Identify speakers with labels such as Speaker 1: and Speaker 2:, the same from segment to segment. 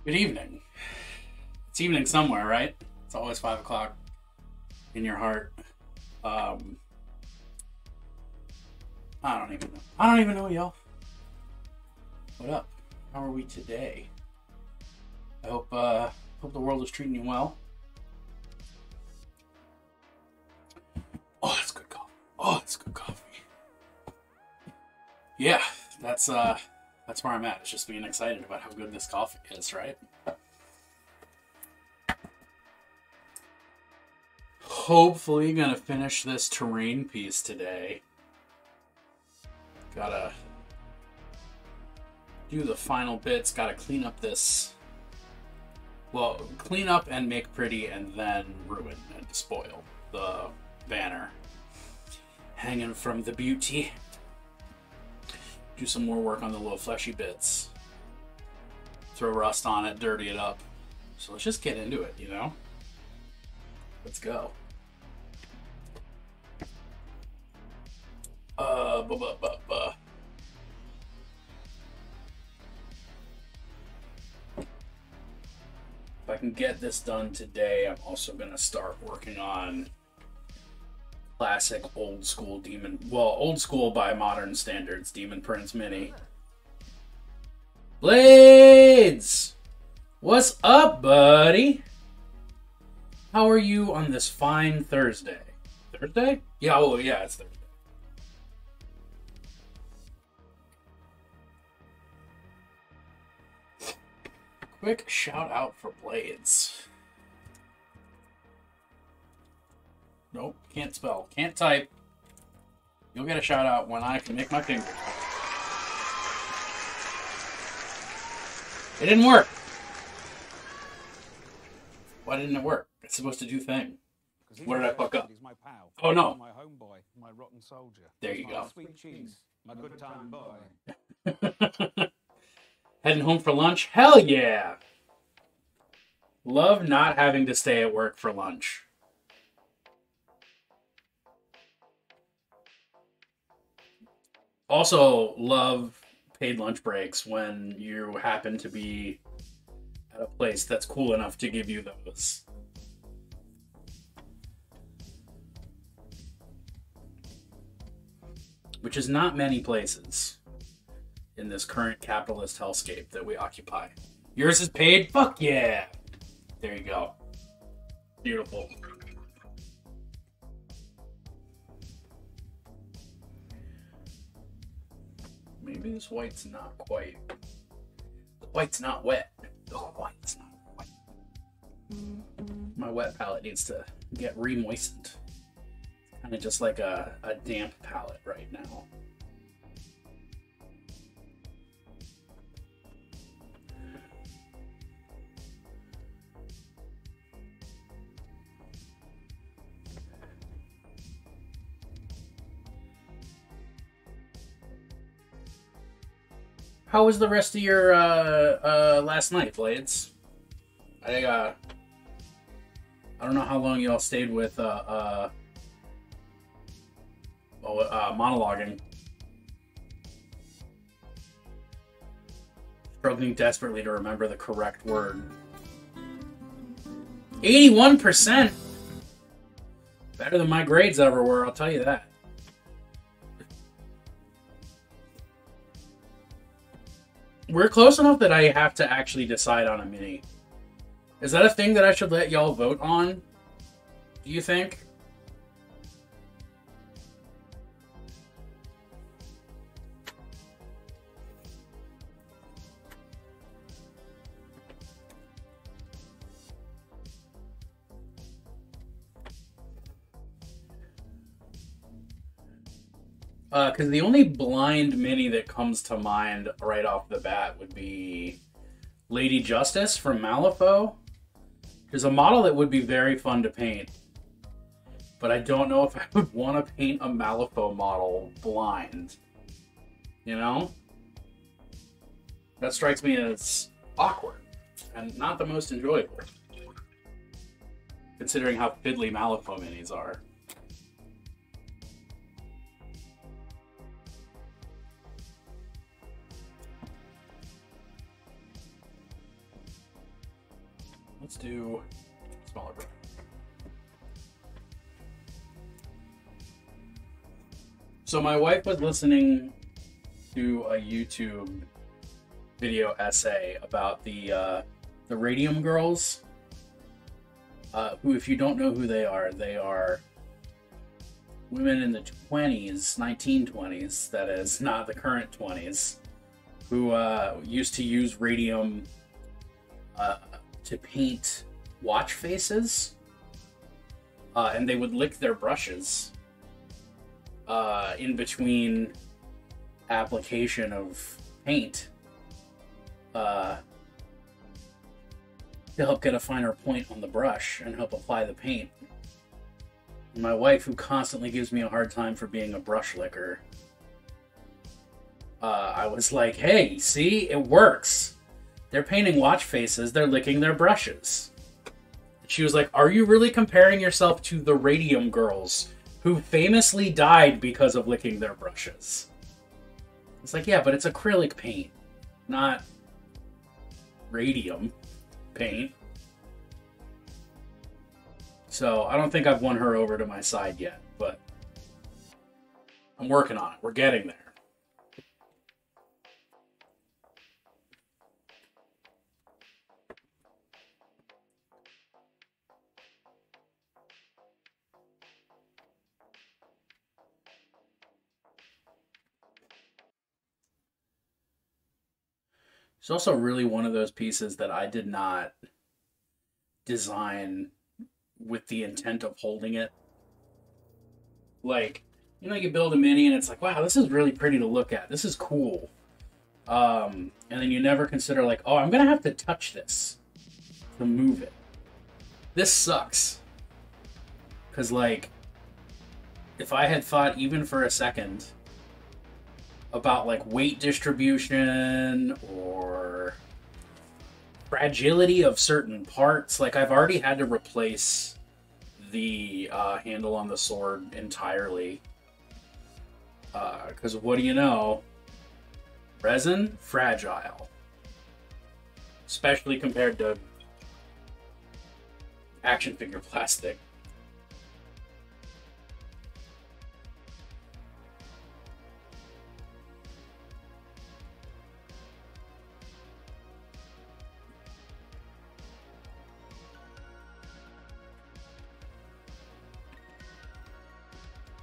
Speaker 1: Good evening. It's evening somewhere, right? It's always 5 o'clock in your heart. I don't even know. I don't even know, y'all. What up? How are we today? I hope the world is treating you well. Oh, that's good coffee. Oh, that's good coffee. Yeah, that's where I'm at. It's just being excited about how good this coffee is, right? Hopefully gonna finish this terrain piece today. Gotta do the final bits, gotta clean up this. Well, clean up and make pretty and then ruin and spoil the banner hanging from the beauty. Do some more work on the little fleshy bits. Throw rust on it, dirty it up. So let's just get into it, you know? Let's go. If I can get this done today, I'm also going to start working on classic old school Demon. Well, old school by modern standards, Demon Prince Mini. Blades! What's up, buddy? How are you on this fine Thursday? Thursday? Yeah, oh yeah, it's Thursday. Quick shout out for Blades. Nope, can't spell, can't type. You'll get a shout out when I can make my fingers. It didn't work. Why didn't it work? It's supposed to do thing. What did I fuck up? Oh no.
Speaker 2: My homeboy, my rotten soldier.
Speaker 1: There you go.
Speaker 2: Sweet cheese, my good time boy.
Speaker 1: Heading home for lunch? Hell yeah! Love not having to stay at work for lunch. Also, love paid lunch breaks when you happen to be at a place that's cool enough to give you those. Which is not many places in this current capitalist hellscape that we occupy. Yours is paid? Fuck yeah! There you go. Beautiful. Maybe this white's not quite. The white's not wet. The white's not wet. My wet palette needs to get re-moistened. Kind of just like a damp palette right now. How was the rest of your last night, Blades? I don't know how long y'all stayed with monologuing. Struggling desperately to remember the correct word. 81%! Better than my grades ever were, I'll tell you that. We're close enough that I have to actually decide on a mini. Is that a thing that I should let y'all vote on? Do you think? Because the only blind mini that comes to mind right off the bat would be Lady Justice from Malifaux. There's a model that would be very fun to paint. But I don't know if I would want to paint a Malifaux model blind. You know? That strikes me as awkward. And not the most enjoyable. Considering how fiddly Malifaux minis are. Let's do smaller brush. So my wife was listening to a YouTube video essay about the Radium Girls, who, if you don't know who they are women in the 20s, 1920s, that is, not the current 20s, who used to use radium to paint watch faces, and they would lick their brushes in between application of paint to help get a finer point on the brush and help apply the paint. And my wife, who constantly gives me a hard time for being a brush licker, I was like, hey, see, it works. They're painting watch faces, they're licking their brushes. She was like, are you really comparing yourself to the Radium Girls, who famously died because of licking their brushes? It's like, yeah, but it's acrylic paint, not radium paint. So I don't think I've won her over to my side yet, but I'm working on it. We're getting there. It's also really one of those pieces that I did not design with the intent of holding it. Like, you know, you build a mini and it's like, wow, this is really pretty to look at. This is cool. And then you never consider like, oh, I'm going to have to touch this to move it. This sucks. Because, like, if I had thought even for a second about like weight distribution or fragility of certain parts, like I've already had to replace the handle on the sword entirely, because what do you know, resin, fragile, especially compared to action figure plastic.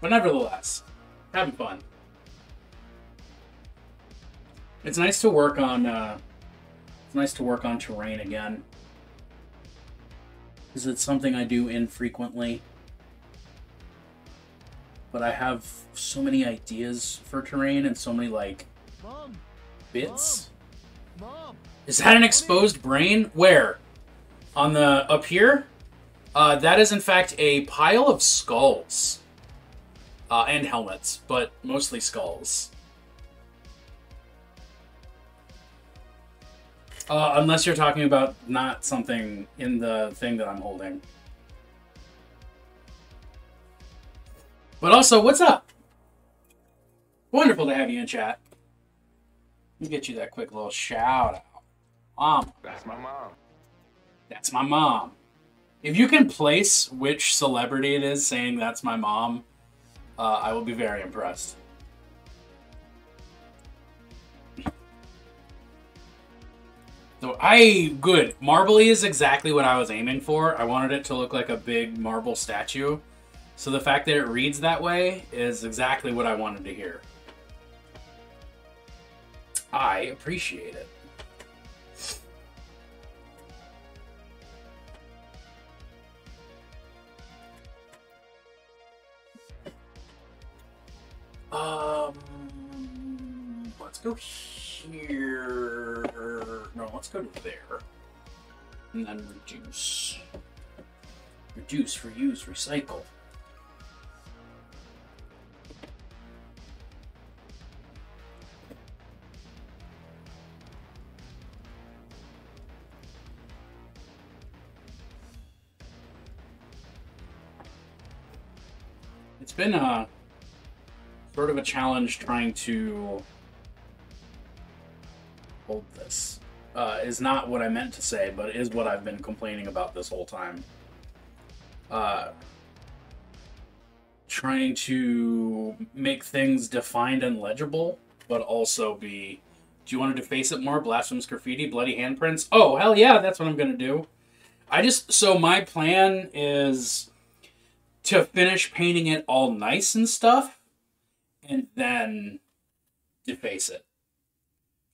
Speaker 1: But nevertheless, having fun. It's nice to work on. It's nice to work on terrain again, because it's something I do infrequently. But I have so many ideas for terrain and so many like bits. Mom. Is that an exposed brain? Where? On the up here? That is in fact a pile of skulls. And helmets, but mostly skulls. Unless you're talking about not something in the thing that I'm holding. But also, what's up? Wonderful to have you in chat. Let me get you that quick little shout out. Mom.
Speaker 2: That's my mom.
Speaker 1: That's my mom. If you can place which celebrity it is saying that's my mom, I will be very impressed. So good. Marbly is exactly what I was aiming for. I wanted it to look like a big marble statue. So the fact that it reads that way is exactly what I wanted to hear. I appreciate it. Let's go here. No, let's go to there. And then reduce. Reduce, reuse, recycle. It's been sort of a challenge trying to hold this. is not what I meant to say, but is what I've been complaining about this whole time. Trying to make things defined and legible, but also be... Do you want to deface it more? Blasphemous graffiti, bloody handprints? Oh, hell yeah, that's what I'm going to do. So my plan is to finish painting it all nice and stuff, and then deface it.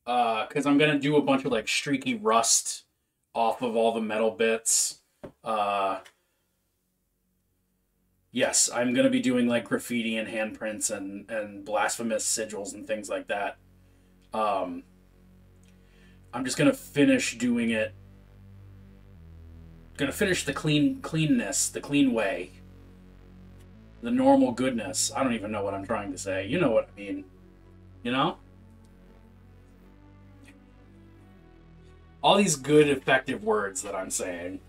Speaker 1: Because I'm going to do a bunch of, like, streaky rust off of all the metal bits. Yes, I'm going to be doing, like, graffiti and handprints and blasphemous sigils and things like that. I'm just going to finish doing it. Going to finish the cleanness, the clean way. The normal goodness. I don't even know what I'm trying to say. You know what I mean. You know? All these good, effective words that I'm saying.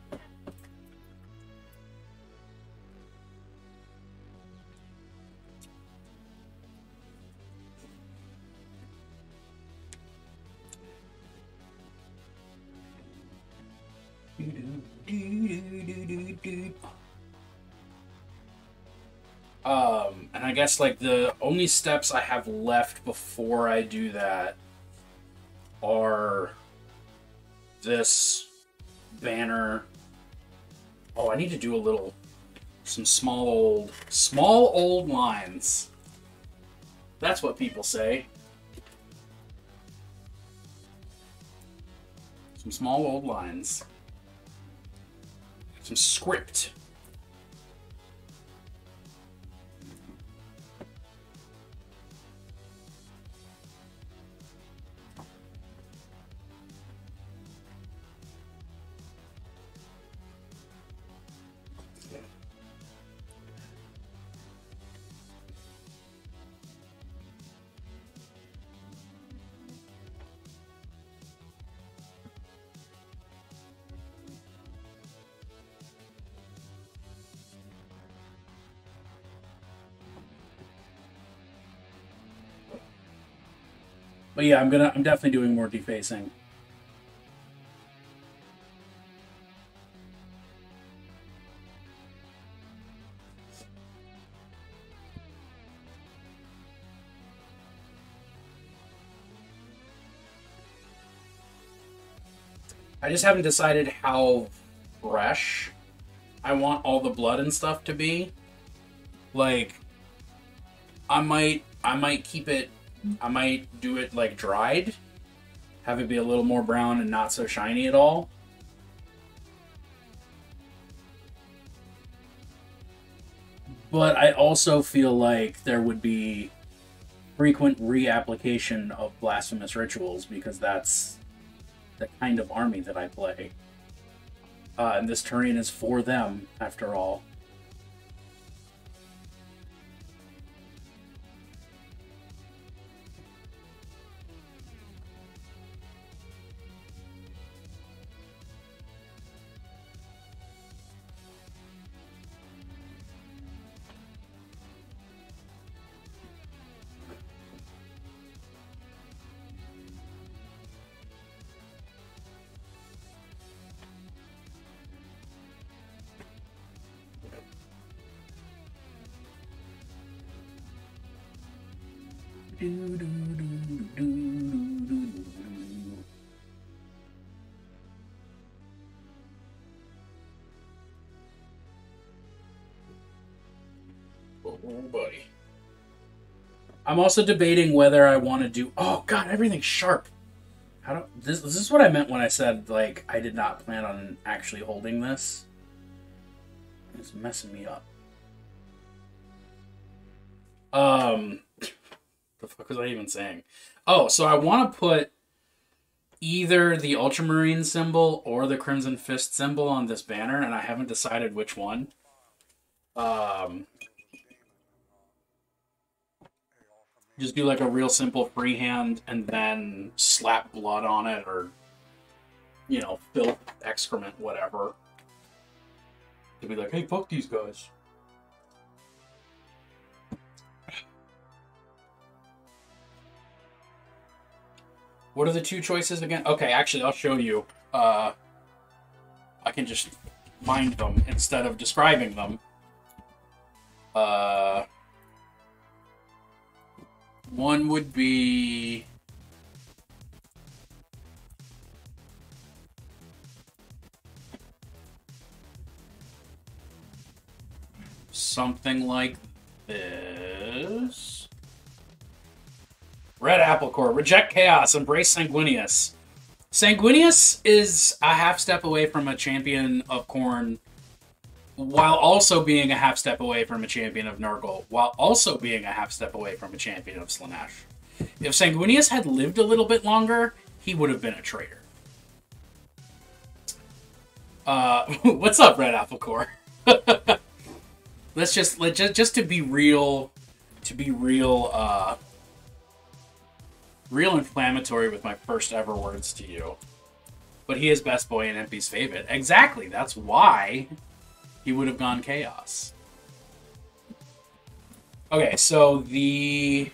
Speaker 1: And I guess, like, the only steps I have left before I do that are this banner. Oh, I need to do some small old lines. That's what people say. Some small old lines. Some script. But yeah, I'm definitely doing more defacing. I just haven't decided how fresh I want all the blood and stuff to be. Like, I might keep it. I might do it, like, dried. Have it be a little more brown and not so shiny at all. But I also feel like there would be frequent reapplication of blasphemous rituals, because that's the kind of army that I play. And this terrain is for them, after all. Oh, buddy. I'm also debating whether I want to do... Oh, God, everything's sharp. This is what I meant when I said, like, I did not plan on actually holding this. It's messing me up. The fuck was I even saying? Oh, so I want to put either the Ultramarine symbol or the Crimson Fist symbol on this banner, and I haven't decided which one. Just do like a real simple freehand and then slap blood on it, or, you know, filth, excrement, whatever. To be like, hey, fuck these guys. What are the two choices again? Okay, actually, I'll show you. I can just find them instead of describing them. One would be... something like this. Red Apple Core. Reject chaos. Embrace Sanguinius. Sanguinius is a half step away from a champion of Khorne, while also being a half step away from a champion of Nurgle, while also being a half step away from a champion of Slaanesh. If Sanguinius had lived a little bit longer, he would have been a traitor. What's up, Red Apple Core? Let's just to be real, real inflammatory with my first ever words to you. But he is best boy and MP's favorite. Exactly, that's why he would have gone chaos. Okay, so the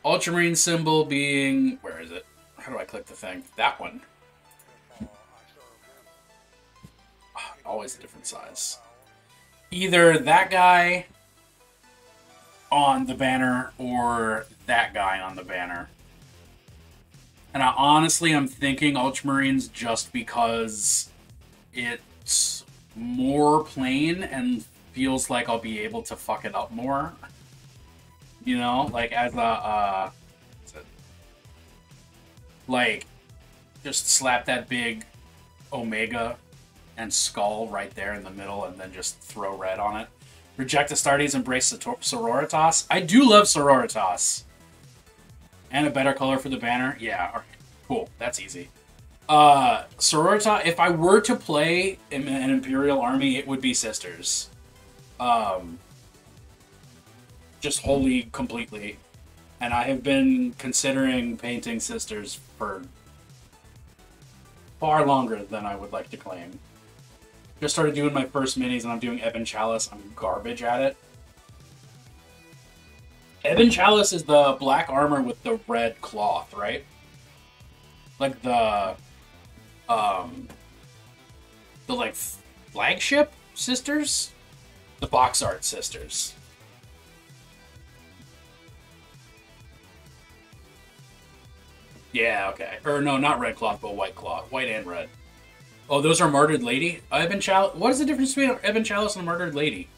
Speaker 1: Ultramarine symbol being... where is it? How do I click the thing? That one. Oh, always a different size. Either that guy on the banner or that guy on the banner. And I honestly am thinking Ultramarines just because it's more plain and feels like I'll be able to fuck it up more. You know, like as a, like, just slap that big Omega and skull right there in the middle and then just throw red on it. Reject Astartes, embrace Sororitas. I do love Sororitas. And a better color for the banner. Yeah, okay. Cool. That's easy. Sororitas, if I were to play in an Imperial army, it would be Sisters. Just wholly, completely. And I have been considering painting Sisters for far longer than I would like to claim. Just started doing my first minis, and I'm doing Ebon Chalice. I'm garbage at it. Ebon Chalice is the black armor with the red cloth, right? Like the like flagship sisters? The box art sisters. Yeah, okay. Or no, not red cloth, but white cloth. White and red. Oh, those are Martyred Lady? Ebon Chalice. What is the difference between Ebon Chalice and a Martyred Lady?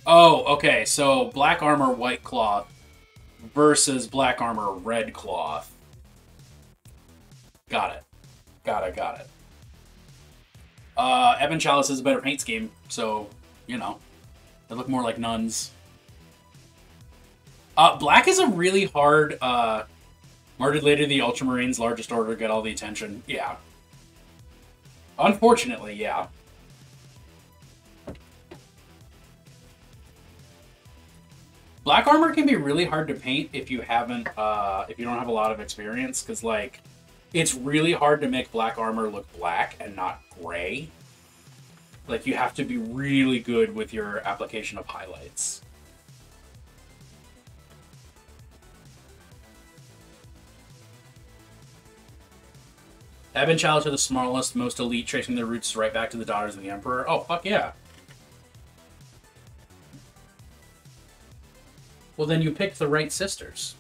Speaker 1: Oh, okay. So black armor, white cloth versus black armor, red cloth. Got it. Got it. Ebon Chalice is a better paint scheme, so, you know, they look more like nuns. Black is a really hard, Martyred Lady of the Ultramarines, largest order, get all the attention. Yeah. Unfortunately, yeah. Black armor can be really hard to paint if you haven't, if you don't have a lot of experience, because, like, it's really hard to make black armor look black and not gray. Like, you have to be really good with your application of highlights. Ebon Chalice are the smallest, most elite, tracing their roots right back to the Daughters of the Emperor. Oh, fuck yeah. Well, then you picked the right sisters.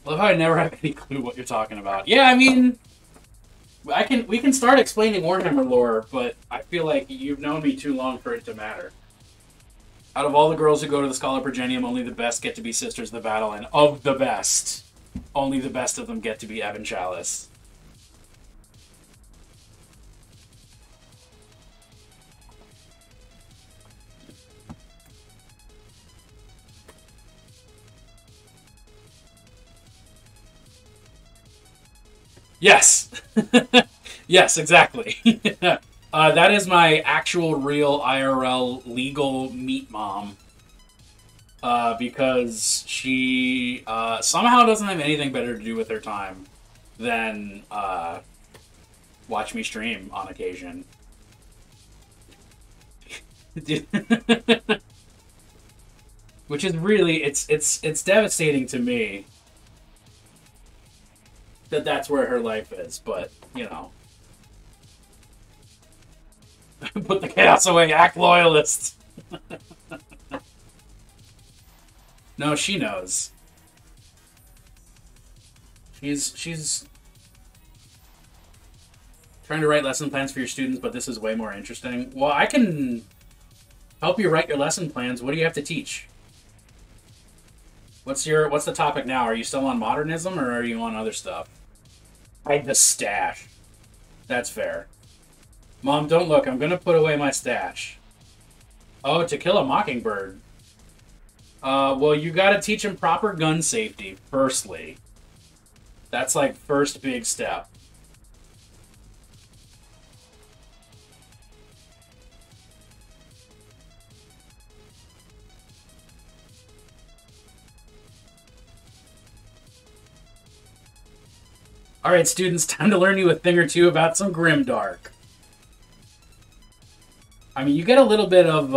Speaker 1: I love how I never have any clue what you're talking about. Yeah, I mean, we can start explaining Warhammer lore, but I feel like you've known me too long for it to matter. Out of all the girls who go to the Scholar Progenium, only the best get to be Sisters of the Battle, and of the best, only the best of them get to be Ebon Chalice. Yes! Yes, exactly. That is my actual, real IRL legal meat mom. Because she somehow doesn't have anything better to do with her time than watch me stream on occasion. Which is really, it's devastating to me that that's where her life is, but, you know. Put the chaos away, act loyalist. No, she knows. She's trying to write lesson plans for your students, but this is way more interesting. Well, I can help you write your lesson plans. What do you have to teach? What's the topic now? Are you still on modernism or are you on other stuff? Hide the stash. That's fair. Mom, don't look. I'm gonna put away my stash. Oh, To Kill a Mockingbird. Well, you gotta teach him proper gun safety, firstly. That's like first big step. Alright, students, time to learn you a thing or two about some Grimdark. I mean, you get a little bit of,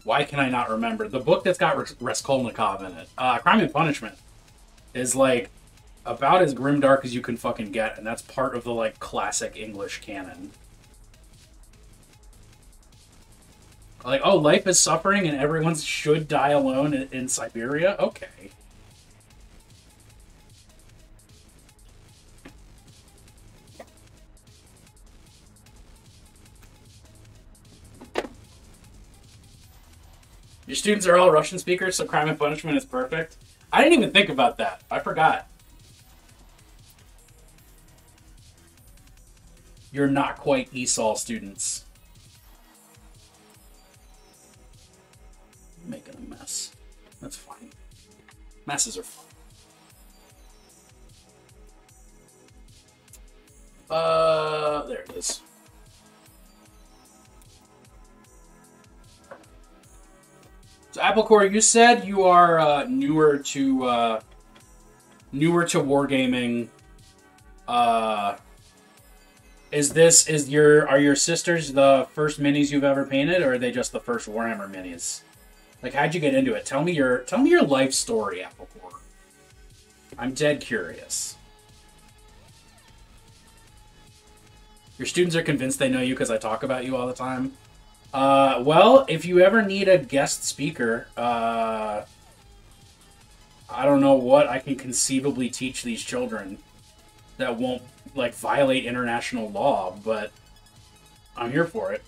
Speaker 1: why can I not remember? The book that's got Raskolnikov in it. Crime and Punishment is, like, about as grimdark as you can fucking get, and that's part of the, like, classic English canon. Like, oh, life is suffering and everyone should die alone in Siberia? Okay. Your students are all Russian speakers, so Crime and Punishment is perfect. I didn't even think about that. I forgot. You're not quite Esau students. I'm making a mess. That's fine. Messes are fun. There it is. So Applecore, you said you are newer to wargaming. Are your sisters the first minis you've ever painted, or are they just the first Warhammer minis? Like, how'd you get into it? Tell me your life story, Applecore. I'm dead curious. Your students are convinced they know you because I talk about you all the time. Well, if you ever need a guest speaker, I don't know what I can conceivably teach these children that won't, like, violate international law, but I'm here for it.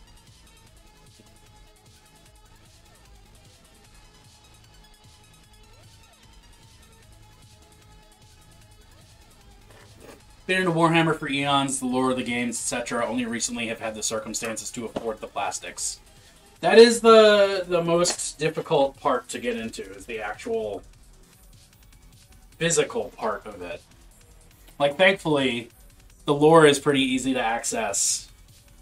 Speaker 1: Been into Warhammer for eons, the lore of the games, etc. Only recently have had the circumstances to afford the plastics. That is the most difficult part to get into, is the actual physical part of it. Like, thankfully, the lore is pretty easy to access.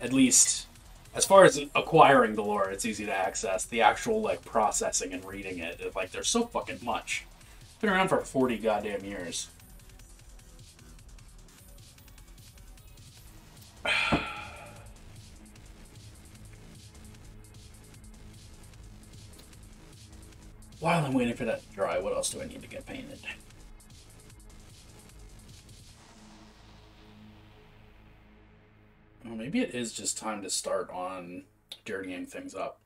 Speaker 1: At least, as far as acquiring the lore, it's easy to access. The actual, like, processing and reading it, like, there's so fucking much. It's been around for 40 goddamn years. While I'm waiting for that to dry, what else do I need to get painted? Well, maybe it is just time to start on dirtying things up.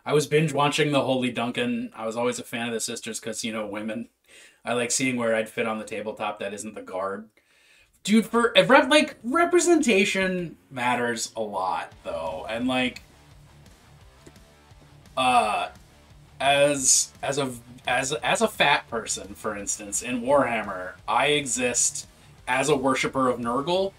Speaker 1: I was binge watching the Holy Duncan. I was always a fan of the sisters because, you know, women. I like seeing where I'd fit on the tabletop that isn't the guard. Dude, representation matters a lot, though, and like, as a fat person, for instance, in Warhammer, I exist as a worshiper of Nurgle,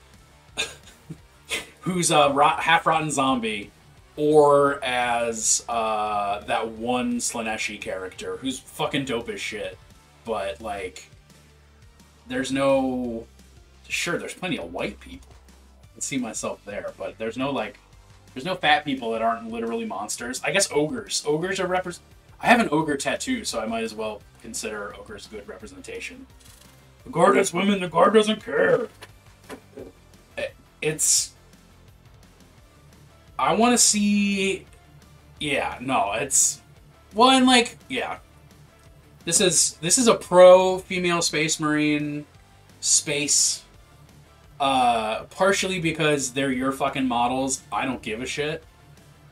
Speaker 1: who's a half-rotten zombie, or as that one Slaneshi character who's fucking dope as shit, but like, there's no. Sure, there's plenty of white people, see myself there. But there's no like, there's no fat people that aren't literally monsters. I guess ogres. Ogres are I have an ogre tattoo, so I might as well consider ogres good representation. The guard has women. The guard doesn't care. It's. I want to see. Yeah, no, it's. Well, and like, yeah. This is a pro female space marine space. Partially because they're your fucking models. I don't give a shit.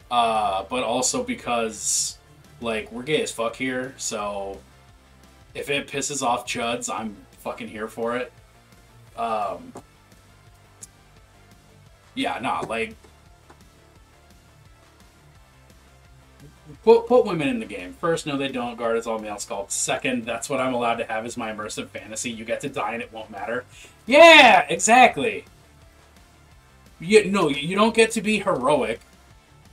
Speaker 1: But also because, like, we're gay as fuck here, so if it pisses off chuds, I'm fucking here for it. Yeah, nah, like, put women in the game. First, no, they don't. Guard is all male sculpt. Second, that's what I'm allowed to have as my immersive fantasy. You get to die and it won't matter. Yeah, exactly. No, you don't get to be heroic.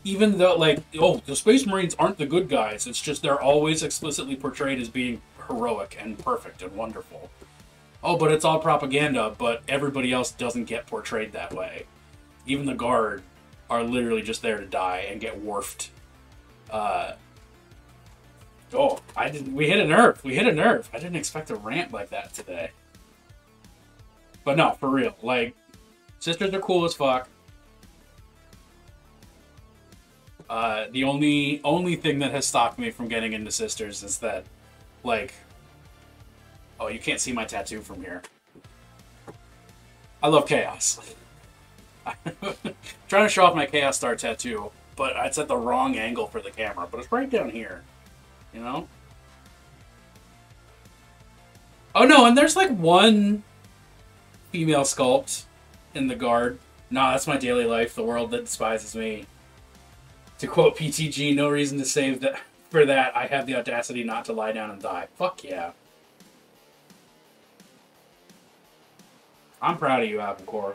Speaker 1: Even though, like, oh, the Space Marines aren't the good guys. It's just they're always explicitly portrayed as being heroic and perfect and wonderful. Oh, but it's all propaganda, but everybody else doesn't get portrayed that way. Even the Guard are literally just there to die and get warfed. We hit a nerve. We hit a nerve. I didn't expect a rant like that today. But no, for real. Like, sisters are cool as fuck. The only thing that has stopped me from getting into sisters is that, like, oh, you can't see my tattoo from here. I love chaos. Trying to show off my Chaos Star tattoo, but it's at the wrong angle for the camera. But it's right down here, you know. Oh no, and there's like one female sculpt in the Guard. Nah, that's my daily life. The world that despises me. To quote PTG, no reason to save that. For that, I have the audacity not to lie down and die. Fuck yeah. I'm proud of you, Applecore.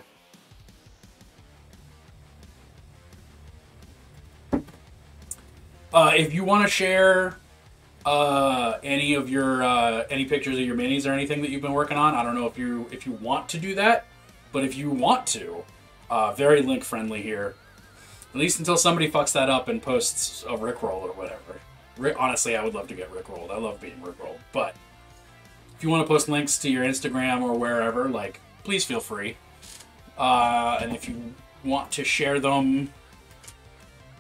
Speaker 1: If you want to share any of your any pictures of your minis or anything that you've been working on, I don't know if you want to do that, but if you want to, very link friendly here. At least until somebody fucks that up and posts a Rickroll or whatever. Honestly, I would love to get Rickrolled. I love being Rickrolled. But if you want to post links to your Instagram or wherever, like, please feel free. And if you want to share them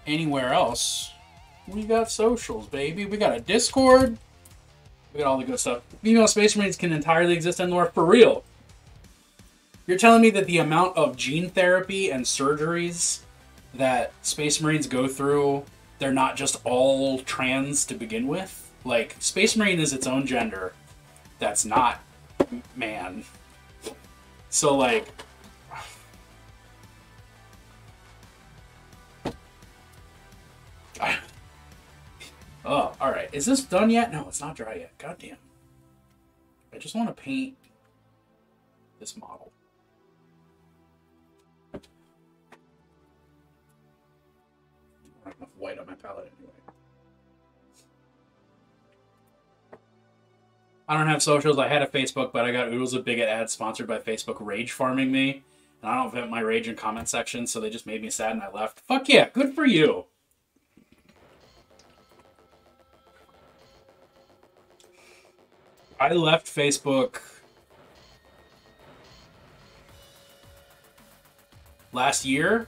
Speaker 1: anywhere else, we got socials, baby. We got a Discord. We got all the good stuff. Female Space Marines can entirely exist in Lore for real. You're telling me that the amount of gene therapy and surgeries that Space Marines go through, they're not just all trans to begin with? Like, Space Marine is its own gender that's not man. So, like... Oh, alright. Is this done yet? No, it's not dry yet. God damn. I just want to paint this model. I don't have enough white on my palette anyway. I don't have socials. I had a Facebook, but I got oodles of bigot ads sponsored by Facebook rage farming me. And I don't vent my rage in comment section, so they just made me sad and I left. Fuck yeah, good for you. I left Facebook last year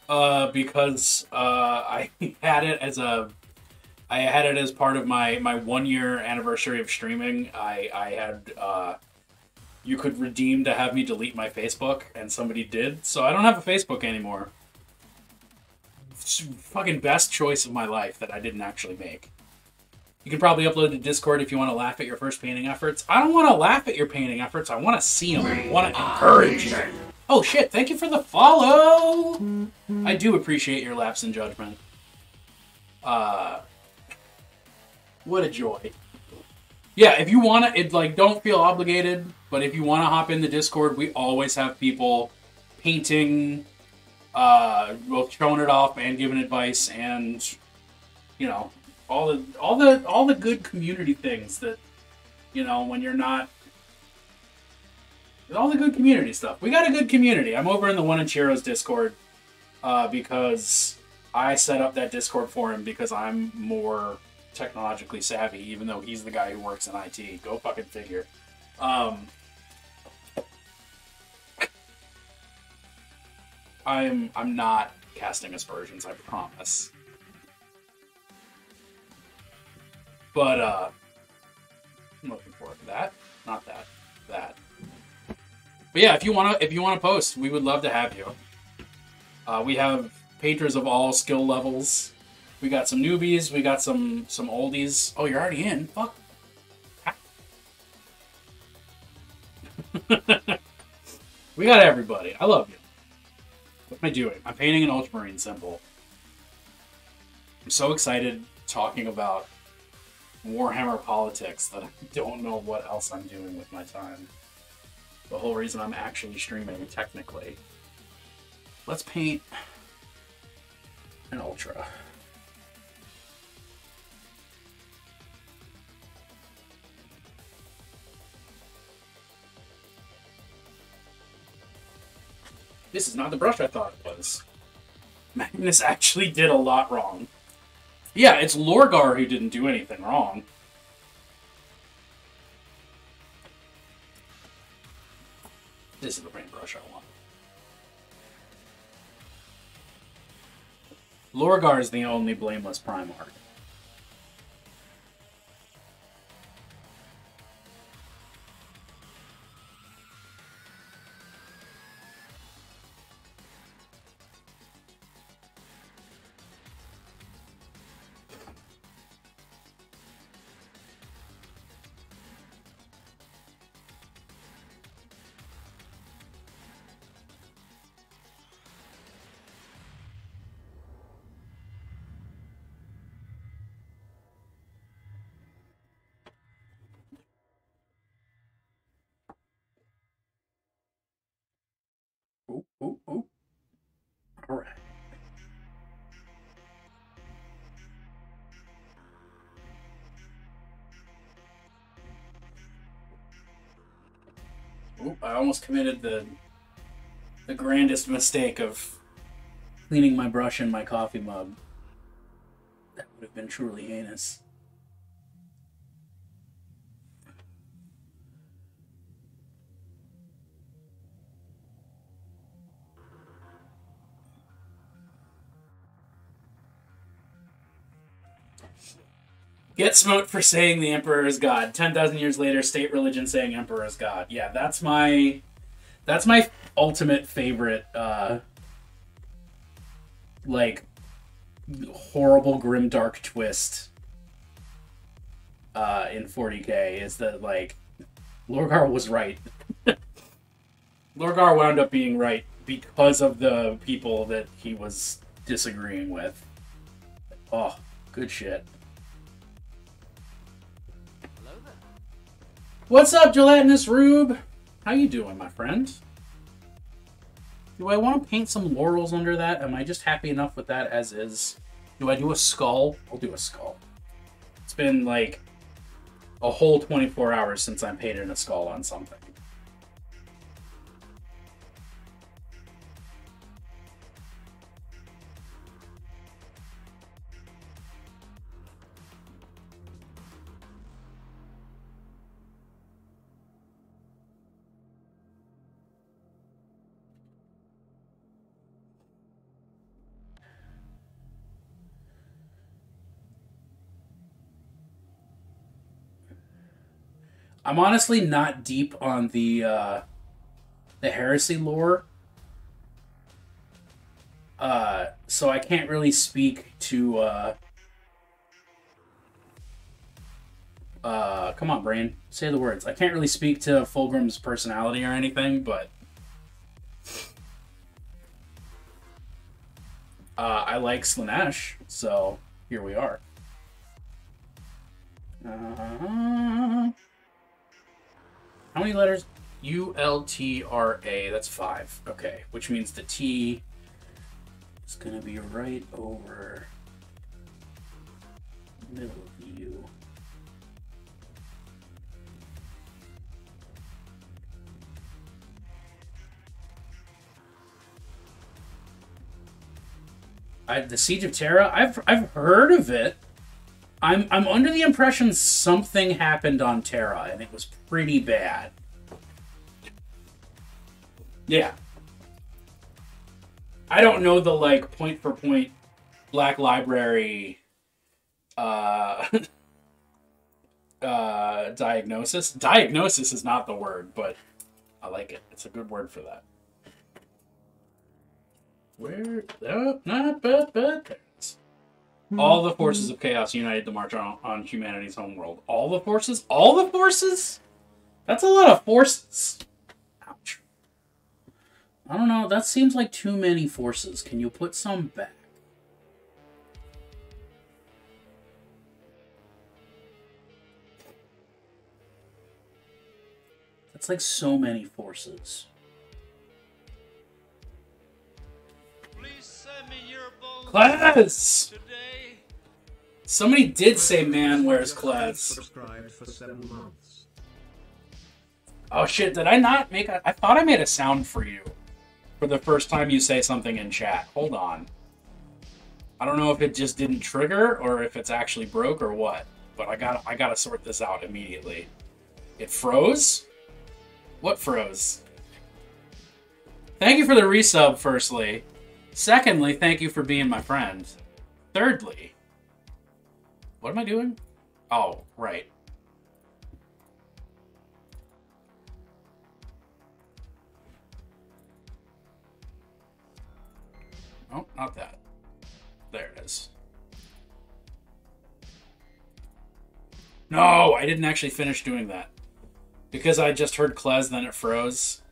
Speaker 1: because I had it as part of my 1 year anniversary of streaming. I had you could redeem to have me delete my Facebook, and somebody did, so I don't have a Facebook anymore. It's fucking best choice of my life that I didn't actually make. You can probably upload to Discord if you want to laugh at your first painting efforts. I don't want to laugh at your painting efforts. I want to see them. I want to encourage you. Oh shit, thank you for the follow! I do appreciate your lapse in judgment. What a joy. Yeah, if you want to, like, don't feel obligated, but if you want to hop in the Discord, we always have people painting, both showing it off and giving advice, and, you know, all the good community things that, you know, when you're not... all the good community stuff. We got a good community. I'm over in the One Ichiro's Discord because I set up that Discord for him because I'm more technologically savvy, even though he's the guy who works in IT. Go fucking figure. I'm not casting aspersions, I promise. But I'm looking forward to that. Not that. That. But yeah, if you wanna post, we would love to have you. We have patrons of all skill levels. We got some newbies. We got some oldies. Oh, you're already in. Fuck. We got everybody. I love you. What am I doing? I'm painting an ultramarine symbol. I'm so excited talking about Warhammer politics that I don't know what else I'm doing with my time. The whole reason I'm actually streaming, technically. Let's paint an ultra. This is not the brush I thought it was. Magnus actually did a lot wrong. Yeah, it's Lorgar who didn't do anything wrong. This is the paintbrush I want. Lorgar is the only blameless Primarch. Ooh, ooh, ooh. All right. Ooh, I almost committed the grandest mistake of cleaning my brush in my coffee mug. That would have been truly heinous. Get smoked for saying the Emperor is God. 10,000 years later, state religion saying Emperor is God. Yeah, that's my ultimate favorite, like, horrible grimdark twist in 40k is that, like, Lorgar was right. Lorgar wound up being right because of the people that he was disagreeing with. Oh, good shit. What's up, Gelatinous Rube? How you doing, my friend? Do I want to paint some laurels under that? Am I just happy enough with that as is? Do I do a skull? I'll do a skull. It's been like a whole 24 hours since I painted a skull on something. I'm honestly not deep on the heresy lore, so I can't really speak to. Come on, brain, say the words. I can't really speak to Fulgrim's personality or anything, but I like Slanesh, so here we are. How many letters? U-L-T-R-A. That's 5. Okay, which means the T is going to be right over the middle of the U. The Siege of Terra. I've heard of it. I'm under the impression something happened on Terra and it was pretty bad. Yeah. I don't know the like point for point Black Library diagnosis. Diagnosis is not the word, but I like it. It's a good word for that. Where? Oh, not bad. There it is. All the forces of chaos united to march on humanity's homeworld. All the forces? All the forces? That's a lot of forces. Ouch. I don't know. That seems like too many forces. Can you put some back? That's like so many forces.
Speaker 3: Please send me your bones
Speaker 1: Class!
Speaker 3: today.
Speaker 1: Somebody did say man wears class.
Speaker 4: Subscribed for 7 months.
Speaker 1: Oh shit, did I not make a... I thought I made a sound for you. For the first time you say something in chat. Hold on. I don't know if it just didn't trigger or if it's actually broke or what. But I gotta sort this out immediately. It froze? What froze? Thank you for the resub, firstly. Secondly, thank you for being my friend. Thirdly, what am I doing? Oh, right. Oh, not that. There it is. No, I didn't actually finish doing that. Because I just heard Klez, then it froze.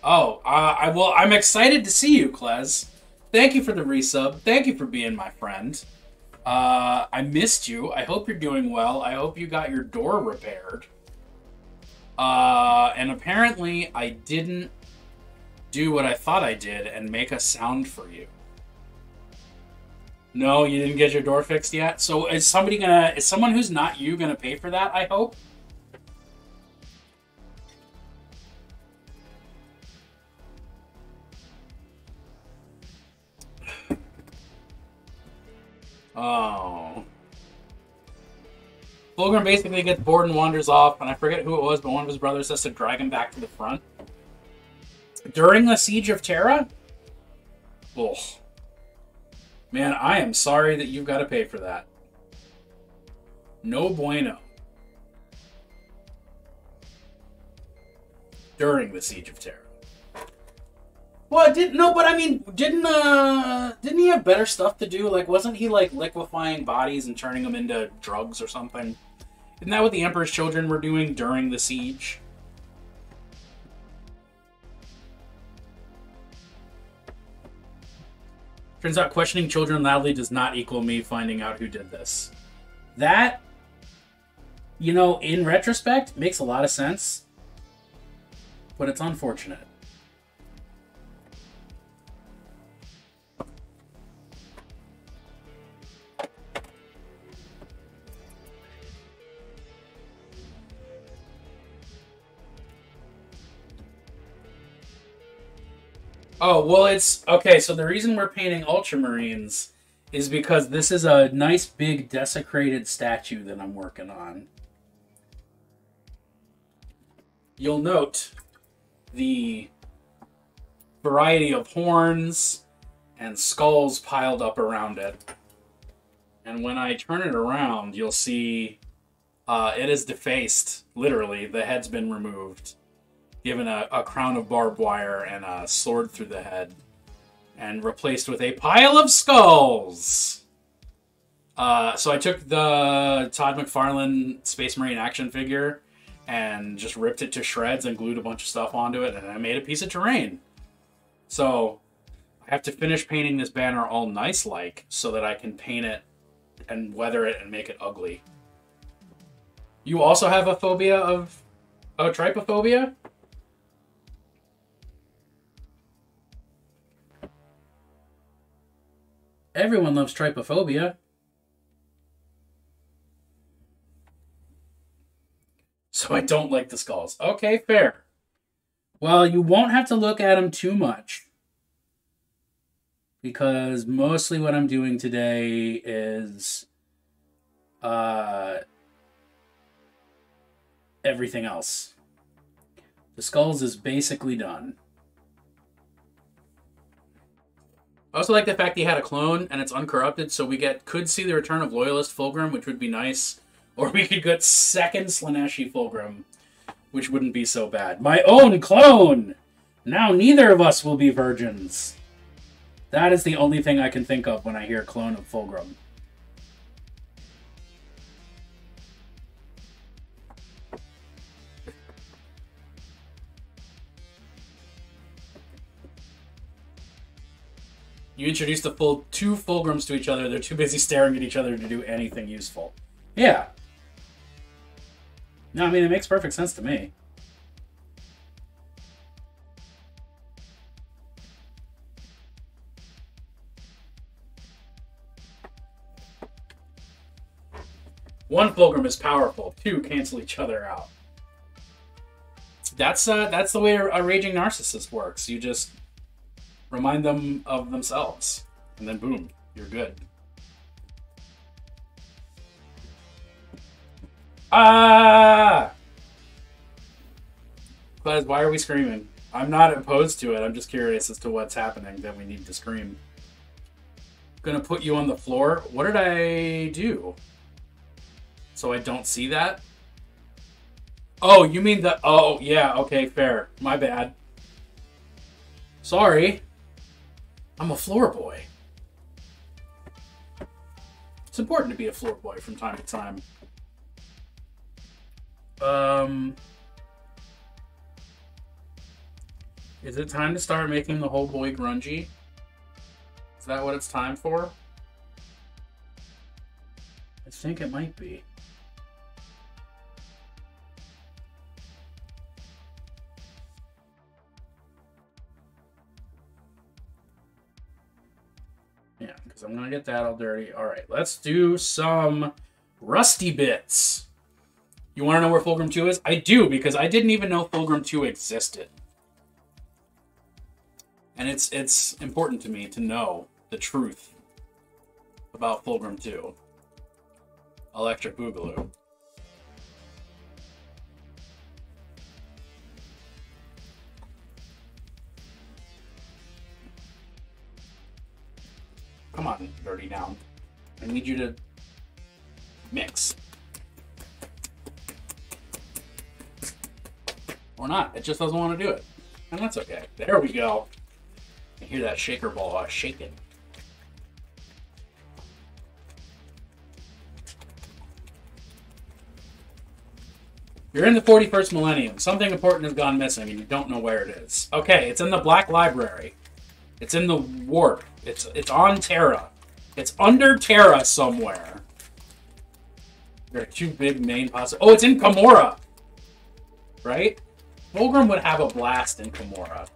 Speaker 1: Oh, I'm excited to see you, Klez. Thank you for the resub. Thank you for being my friend. I missed you. I hope you're doing well. I hope you got your door repaired. And apparently I didn't do what I thought I did and make a sound for you. No, you didn't get your door fixed yet? So is someone who's not you gonna pay for that, I hope? Oh. Fulgrim basically gets bored and wanders off, and I forget who it was, but one of his brothers has to drag him back to the front. During the Siege of Terra? Ugh. Man, I am sorry that you've got to pay for that. No bueno. During the Siege of Terra. Well, didn't he have better stuff to do? Like, wasn't he like liquefying bodies and turning them into drugs or something? Isn't that what the Emperor's children were doing during the siege? Turns out questioning children loudly does not equal me finding out who did this. That, you know, in retrospect, makes a lot of sense. But it's unfortunate. Oh, well, it's... Okay, so the reason we're painting Ultramarines is because this is a nice big desecrated statue that I'm working on. You'll note the variety of horns and skulls piled up around it. And when I turn it around, you'll see it is defaced. Literally, the head's been removed. Given a crown of barbed wire and a sword through the head. And replaced with a pile of skulls! So I took the Todd McFarlane Space Marine action figure and just ripped it to shreds and glued a bunch of stuff onto it, and I made a piece of terrain. So I have to finish painting this banner all nice-like so that I can paint it and weather it and make it ugly. You also have a phobia of... a trypophobia? Everyone loves trypophobia. So I don't like the skulls. Okay, fair. Well, you won't have to look at them too much. because mostly what I'm doing today is everything else. The skulls is basically done. I also like the fact he had a clone and it's uncorrupted, so we could see the return of Loyalist Fulgrim, which would be nice. Or we could get second Slaneshi Fulgrim, which wouldn't be so bad. My own clone! Now neither of us will be virgins. That is the only thing I can think of when I hear clone of Fulgrim. You introduce the full two Fulgrims to each other, they're too busy staring at each other to do anything useful. Yeah. No, I mean, it makes perfect sense to me. One Fulgrim is powerful, two cancel each other out. That's the way a raging narcissist works. You just remind them of themselves, and then boom, you're good. Ah! But why are we screaming? I'm not opposed to it. I'm just curious as to what's happening that we need to scream. Gonna put you on the floor. What did I do? So I don't see that? Oh, you mean the... Oh, yeah, okay, fair. My bad. Sorry. I'm a floor boy. It's important to be a floor boy from time to time. Is it time to start making the whole boy grungy? Is that what it's time for? I think it might be. Yeah, because I'm going to get that all dirty. Alright, let's do some rusty bits. You want to know where Fulgrim 2 is? I do, because I didn't even know Fulgrim 2 existed. And it's important to me to know the truth about Fulgrim 2. Electric Boogaloo. Come on, Dirty Down. I need you to mix. Or not. It just doesn't want to do it. And that's okay. There we go. I hear that shaker ball shaking. You're in the 41st millennium. Something important has gone missing and you don't know where it is. Okay, it's in the Black Library. It's in the warp. It's on Terra. It's under Terra somewhere. There are two big main possibilities. Oh, it's in Gamora! Right? Fulgrim would have a blast in Gamora.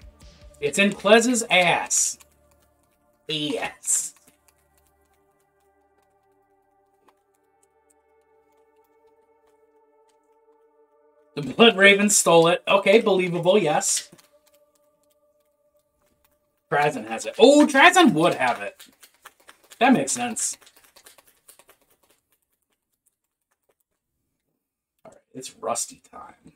Speaker 1: It's in Klez's ass. Yes. The Blood Raven stole it. Okay, believable, yes. Trazyn has it. Oh, Trazyn would have it. That makes sense. Alright, it's rusty time.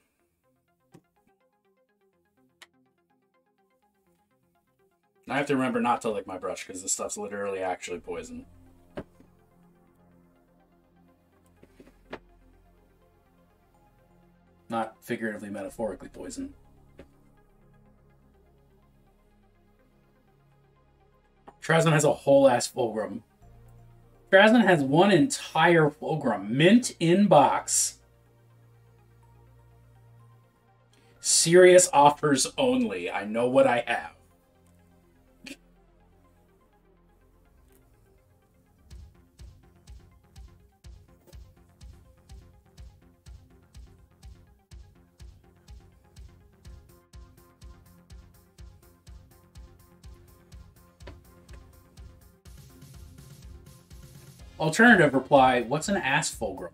Speaker 1: I have to remember not to lick my brush because this stuff's literally actually poison. Not figuratively, metaphorically poison. Trazyn has a whole ass Fulgrim. Trazyn has one entire Fulgrim. Mint in box. Serious offers only. I know what I have. Alternative reply, what's an ass Fulgrim?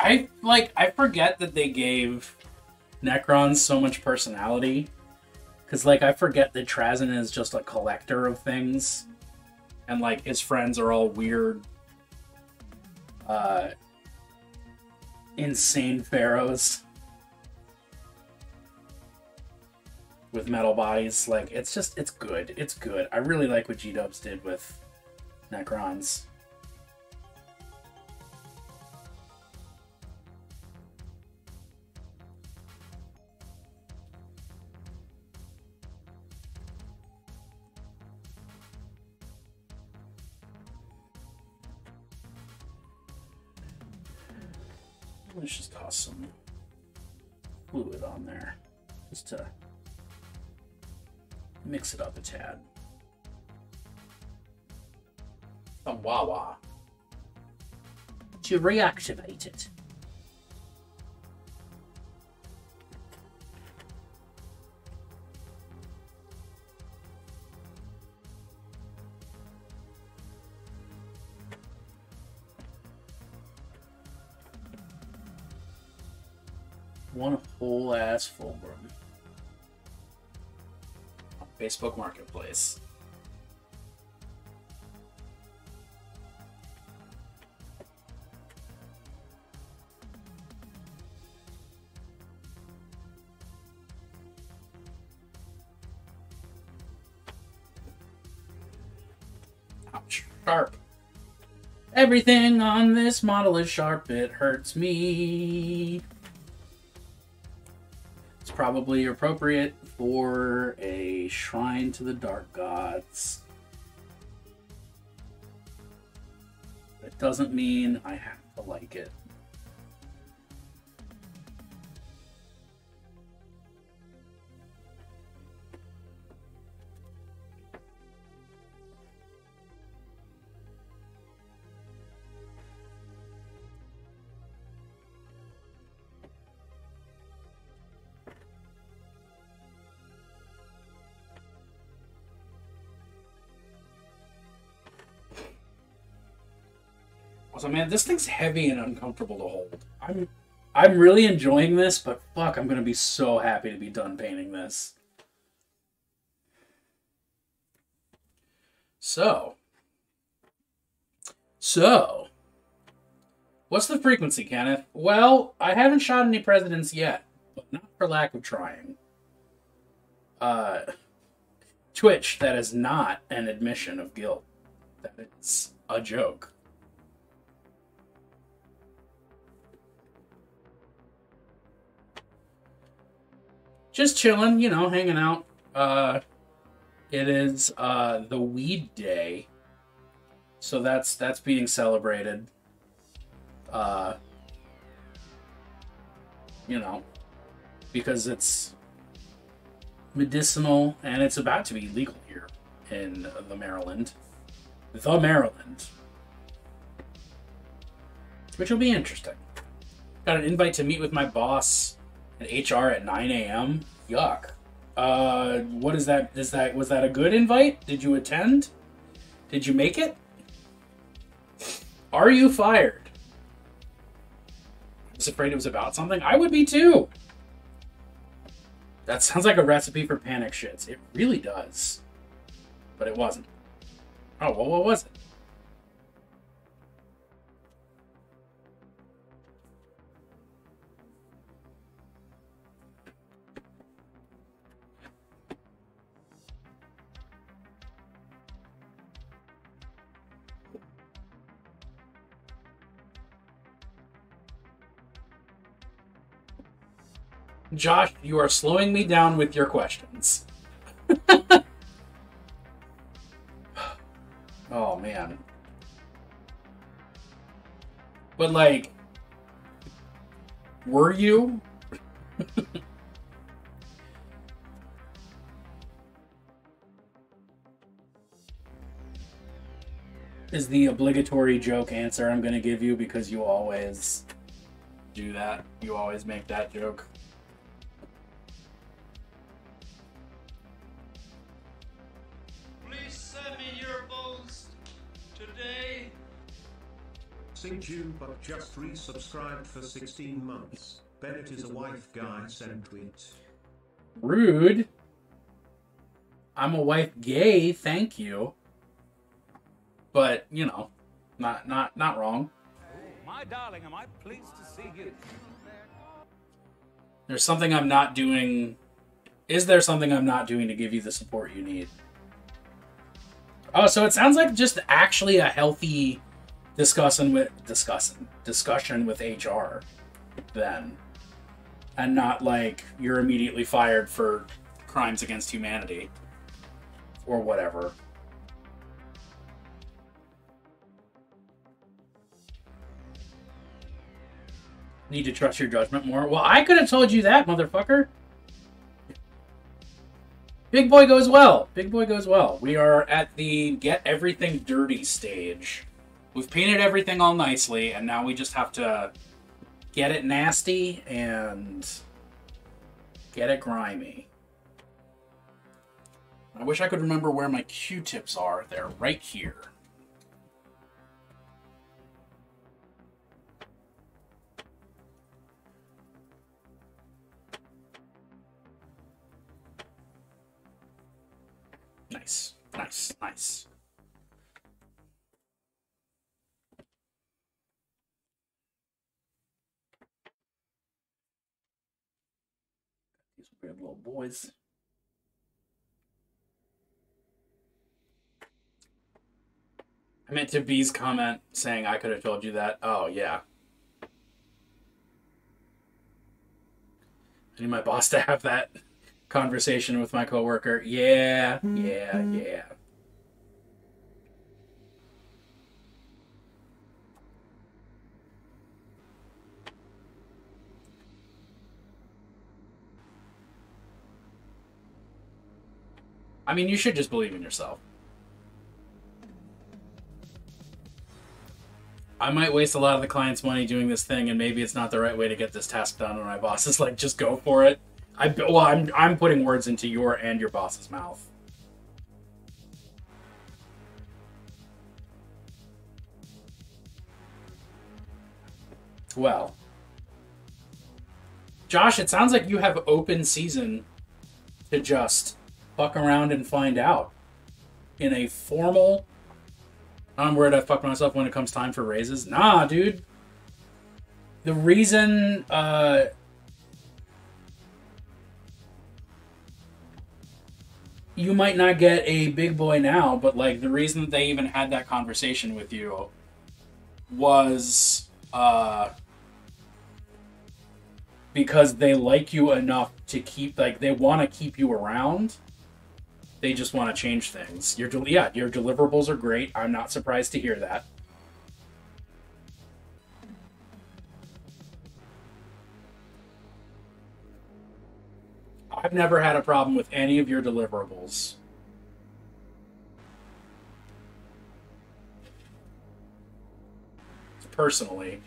Speaker 1: I forget that they gave Necrons so much personality. Because, like, I forget that Trazen is just a collector of things. And, like, his friends are all weird, insane pharaohs with metal bodies. Like, it's good. It's good. I really like what G-Dubs did with Necrons. Let's just toss some fluid on there, just to mix it up a tad. Some Wawa to reactivate it. One whole ass Fulgrim. On Facebook Marketplace. Ouch. Sharp. Everything on this model is sharp. It hurts me. Probably appropriate for a shrine to the dark gods. It doesn't mean I have to like it. So man, this thing's heavy and uncomfortable to hold. I'm really enjoying this, but fuck, I'm gonna be so happy to be done painting this. So, what's the frequency, Kenneth? Well, I haven't shot any presidents yet, but not for lack of trying. Twitch, that is not an admission of guilt. That is a joke. Just chilling, you know, hanging out. It is the Weed Day, so that's being celebrated. You know, because it's medicinal and it's about to be legal here in the Maryland, which will be interesting. Got an invite to meet with my boss at HR at 9 a.m. Yuck. What is that? Was that a good invite? Did you attend? Did you make it? Are you fired? I was afraid it was about something. I would be too. That sounds like a recipe for panic shits. It really does. But it wasn't. Oh, well, what was it? Josh, you are slowing me down with your questions. Oh, man. But, like, were you? Is the obligatory joke answer I'm going to give you because you always do that. You always make that joke.
Speaker 3: Please send me your bones today.
Speaker 4: Sing June but just resubscribed for 16 months. Bennett is a wife guy, send tweet.
Speaker 1: Rude. I'm a wife gay, thank you. But, you know, not wrong.
Speaker 2: My darling, am I pleased to see you?
Speaker 1: There's something I'm not doing. Is there something I'm not doing to give you the support you need? Oh, so it sounds like just actually a healthy discussion with HR then. And not like you're immediately fired for crimes against humanity or whatever. Need to trust your judgment more. Well, I could have told you that, motherfucker. Big boy goes well. Big boy goes well. We are at the get everything dirty stage. We've painted everything all nicely, and now we just have to get it nasty and get it grimy. I wish I could remember where my Q-tips are. They're right here. Nice, nice, nice. These weird little boys. I meant to B's comment saying I could have told you that. Oh, yeah. I need my boss to have that conversation with my coworker. Yeah. I mean, you should just believe in yourself. I might waste a lot of the client's money doing this thing, and maybe it's not the right way to get this task done. And my boss is like, just go for it. I'm putting words into your and your boss's mouth. Well, Josh, it sounds like you have open season to just fuck around and find out in a formal. I'm worried I fucked myself when it comes time for raises. Nah, dude. The reason you might not get a big boy now, but like the reason that they even had that conversation with you was because they like you enough to keep, like, they want to keep you around. They just want to change things. Your deliverables are great. I'm not surprised to hear that. I've never had a problem with any of your deliverables. Personally.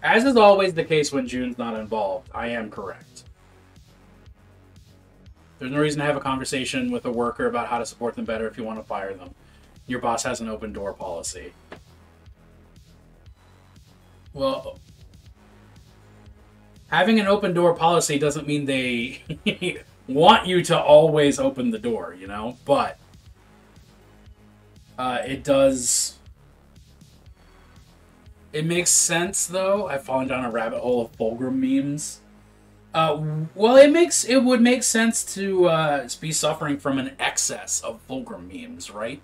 Speaker 1: As is always the case when June's not involved, I am correct. There's no reason to have a conversation with a worker about how to support them better if you want to fire them. Your boss has an open door policy. Well, having an open door policy doesn't mean they want you to always open the door, you know? But it does... It makes sense, though. I've fallen down a rabbit hole of Fulgrim memes. Well, it would make sense to be suffering from an excess of Fulgrim memes, right?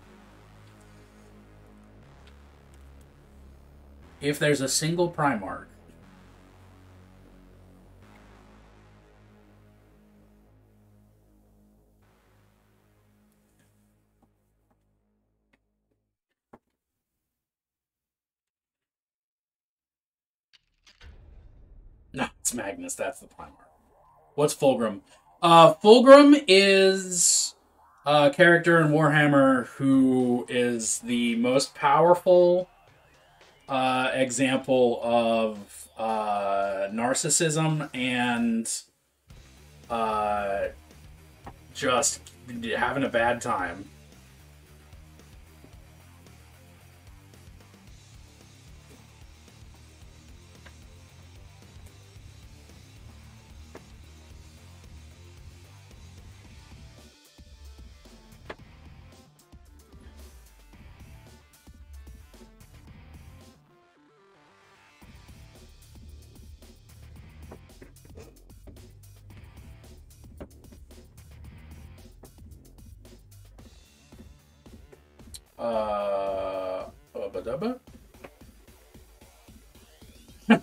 Speaker 1: If there's a single Primarch Magnus, that's the Primarch. What's Fulgrim? Fulgrim is a character in Warhammer who is the most powerful example of narcissism and just having a bad time.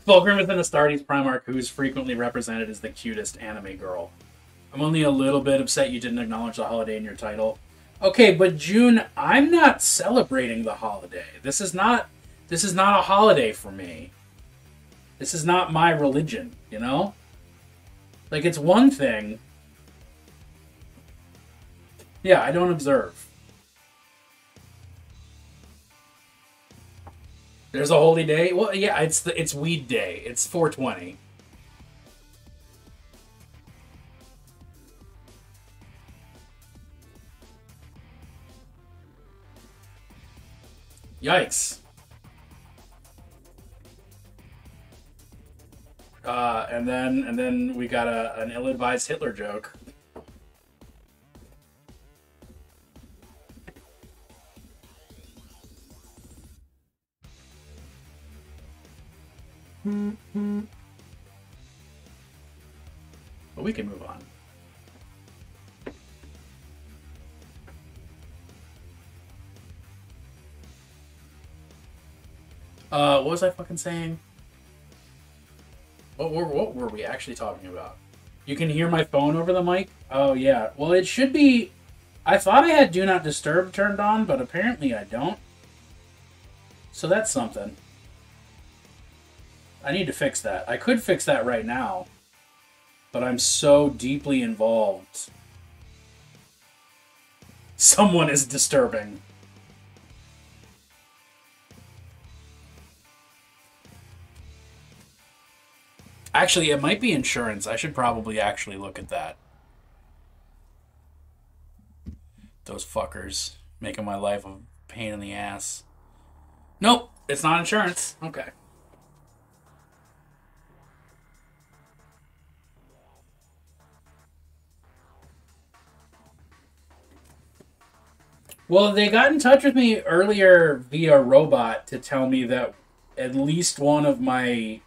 Speaker 1: Fulgrim is an Astartes Primarch who is frequently represented as the cutest anime girl. I'm only a little bit upset you didn't acknowledge the holiday in your title. Okay, but June, I'm not celebrating the holiday. This is not a holiday for me. This is not my religion, you know? Like, it's one thing. Yeah, I don't observe. There's a holy day? Well, yeah, it's weed day. It's 420. Yikes. And then we got an ill-advised Hitler joke. But we can move on. What was I fucking saying? What were we actually talking about? You can hear my phone over the mic? Oh, yeah. Well, it should be... I thought I had Do Not Disturb turned on, but apparently I don't. So that's something. I need to fix that. I could fix that right now, but I'm so deeply involved. Someone is disturbing. Actually, it might be insurance. I should probably actually look at that. Those fuckers making my life a pain in the ass. Nope, it's not insurance. Okay. Well, they got in touch with me earlier via robot to tell me that at least one of my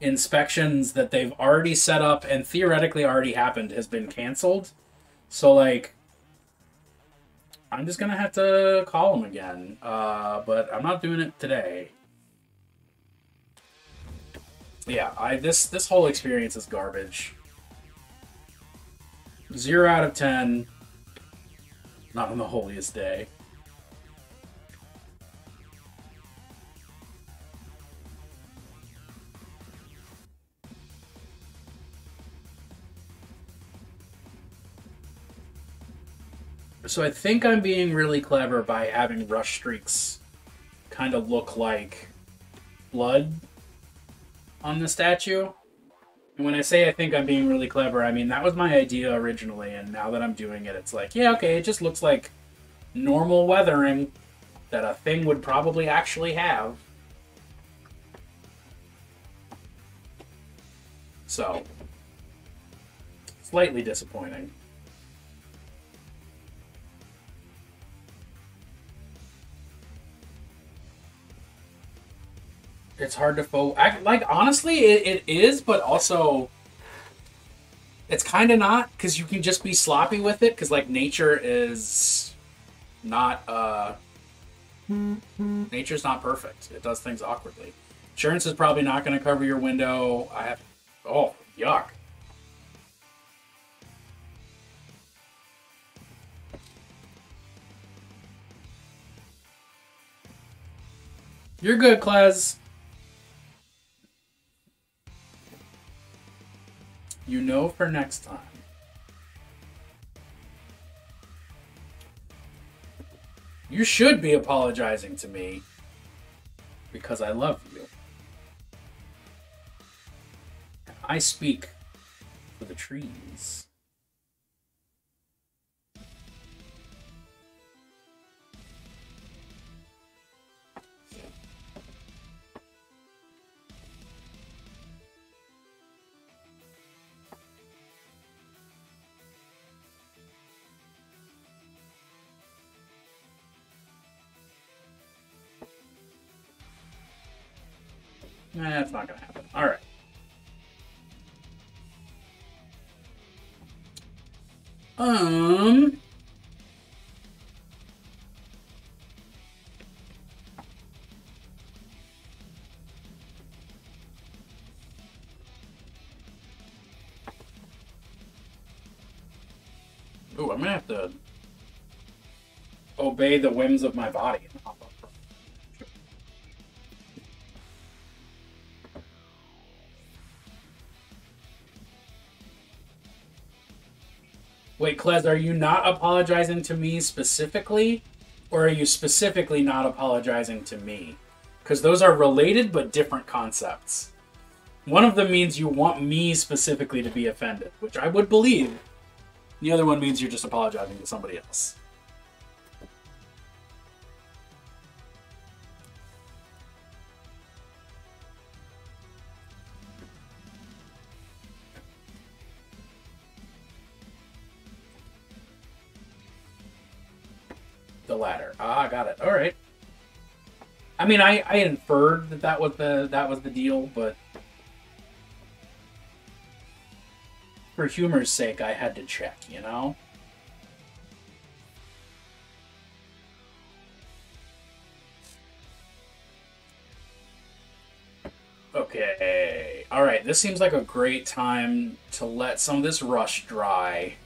Speaker 1: inspections that they've already set up and theoretically already happened has been canceled. So, like, I'm just gonna have to call them again. But I'm not doing it today. Yeah, this whole experience is garbage. 0 out of 10. Not on the holiest day. So I think I'm being really clever by having rush streaks kind of look like blood on the statue. And when I say I think I'm being really clever, I mean that was my idea originally, and now that I'm doing it, it's like, yeah, okay, it just looks like normal weathering that a thing would probably actually have. So, slightly disappointing. It's hard to like, honestly, it is, but also it's kind of not, because you can just be sloppy with it, because, like, nature is not, nature's not perfect. It does things awkwardly. Insurance is probably not going to cover your window. Oh, yuck. You're good, Klez. You know for next time. You should be apologizing to me because I love you. I speak for the trees. Nah, it's not gonna happen. All right. Ooh, I'm gonna have to obey the whims of my body. Wait, Klez, are you not apologizing to me specifically? Or are you specifically not apologizing to me? Because those are related but different concepts. One of them means you want me specifically to be offended, which I would believe. The other one means you're just apologizing to somebody else. The latter. Ah, got it. All right. I mean, I inferred that was the deal, but for humor's sake, I had to check. You know. Okay. All right. This seems like a great time to let some of this rush dry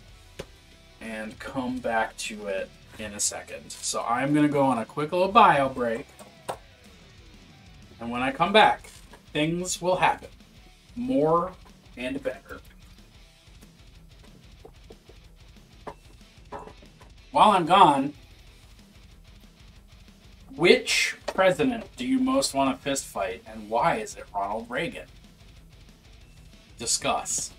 Speaker 1: and come back to it in a second. So I'm going to go on a quick little bio break. And when I come back, things will happen. More and better. While I'm gone, which president do you most want to fist fight, and why is it Ronald Reagan? Discuss.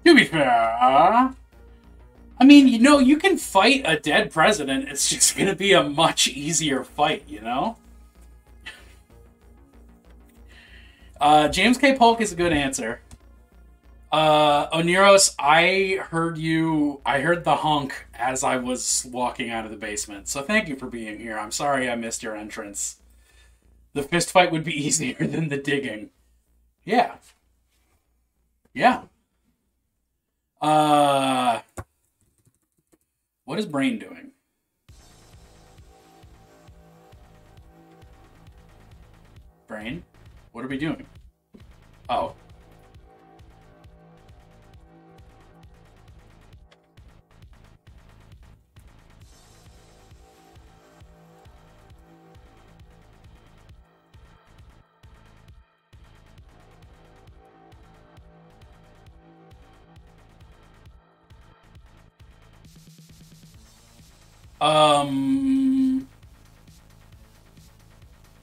Speaker 1: To be fair, I mean, you know, you can fight a dead president. It's just going to be a much easier fight, you know? James K. Polk is a good answer. Oniros, I heard the honk as I was walking out of the basement. So thank you for being here. I'm sorry I missed your entrance. The fist fight would be easier than the digging. Yeah. Yeah. What is Brain doing? Brain? What are we doing? Oh.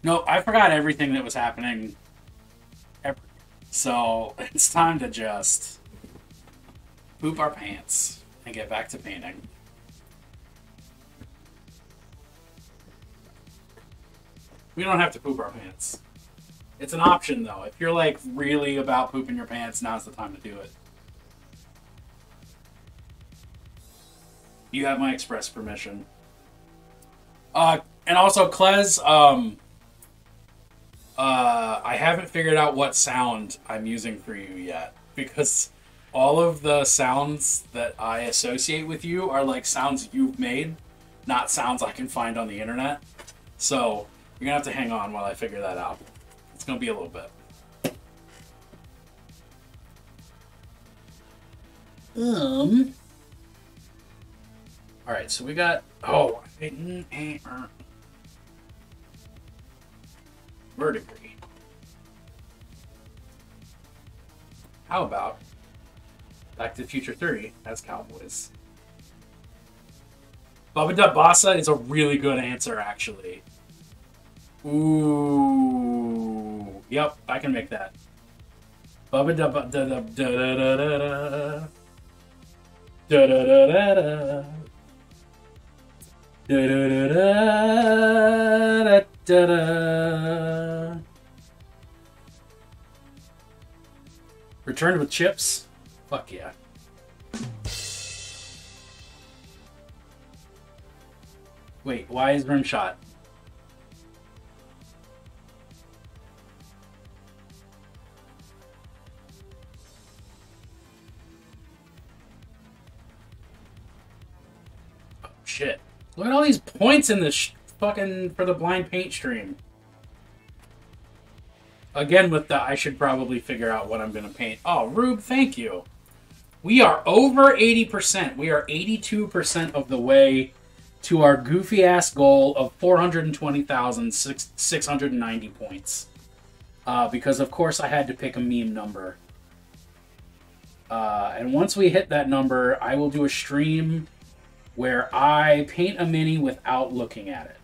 Speaker 1: No, I forgot everything that was happening. So, it's time to just poop our pants and get back to painting. We don't have to poop our pants. It's an option, though. If you're, like, really about pooping your pants, now's the time to do it. You have my express permission. And also, Klez, I haven't figured out what sound I'm using for you yet, because all of the sounds that I associate with you are like sounds you've made, not sounds I can find on the internet. So you're gonna have to hang on while I figure that out. It's gonna be a little bit. All right, so we got verdigris. How about Back to the Future 3 as Cowboys? Bubba Dutt Bassa is a really good answer, actually. Ooh. Yep, I can make that. Bubba Dutt da da da da da da da da da da da da da. Returned with chips? Fuck yeah. Wait, why is Rimshot? Oh, shit. Look at all these points in this fucking for the blind paint stream. Again with the I should probably figure out what I'm going to paint. Oh, Rube, thank you. We are over 80%. We are 82% of the way to our goofy-ass goal of 420,690 points. Because, of course, I had to pick a meme number. And once we hit that number, I will do a stream where I paint a mini without looking at it.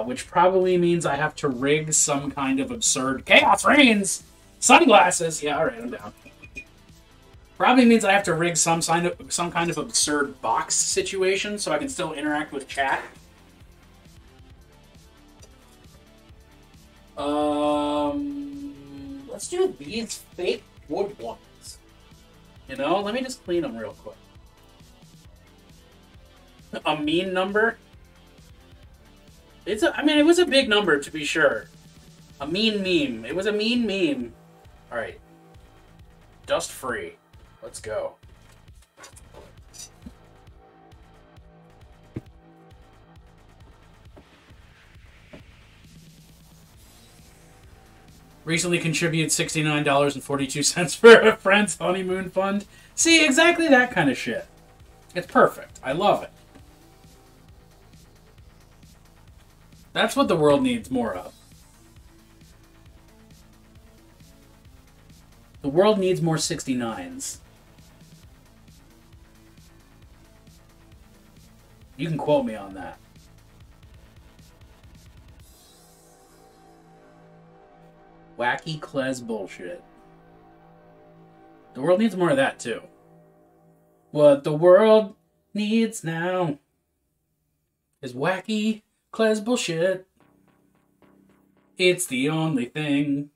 Speaker 1: Which probably means I have to rig some kind of absurd Chaos Reigns sunglasses. Yeah, all right, I'm down. Probably means I have to rig some kind of absurd box situation so I can still interact with chat. Let's do these fake wood ones. You know, let me just clean them real quick. A mean number. I mean, it was a big number, to be sure. A mean meme. It was a mean meme. Alright. Dust free. Let's go. Recently contributed $69.42 for a friend's honeymoon fund. See, exactly that kind of shit. It's perfect. I love it. That's what the world needs more of. The world needs more 69s. You can quote me on that. Wacky Klez bullshit. The world needs more of that, too. What the world needs now is wacky Claire's bullshit. It's the only thing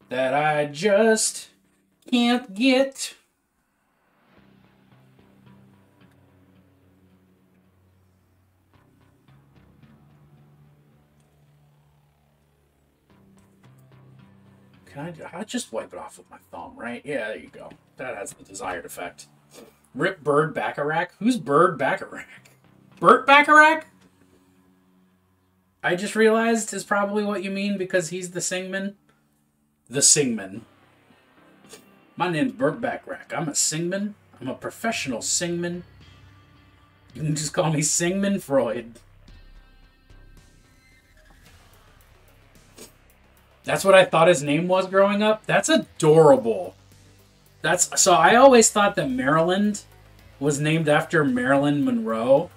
Speaker 1: that I just can't get. I'll just wipe it off with my thumb, right? Yeah, there you go. That has the desired effect. Rip Bird Bacharach? Who's Bird Bacharach? Burt Bacharach? I just realized is probably what you mean because he's the Singman. The Singman. My name's Burt Bacharach. I'm a Singman. I'm a professional Singman. You can just call me Singman Freud. That's what I thought his name was growing up. That's adorable. So I always thought that Maryland was named after Marilyn Monroe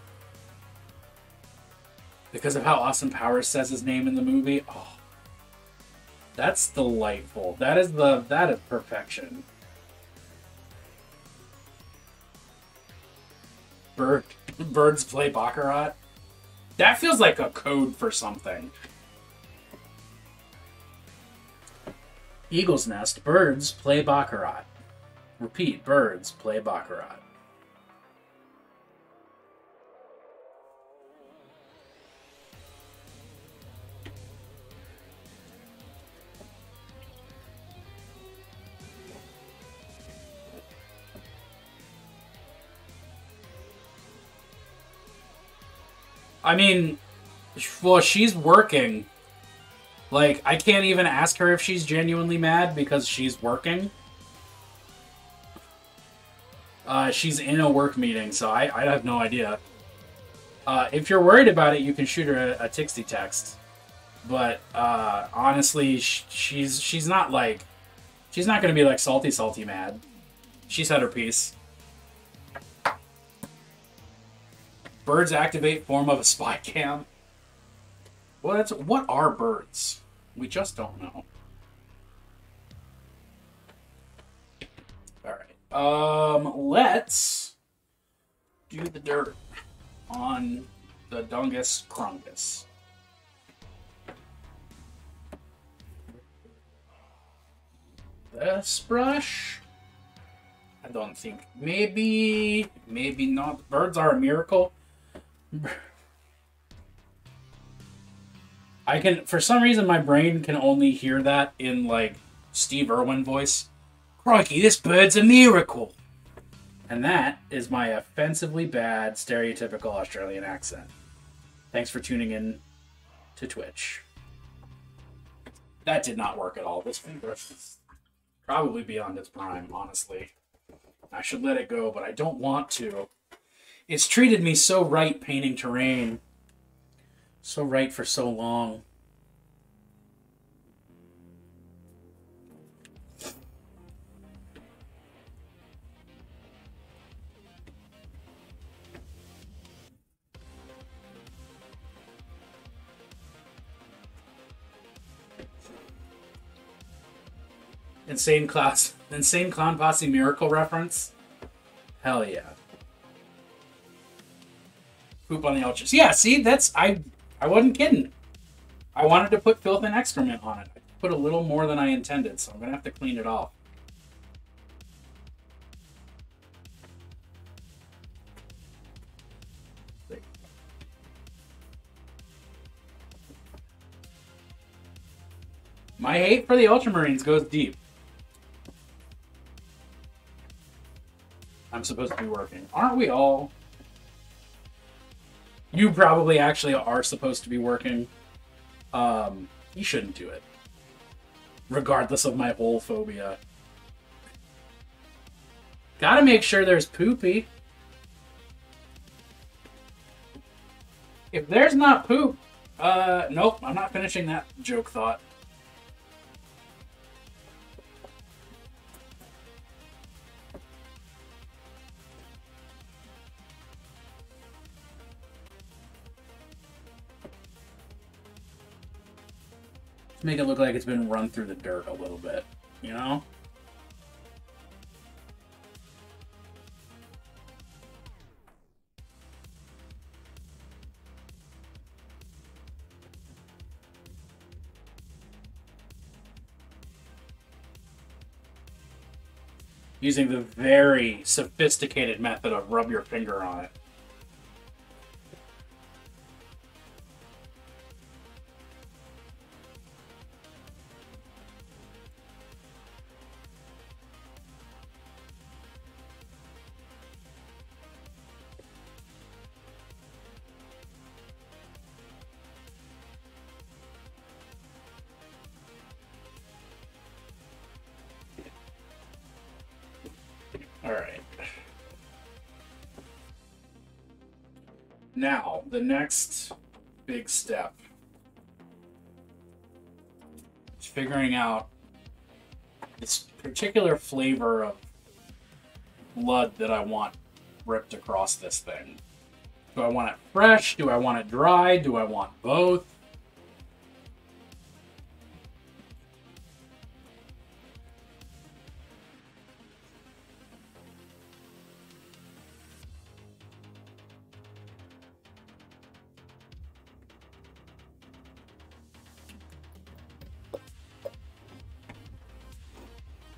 Speaker 1: because of how Austin Powers says his name in the movie. Oh, that's delightful. That is perfection. Birds play Baccarat. That feels like a code for something. Eagle's Nest. Birds play Baccarat. Repeat. Birds play Baccarat. I mean, well, she's working. Like, I can't even ask her if she's genuinely mad because she's working. She's in a work meeting, so I have no idea. If you're worried about it, you can shoot her a Tixty text. But, honestly, she's not like... She's not going to be like salty mad. She's had her piece. Birds activate form of a spy cam. What are birds? We just don't know. Alright. Let's do the dirt on the Dungus Crungus. This brush? I don't think. Maybe not. Birds are a miracle. For some reason, my brain can only hear that in, like, Steve Irwin voice. Crikey, this bird's a miracle! And that is my offensively bad, stereotypical Australian accent. Thanks for tuning in to Twitch. That did not work at all. This paintbrush is probably beyond its prime, honestly. I should let it go, but I don't want to. It's treated me so right painting terrain. So right for so long. Insane Clown Posse Miracle reference? Hell yeah. Poop on the Ultras. Yeah, see, I wasn't kidding. I wanted to put filth and excrement on it. I put a little more than I intended, so I'm going to have to clean it off. My hate for the Ultramarines goes deep. I'm supposed to be working. Aren't we all? You probably actually are supposed to be working. You shouldn't do it. Regardless of my whole phobia. Gotta make sure there's poopy. If there's not poop, nope, I'm not finishing that joke thought. Make it look like it's been run through the dirt a little bit, you know? using the very sophisticated method of rub your finger on it. All right. Now, the next big step is figuring out this particular flavor of blood that I want ripped across this thing. Do I want it fresh? Do I want it dry? Do I want both?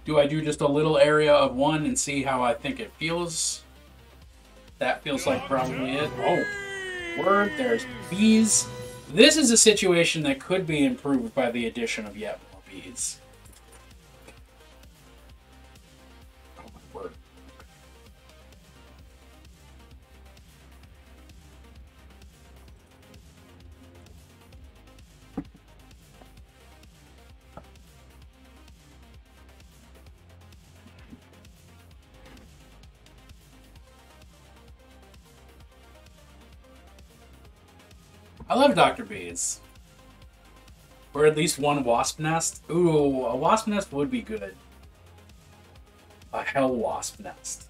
Speaker 1: Do I do just a little area of one and see how I think it feels? That feels like probably it. Oh, word, there's bees. This is a situation that could be improved by the addition of yet more bees. Oh my word. I love Dr. Bees. Or at least one wasp nest. Ooh, a wasp nest would be good. A hell wasp nest.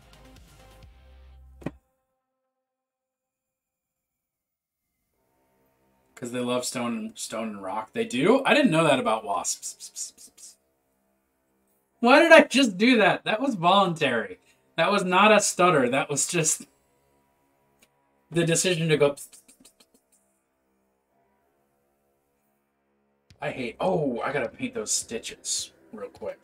Speaker 1: Because they love stone and rock. They do? I didn't know that about wasps. Why did I just do that? That was voluntary. That was not a stutter. That was just the decision to go... I hate... Oh, I gotta paint those stitches real quick.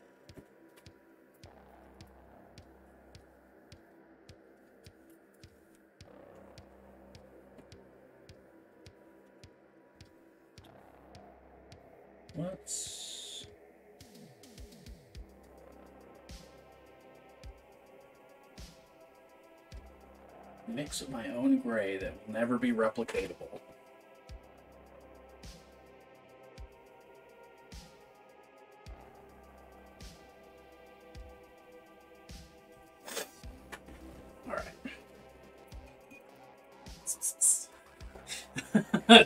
Speaker 1: Let's... mix my own gray that will never be replicatable.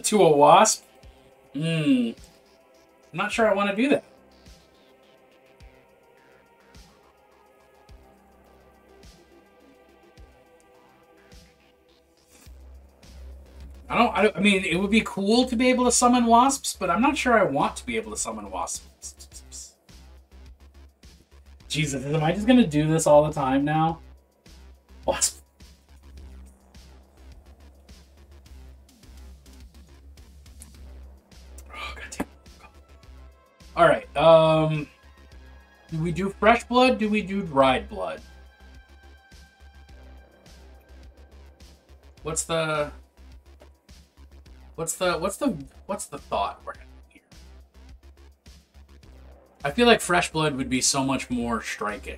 Speaker 1: To a wasp? I'm not sure I want to do that. I mean, it would be cool to be able to summon wasps, but I'm not sure I want to be able to summon wasps. Jesus, am I just going to do this all the time now? Wasp. Alright, do we do fresh blood? Do we do dried blood? What's the thought we're having here? I feel like fresh blood would be so much more striking.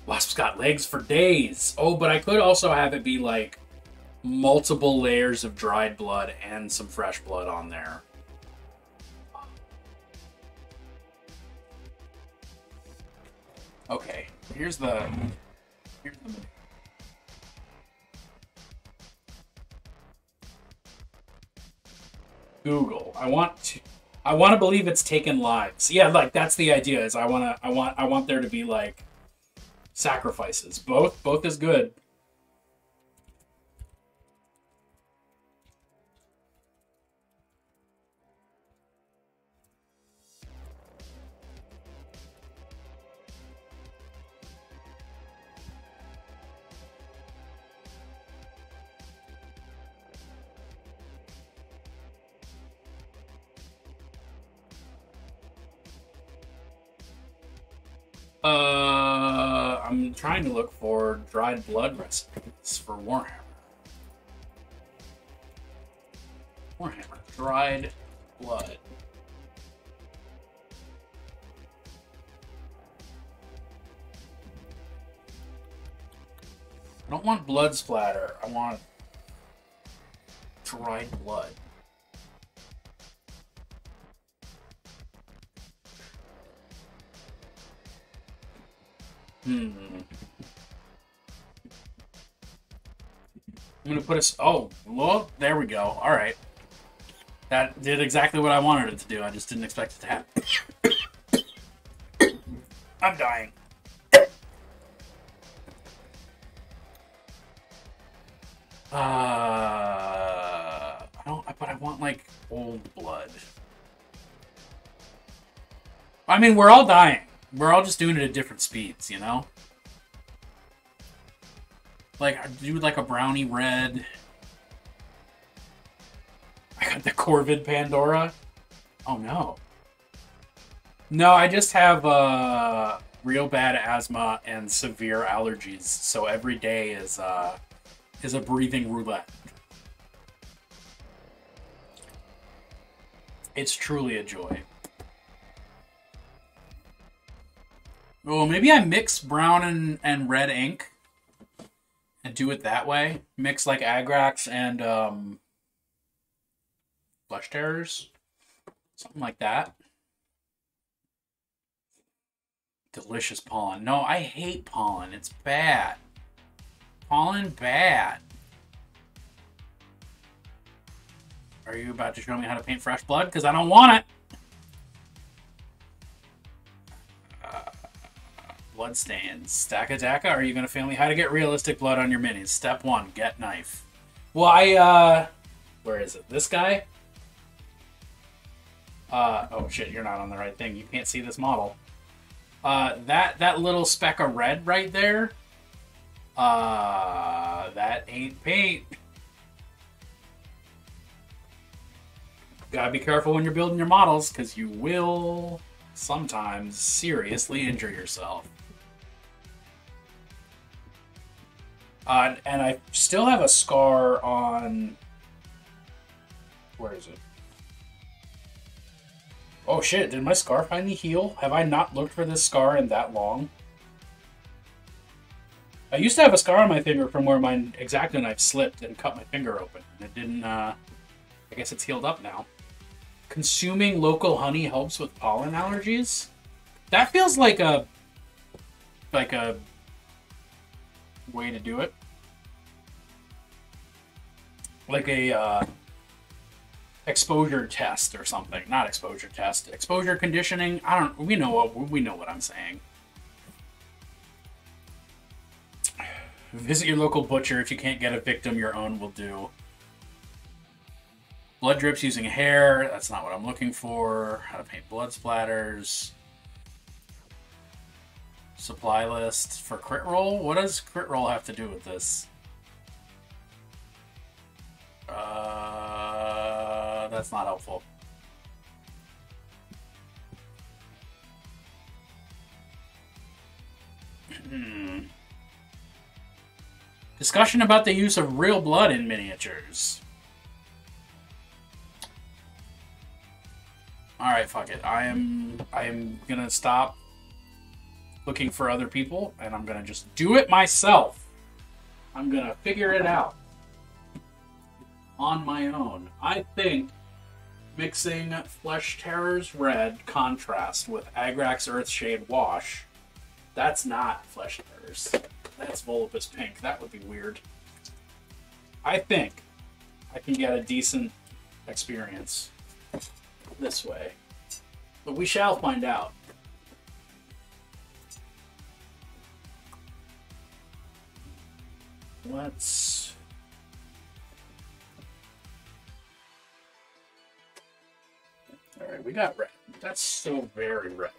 Speaker 1: Wasp's got legs for days. Oh, but I could also have it be like multiple layers of dried blood and some fresh blood on there. Okay, here's the Google. I want to believe it's taken lives. Yeah, like that's the idea. Is I want there to be like sacrifices. Both is good. I'm trying to look for dried blood recipes for Warhammer. Warhammer, dried blood. I don't want blood splatter. I want dried blood. I'm gonna put a... Oh, well, there we go. Alright. That did exactly what I wanted it to do. I just didn't expect it to happen. I'm dying. But I want, like, old blood. I mean, we're all dying. We're all just doing it at different speeds, you know? Like, do like a brownie red. I got the Corvid Pandora. Oh, no. No, I just have real bad asthma and severe allergies, so every day is a breathing roulette. It's truly a joy. Oh, maybe I mix brown and red ink and do it that way. Mix like Agrax and Flesh Terrors. Something like that. Delicious pollen. No, I hate pollen. It's bad. Pollen bad. Are you about to show me how to paint fresh blood? Because I don't want it. Bloodstains. Stacka Dacka, are you going to film me how to get realistic blood on your minis? Step 1, get knife. Well, where is it? This guy? Oh shit, you're not on the right thing. You can't see this model. That little speck of red right there, that ain't paint. Gotta be careful when you're building your models, because you will sometimes seriously injure yourself. And I still have a scar on... Where is it? Oh shit, did my scar finally heal? Have I not looked for this scar in that long? I used to have a scar on my finger from where my X-Acto knife slipped and cut my finger open. It didn't, I guess it's healed up now. Consuming local honey helps with pollen allergies? That feels like a way to do it. Like a, exposure test or something. Not exposure test. Exposure conditioning. We know what I'm saying. Visit your local butcher. If you can't get a victim, your own will do. Blood drips using hair. That's not what I'm looking for. How to paint blood splatters. Supply list for crit roll. What does crit roll have to do with this? That's not helpful. Discussion about the use of real blood in miniatures. Alright, fuck it. I am gonna stop looking for other people, and I'm gonna just do it myself. I'm gonna figure it out on my own. I think mixing Flesh Terrors Red contrast with Agrax Earthshade Wash, that's not Flesh Terrors. That's Volupus Pink. That would be weird. I think I can get a decent experience this way. But we shall find out. Let's... Alright, we got red. That's so very red.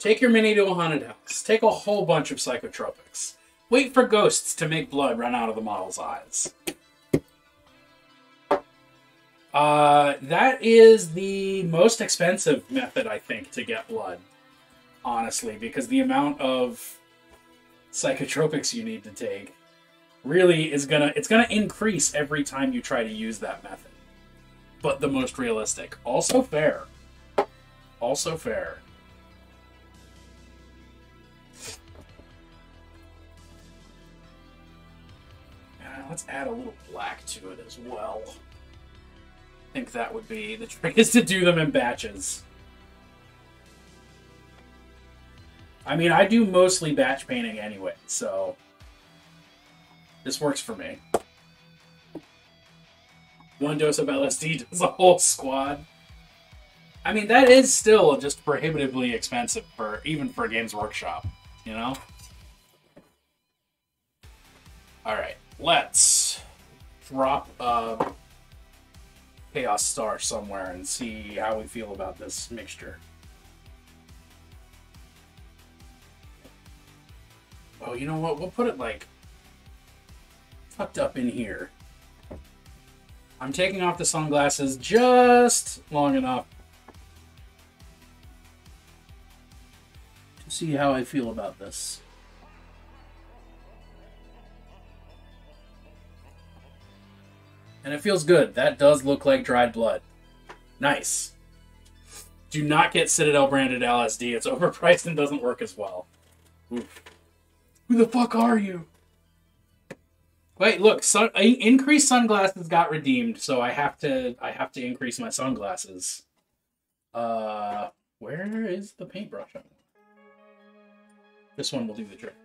Speaker 1: Take your mini to a haunted house. Take a whole bunch of psychotropics. Wait for ghosts to make blood run out of the model's eyes. That is the most expensive method, I think, to get blood. Honestly, because the amount of psychotropics you need to take really is it's gonna increase every time you try to use that method. But the most realistic. Also fair. Also fair. Let's add a little black to it as well. I think that would be the trick, is to do them in batches. I mean, I do mostly batch painting anyway, so this works for me. One dose of LSD does a whole squad. I mean, that is still just prohibitively expensive even for Games Workshop, you know? Alright, let's drop a Chaos Star somewhere and see how we feel about this mixture. Oh, you know what? We'll put it, like, tucked up in here. I'm taking off the sunglasses just long enough to see how I feel about this. And it feels good. That does look like dried blood. Nice. Do not get Citadel branded LSD. It's overpriced and doesn't work as well. Oof. Who the fuck are you? Wait, look, increased sunglasses got redeemed, so I have to increase my sunglasses. Where is the paintbrush? This one will do the trick.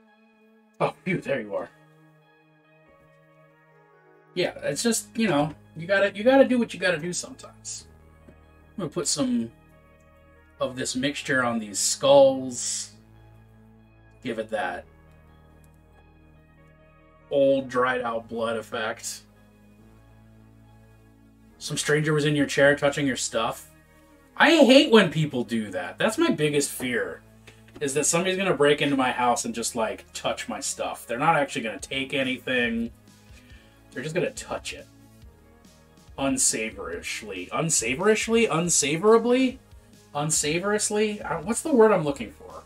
Speaker 1: Oh, phew, there you are. Yeah, it's just, you know, you gotta do what you gotta do sometimes. I'm gonna put some of this mixture on these skulls. Give it that old dried out blood effect. Some stranger was in your chair touching your stuff. I hate when people do that. That's my biggest fear, is that somebody's gonna break into my house and just, like, touch my stuff. They're not actually gonna take anything. They're just gonna touch it. Unsavorishly. Unsavorishly? Unsavorably? Unsavorously? What's the word I'm looking for?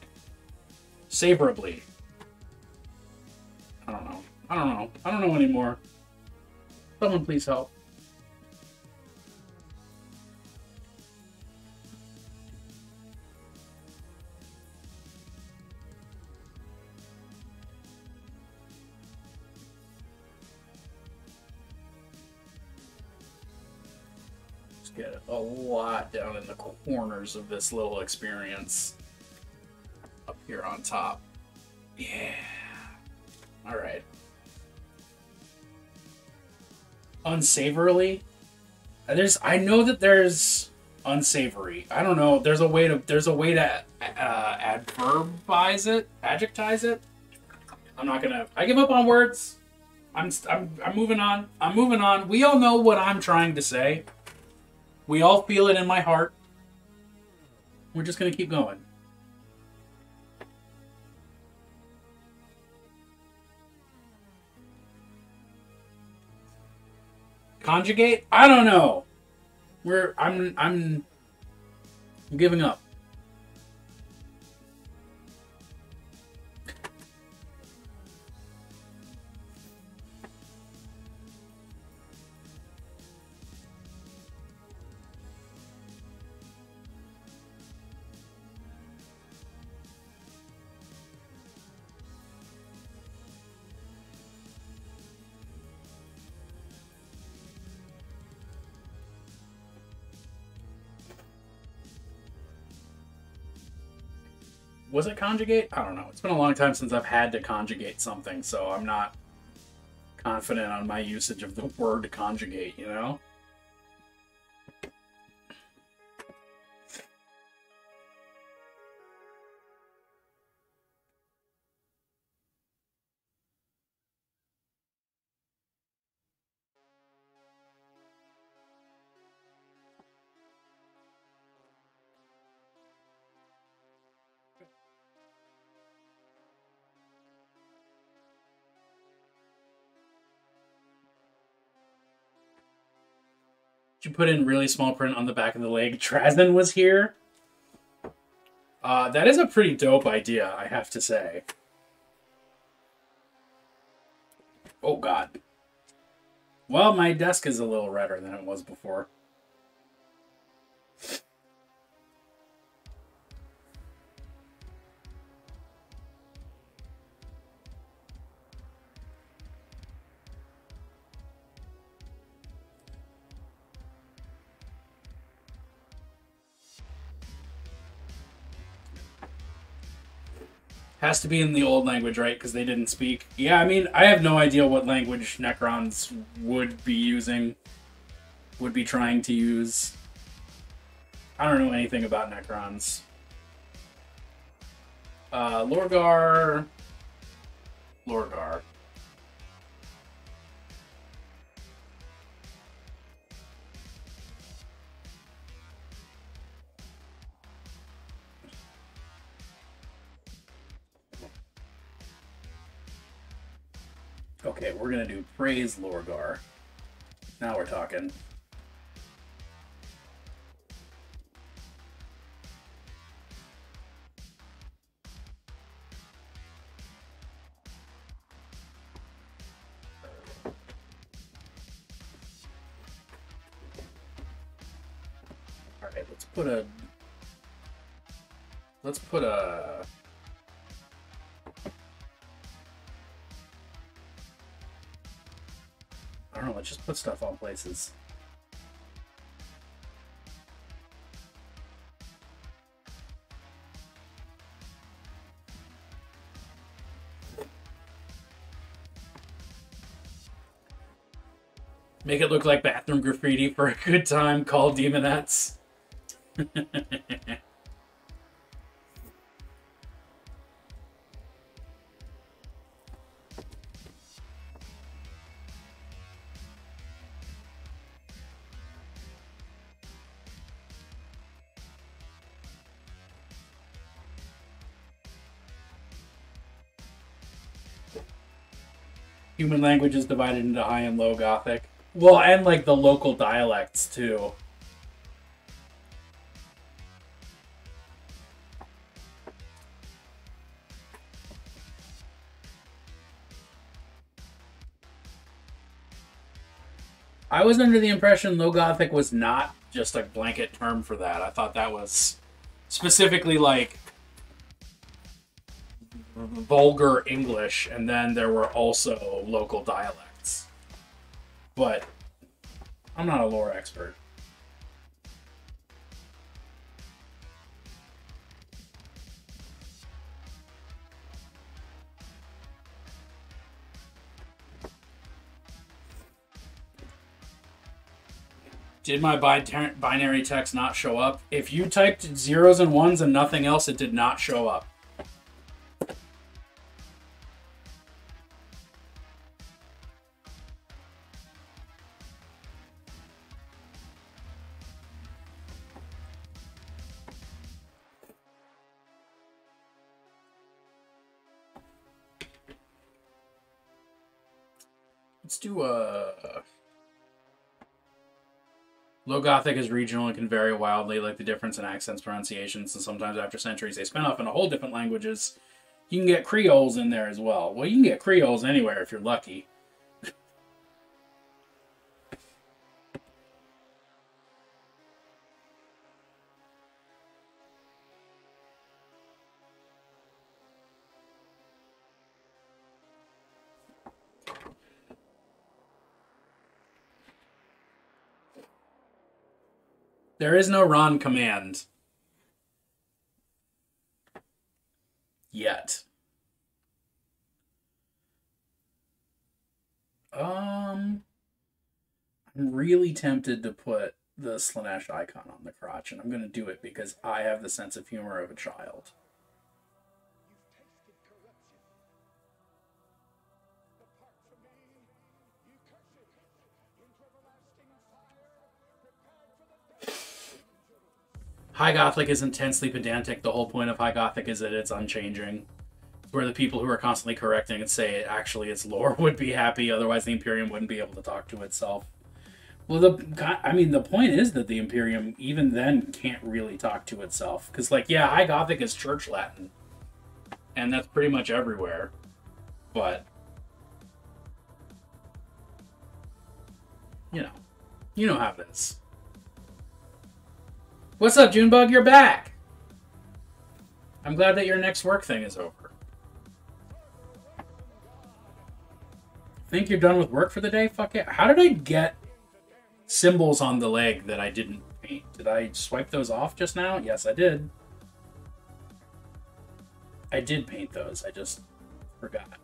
Speaker 1: Savorably. I don't know. I don't know. I don't know anymore. Someone please help. Let's get a lot down in the corners of this little experience. Up here on top. Yeah. Alright. Unsavorily. I know that there's unsavory. I don't know. There's a way to adverbize it, adjectivize it. I'm not gonna. I give up on words. I'm moving on. I'm moving on. We all know what I'm trying to say. We all feel it in my heart. We're just gonna keep going. Conjugate? I don't know. I'm giving up. Was it conjugate? I don't know. It's been a long time since I've had to conjugate something, so I'm not confident on my usage of the word conjugate, you know? You put in really small print on the back of the leg. Trazen was here. That is a pretty dope idea, I have to say. Oh, God. Well, my desk is a little redder than it was before. Has to be in the old language, right? Because they didn't speak. Yeah, I mean, I have no idea what language Necrons would be using, would be trying to use. I don't know anything about Necrons. Lorgar. Lorgar. Okay, we're gonna do praise Lorgar. Now we're talking. Alright, let's put a... I don't know, let's just put stuff on places. Make it look like bathroom graffiti for a good time, call demonettes. Human language is divided into High and Low Gothic. Well, and like the local dialects too. I was under the impression Low Gothic was not just a blanket term for that. I thought that was specifically like vulgar English, and then there were also local dialects. But I'm not a lore expert. Did my binary text not show up? If you typed zeros and ones and nothing else, it did not show up. Let's do a... Low Gothic is regional and can vary wildly, like the difference in accents, pronunciations, and sometimes after centuries they spin off into whole different languages. You can get Creoles in there as well. Well, you can get Creoles anywhere if you're lucky. There is no Ron command. Yet. I'm really tempted to put the Slanesh icon on the crotch, and I'm going to do it because I have the sense of humor of a child. High Gothic is intensely pedantic. The whole point of High Gothic is that it's unchanging. Where the people who are constantly correcting and say actually it's lore would be happy, otherwise the Imperium wouldn't be able to talk to itself. Well, the point is that the Imperium, even then, can't really talk to itself. Because, like, yeah, High Gothic is Church Latin. And that's pretty much everywhere. But You know. You know how it is. What's up, Junebug? You're back! I'm glad that your next work thing is over. Think you're done with work for the day? Fuck it. How did I get symbols on the leg that I didn't paint? Did I swipe those off just now? Yes, I did. I did paint those. I just forgot.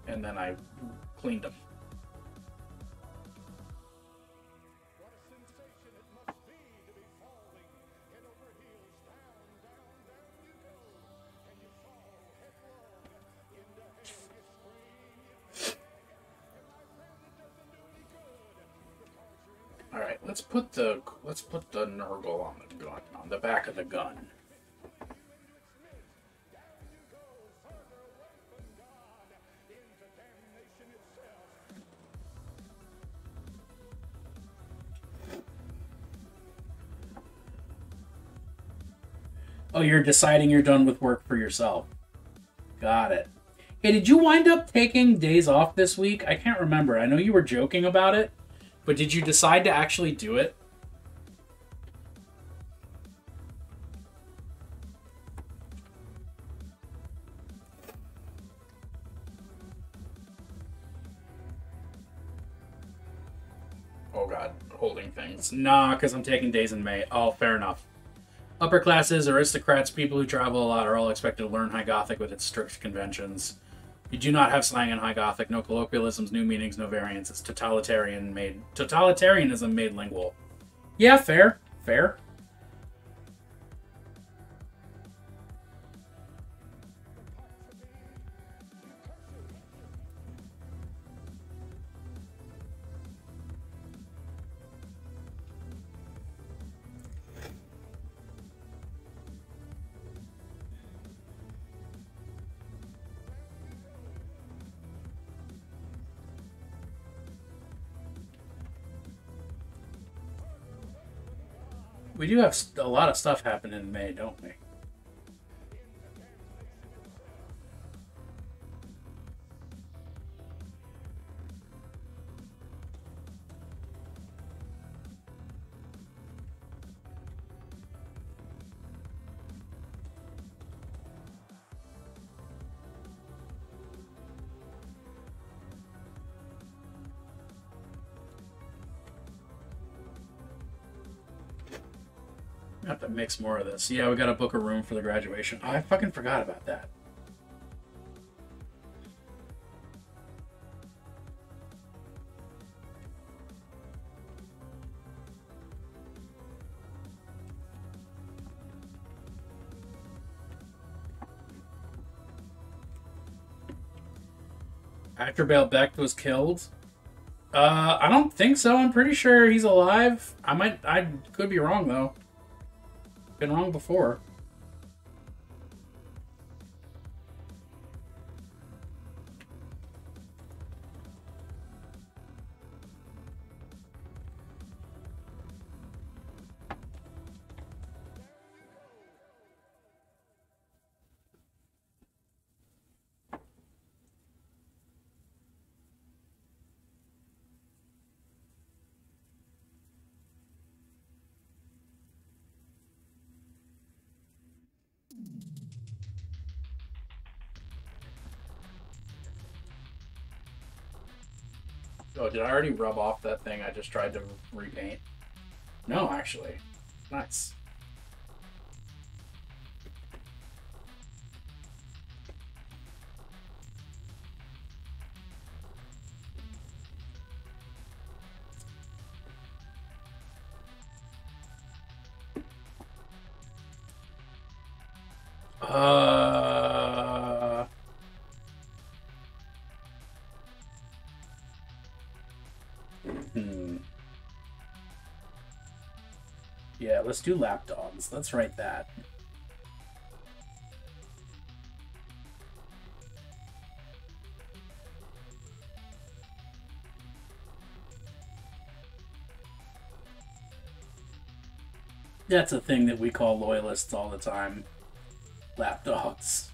Speaker 1: And then I cleaned them. All right, let's put the Nurgle on the gun, on the back of the gun. Oh, you're deciding you're done with work for yourself. Got it. Hey, did you wind up taking days off this week? I can't remember. I know you were joking about it, but did you decide to actually do it? Oh god, holding things. Nah, because I'm taking days in May. Oh, fair enough. Upper classes, aristocrats, people who travel a lot are all expected to learn High Gothic with its strict conventions. You do not have slang in High Gothic, no colloquialisms, new meanings, no variants. It's totalitarianism made lingual. Yeah, fair. Fair. We do have a lot of stuff happening in May, don't we? I have to mix more of this. Yeah, we gotta book a room for the graduation. Oh, I fucking forgot about that. After Becht was killed? I don't think so. I'm pretty sure he's alive. I could be wrong though. Been wrong before. Oh, did I already rub off that thing I just tried to repaint? No, actually. Nice. Yeah, let's do lapdogs. Let's write that. That's a thing that we call loyalists all the time. Lapdogs.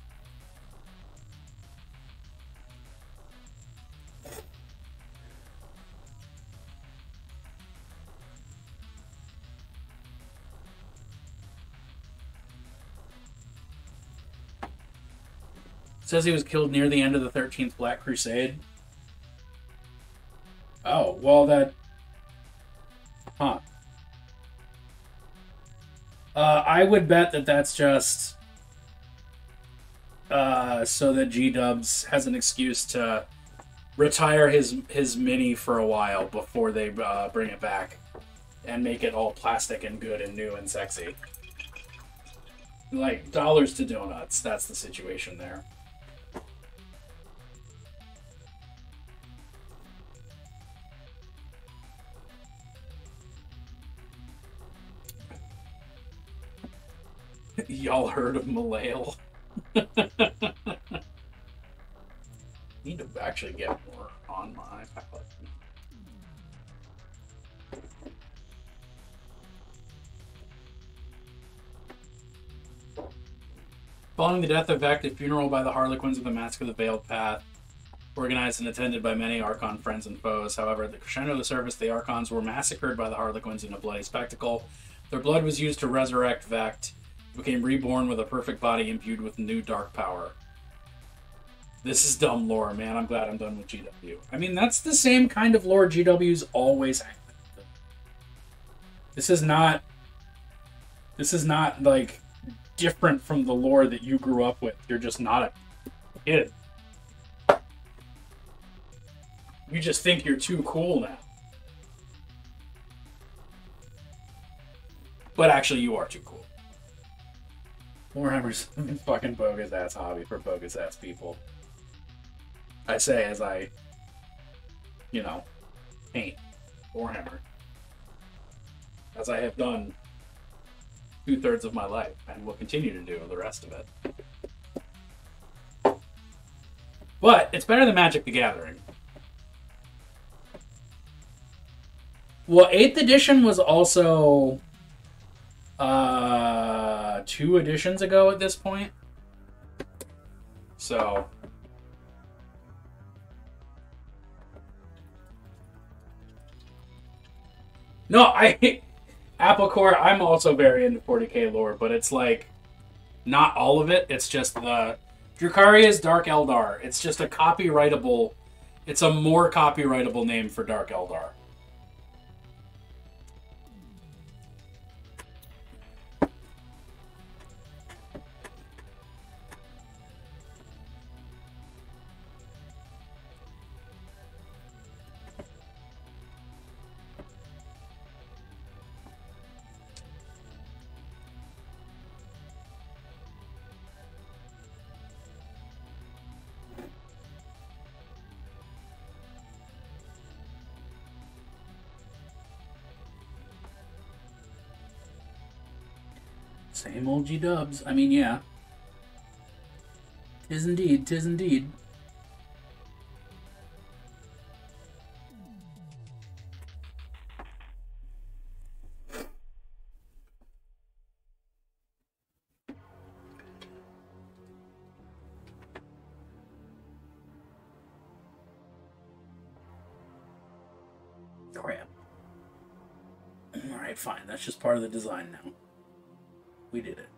Speaker 1: says he was killed near the end of the 13th Black Crusade. Oh, well that... Huh. I would bet that that's just... so that G-Dubs has an excuse to retire his mini for a while before they bring it back and make it all plastic and good and new and sexy. Like, dollars to donuts. That's the situation there. Y'all heard of Malayle? Need to actually get more on my palette. Following the death of Vect, a funeral by the Harlequins of the Mask of the Veiled Path, organized and attended by many Archon friends and foes. However, at the crescendo of the service, the Archons were massacred by the Harlequins in a bloody spectacle. Their blood was used to resurrect Vect, who became reborn with a perfect body imbued with new dark power. This is dumb lore, man. I'm glad I'm done with GW. I mean, that's the same kind of lore GW's always had. This is not, like, different from the lore that you grew up with. You're just not a kid. You just think you're too cool now. But actually, you are too cool. Warhammer's a fucking bogus-ass hobby for bogus-ass people. I say as I, paint Warhammer. As I have done 2/3 of my life, and will continue to do the rest of it. But it's better than Magic the Gathering. Well, 8th edition was also 2 editions ago at this point. So no, Applecore, I'm also very into 40k lore, but it's like not all of it. It's just the Drukaria's Dark Eldar. It's just a copyrightable. It's a more copyrightable name for Dark Eldar. Same old G-dubs. I mean, yeah. Tis indeed, tis indeed. Crap. Alright, fine. That's just part of the design now. We did it.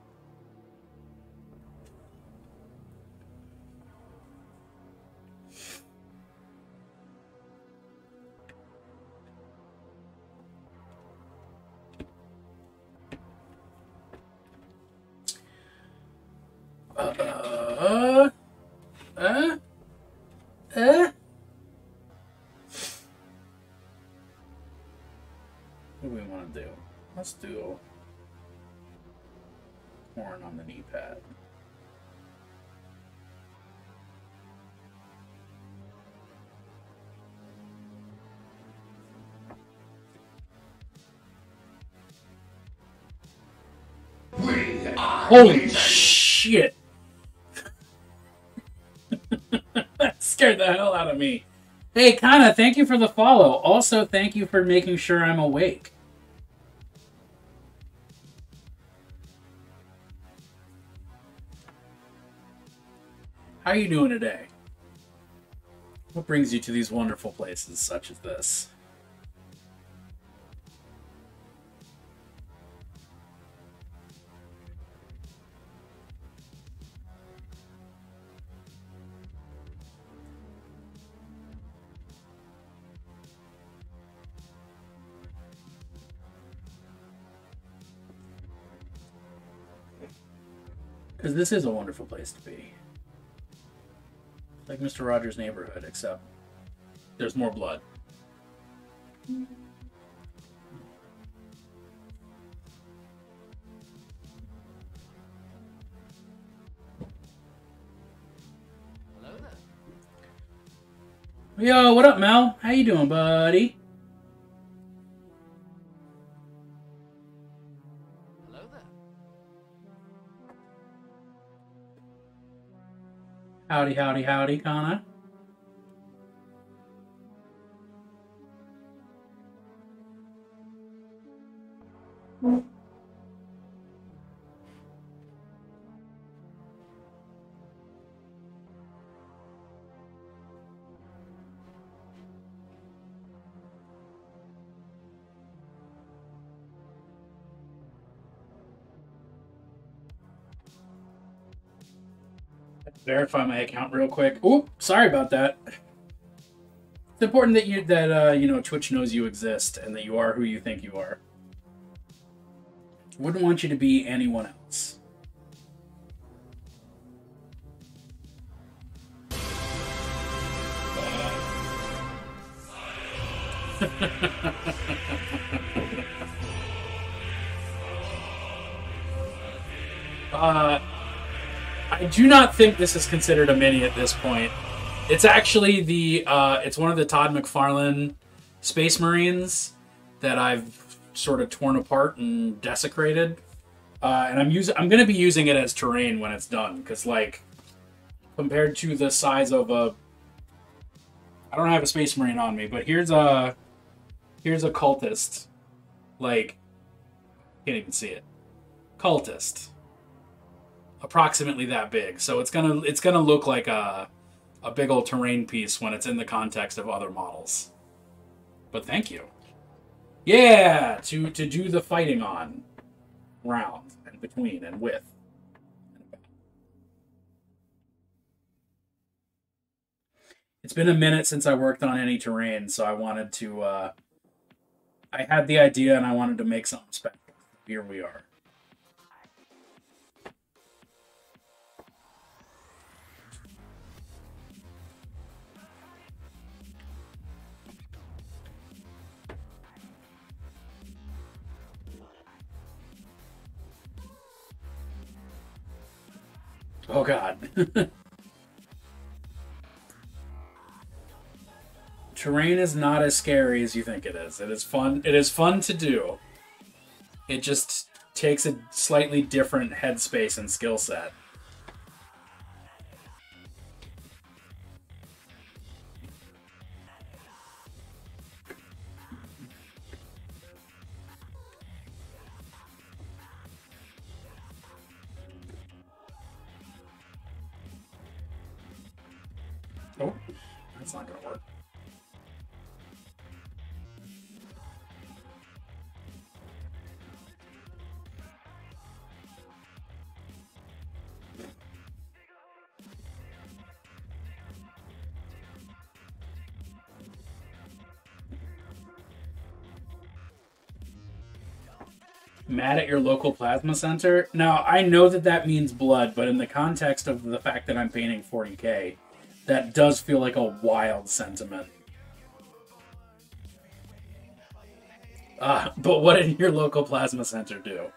Speaker 1: What do we want to do? Let's do horn on the knee pad. Holy shit! That scared the hell out of me. Hey, Kana, thank you for the follow. Also, thank you for making sure I'm awake. How are you doing today? What brings you to these wonderful places such as this? Because this is a wonderful place to be. Like Mr. Rogers' Neighborhood, except there's more blood.
Speaker 5: Hello there.
Speaker 1: Yo, what up, Mel? How you doing, buddy?
Speaker 5: Hello there.
Speaker 1: Howdy, howdy, howdy, Kana. Verify my account real quick. Oop, sorry about that. It's important that you know, Twitch knows you exist and that you are who you think you are. Wouldn't want you to be anyone else. I do not think this is considered a mini at this point. It's actually it's one of the Todd McFarlane Space Marines that I've sort of torn apart and desecrated. And I'm going to be using it as terrain when it's done, because like compared to the size of I don't have a Space Marine on me, but here's a cultist. Like, can't even see it. Cultist. Approximately that big. So it's gonna look like a big old terrain piece when it's in the context of other models. But thank you. Yeah, to do the fighting on, round and between and with. It's been a minute since I worked on any terrain, so I wanted to I had the idea and I wanted to make something special. Here we are. Oh god. Terrain is not as scary as you think it is. It is fun. It is fun to do. It just takes a slightly different headspace and skill set. Oh, that's not gonna work. Mad at your local plasma center? Now, I know that that means blood, but in the context of the fact that I'm painting 40k, that does feel like a wild sentiment. But what did your local plasma center do?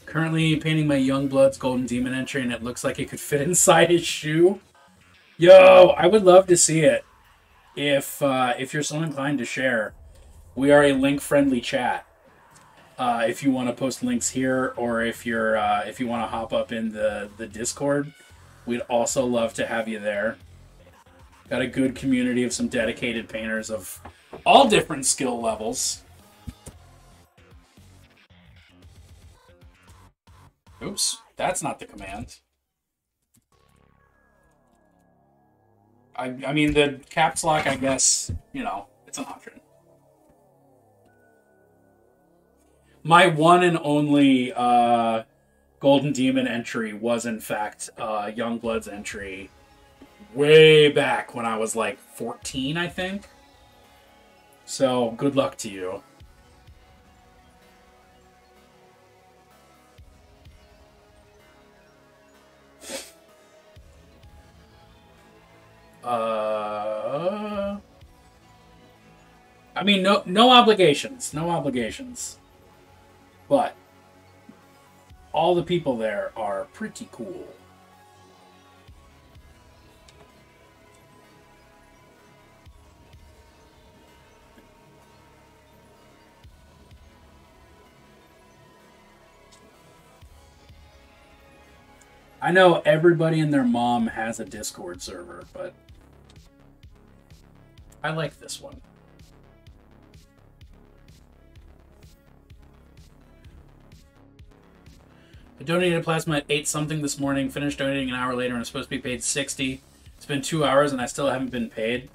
Speaker 1: Currently painting my Youngblood's Golden Demon entry, and it looks like it could fit inside his shoe. Yo, I would love to see it. If you're so inclined to share, we are a link-friendly chat. If you want to post links here, or if you want to hop up in the Discord, we'd also love to have you there. Got a good community of some dedicated painters of all different skill levels. Oops, that's not the command. I mean, the caps lock, I guess, you know, it's an option. My one and only Golden Demon entry was, in fact, Youngblood's entry way back when I was like 14, I think. So, good luck to you. I mean, no obligations. No obligations. But all the people there are pretty cool. I know everybody and their mom has a Discord server, but I like this one. I donated plasma at 8 something this morning, finished donating an hour later, and I'm supposed to be paid 60. It's been 2 hours and I still haven't been paid.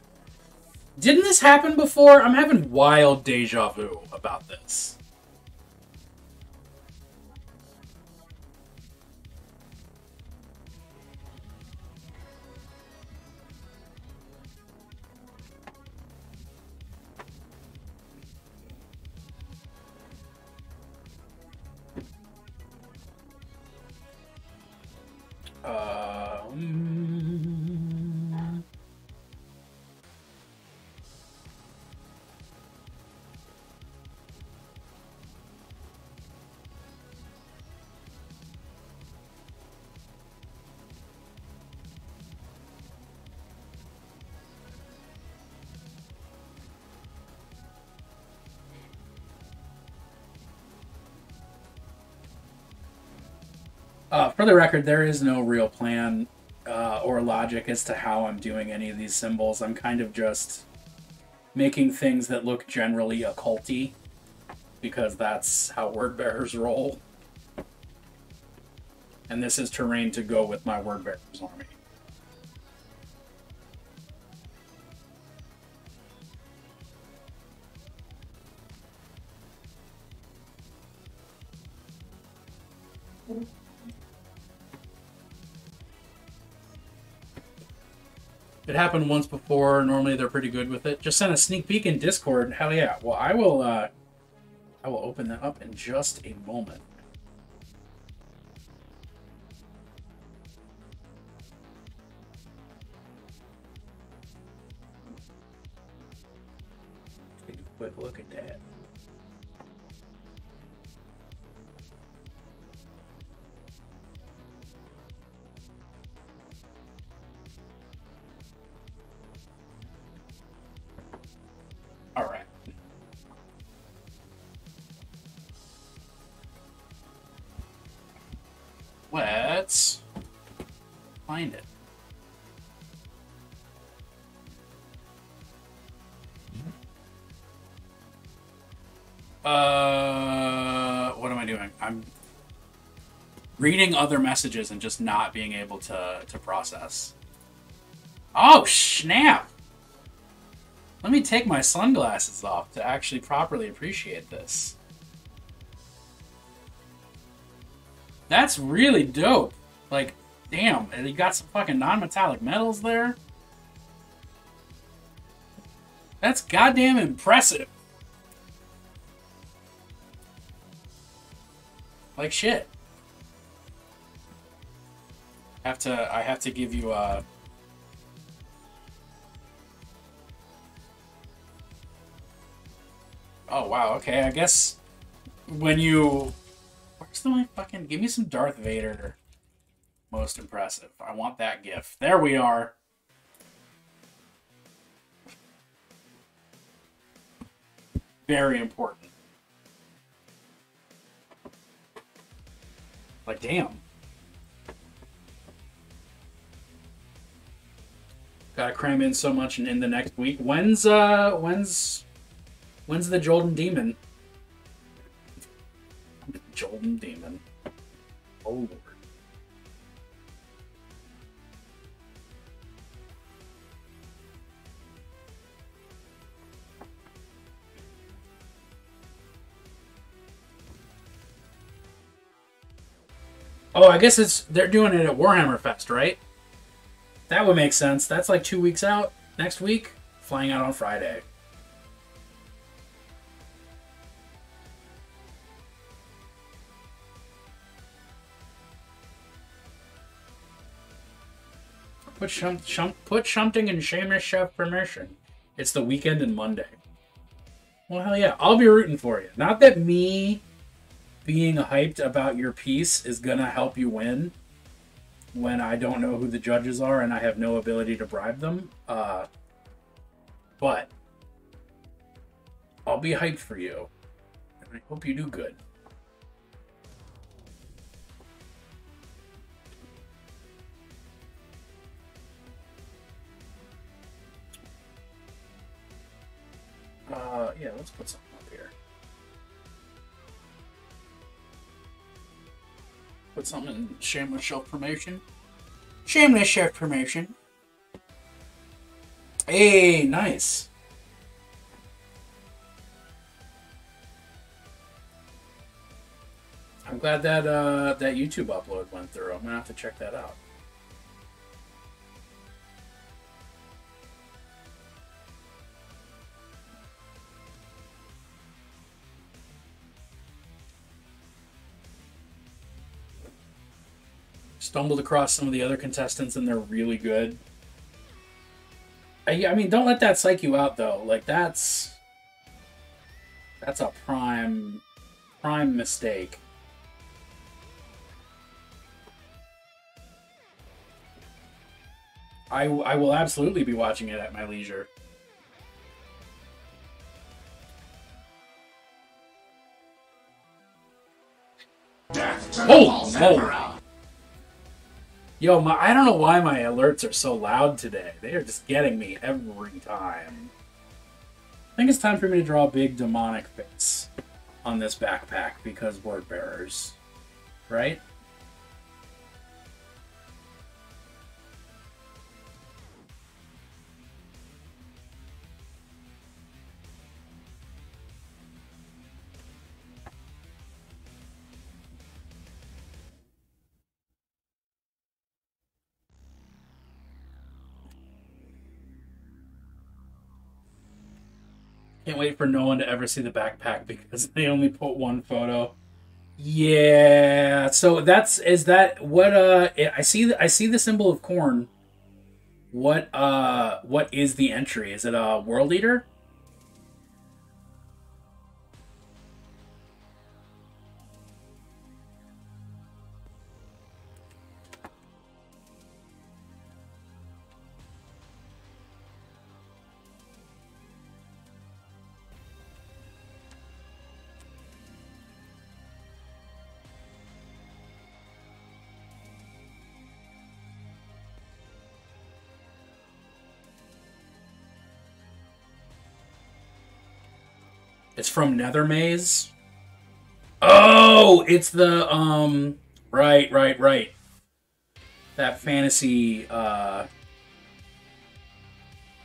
Speaker 1: Didn't this happen before? I'm having wild deja vu about this. For the record, there is no real plan or logic as to how I'm doing any of these symbols. I'm kind of just making things that look generally occulty, because that's how word bearers roll. And this is terrain to go with my word bearers army. It happened once before. Normally they're pretty good with it. Just send a sneak peek in Discord. Hell yeah. Well, I will open that up in just a moment. Take a quick look at that. All right. Let's find it. What am I doing? I'm reading other messages and just not being able to process. Oh, snap! Let me take my sunglasses off to actually properly appreciate this. That's really dope. Like, damn, and you got some fucking non-metallic metals there? That's goddamn impressive. Like shit. I have to give you a... Oh, wow, okay, I guess when you... Where's my fucking... Give me some Darth Vader. Most impressive. I want that gif. There we are. Very important. Like, damn. Gotta cram in so much in the next week. When's the Golden Demon? Golden Demon. Oh, Lord. Oh, I guess they're doing it at Warhammer Fest, right? That would make sense. That's like 2 weeks out. Next week, flying out on Friday. Put Shumting and Shameless Chef permission. It's the weekend and Monday. Well, hell yeah. I'll be rooting for you. Not that me being hyped about your piece is going to help you win when I don't know who the judges are and I have no ability to bribe them. But I'll be hyped for you. And I hope you do good. Yeah, let's put something up here. Put something in Shameless Chef promotion. Shameless Chef promotion. Hey, nice. I'm glad that that YouTube upload went through. I'm gonna have to check that out. Stumbled across some of the other contestants and they're really good. I mean, don't let that psych you out though. Like that's a prime mistake. I will absolutely be watching it at my leisure. Oh, no. Yo, I don't know why my alerts are so loud today. They are just getting me every time. I think it's time for me to draw a big demonic face on this backpack because word bearers, right? Can't wait for no one to ever see the backpack because they only put one photo. Yeah, so is that what I see the symbol of corn. What is the entry? Is it a World Eater? It's from Nethermaze. Oh, it's the right. That fantasy God,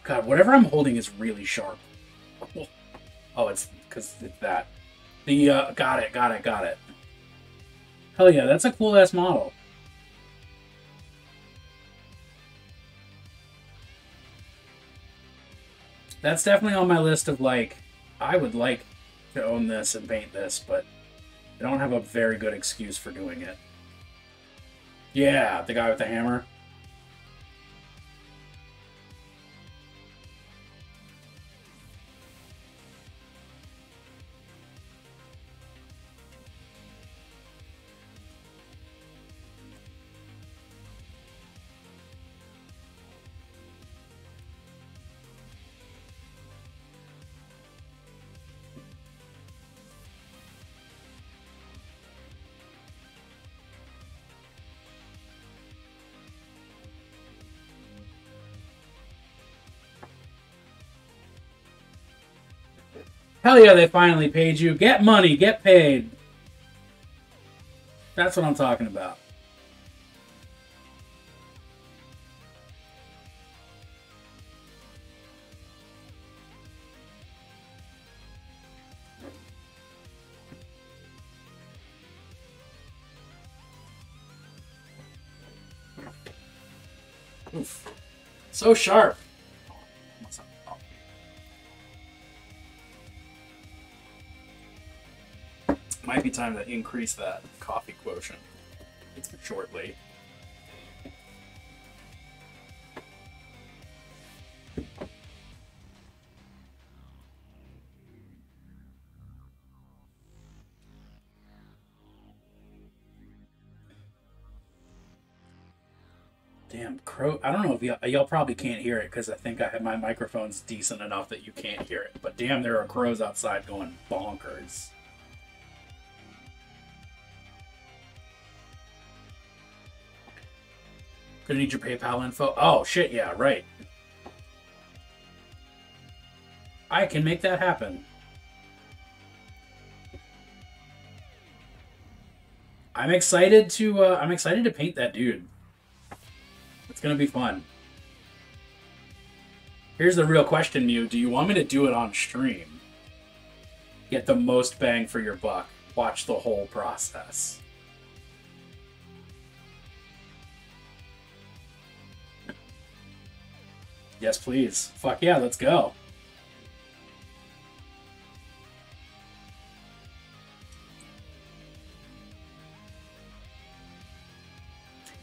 Speaker 1: whatever I'm holding is really sharp. Oh, it's because it's that. The got it. Hell yeah, that's a cool ass model. That's definitely on my list of like I would like to own this and paint this, but I don't have a very good excuse for doing it. Yeah, the guy with the hammer. Hell yeah, they finally paid you. Get money, get paid. That's what I'm talking about. Oof. So sharp. Might be time to increase that coffee quotient shortly. Damn, crow. I don't know if y'all probably can't hear it because I think I have my microphone's decent enough that you can't hear it. But damn, there are crows outside going bonkers. Gonna need your PayPal info. Oh, shit, yeah, right. I can make that happen. I'm excited to paint that dude. It's gonna be fun. Here's the real question, Mew. Do you want me to do it on stream? Get the most bang for your buck. Watch the whole process. Yes, please. Fuck yeah, let's go.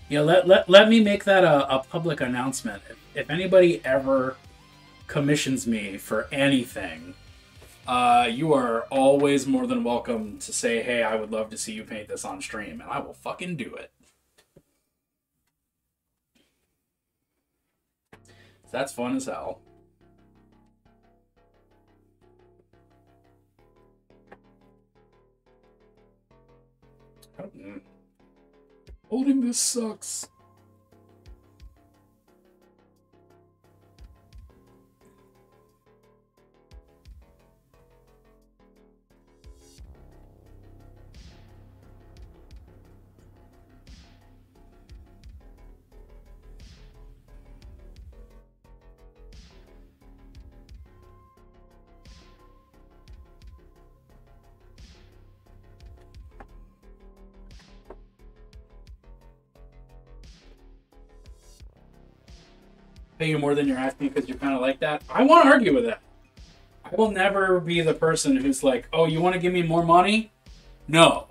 Speaker 1: Yeah, let me make that a public announcement. If anybody ever commissions me for anything, you are always more than welcome to say, hey, I would love to see you paint this on stream, and I will fucking do it. That's fun as hell. Holding this sucks. Pay you more than you're asking because you're kind of like that. I want to argue with that. I will never be the person who's like, oh, you want to give me more money? No.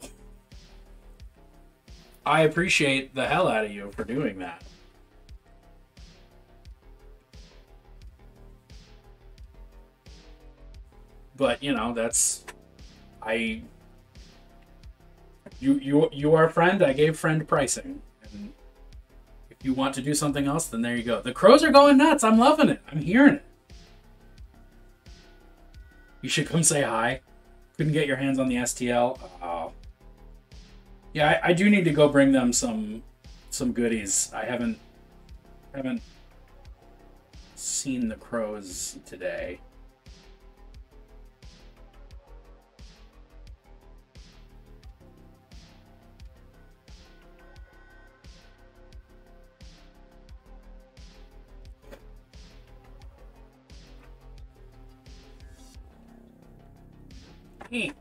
Speaker 1: I appreciate the hell out of you for doing that. But, you know, that's... You are a friend. I gave friend pricing. And if you want to do something else, then there you go. The crows are going nuts. I'm loving it. I'm hearing it. You should come say hi. Couldn't get your hands on the STL. Oh. Yeah, I do need to go bring them some goodies. I haven't seen the crows today. Hey.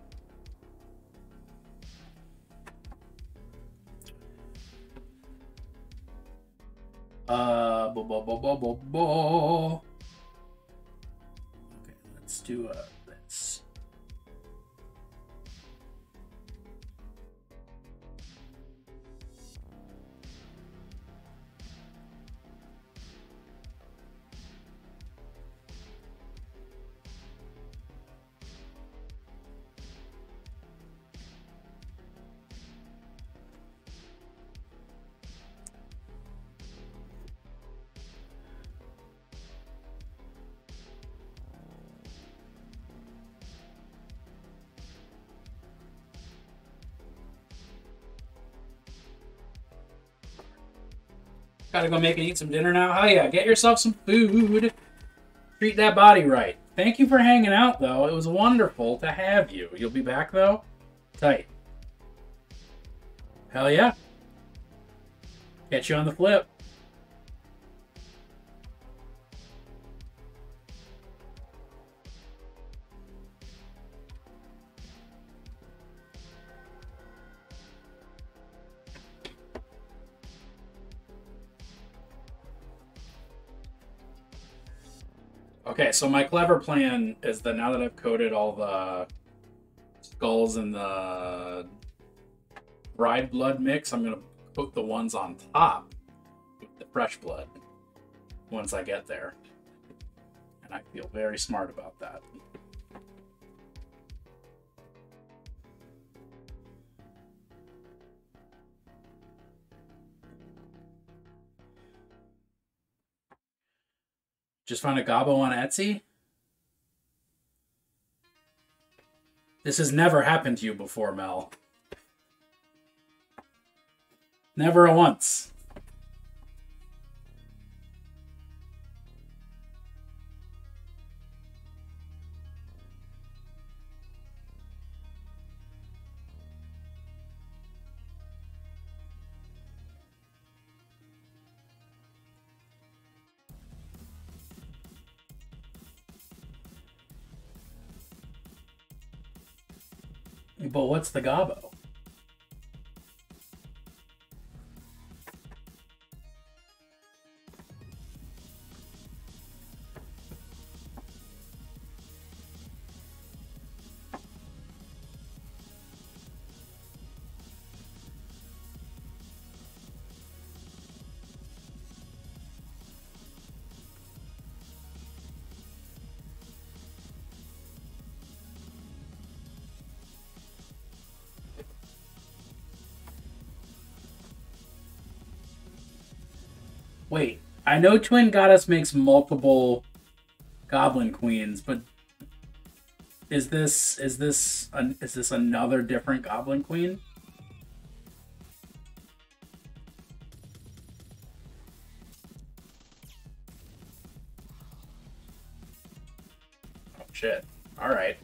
Speaker 1: Okay, let's do this. Gotta go make and eat some dinner now. Hell yeah, get yourself some food. Treat that body right. Thank you for hanging out, though. It was wonderful to have you. You'll be back, though? Tight. Hell yeah. Catch you on the flip. Okay, so my clever plan is that now that I've coated all the skulls in the dried blood mix, I'm going to put the ones on top with the fresh blood once I get there. And I feel very smart about that. Just found a gobbo on Etsy? This has never happened to you before, Mel. Never once. But what's the gobbo? Wait, I know Twin Goddess makes multiple Goblin Queens, but is this another different Goblin Queen? Oh shit. All right.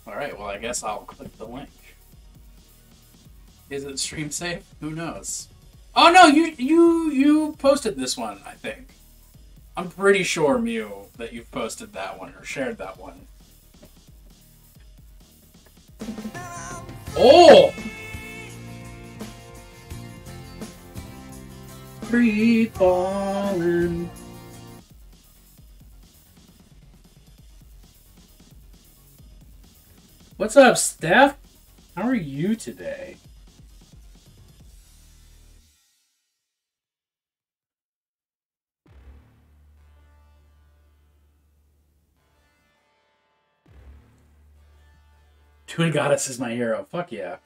Speaker 1: Alright, well I guess I'll click the link. Is it stream safe? Who knows? Oh no, you posted this one, I think. I'm pretty sure, Mew, that you've posted that one or shared that one. Oh! Free falling. What's up, Steph? How are you today? Twin Goddess is my hero. Fuck yeah.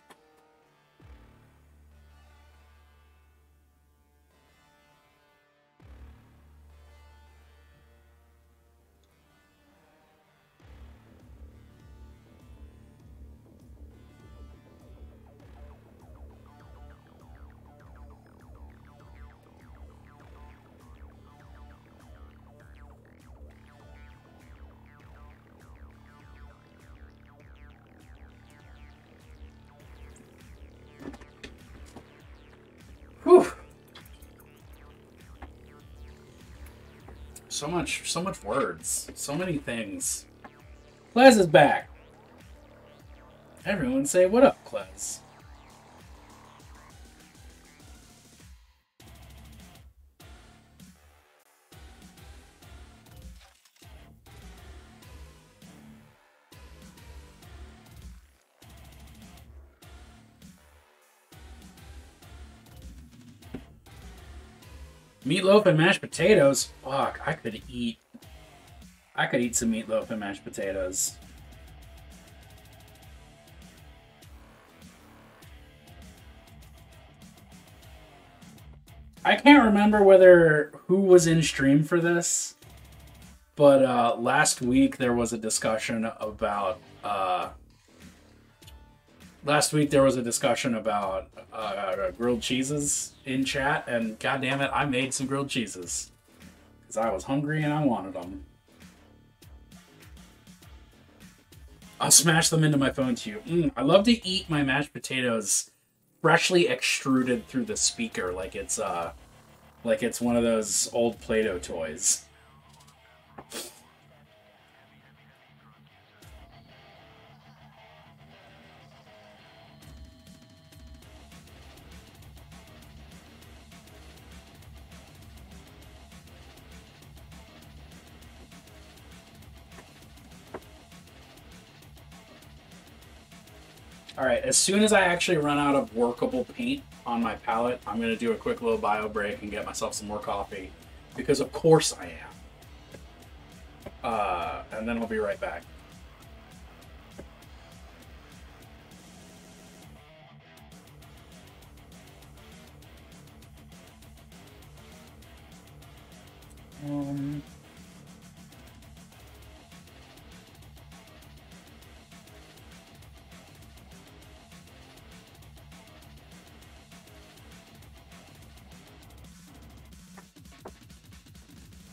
Speaker 1: Whew. So much words. So many things. Klez is back. Everyone say what up, Klez. Meatloaf and mashed potatoes? Fuck, I could eat some meatloaf and mashed potatoes. I can't remember who was in stream for this, but last week there was a discussion about grilled cheeses in chat, and god damn it, I made some grilled cheeses because I was hungry and I wanted them. I'll smash them into my phone too. I love to eat my mashed potatoes freshly extruded through the speaker like it's one of those old Play-Doh toys. Alright, as soon as I actually run out of workable paint on my palette, I'm going to do a quick little bio break and get myself some more coffee. Because of course I am. And then I'll be right back.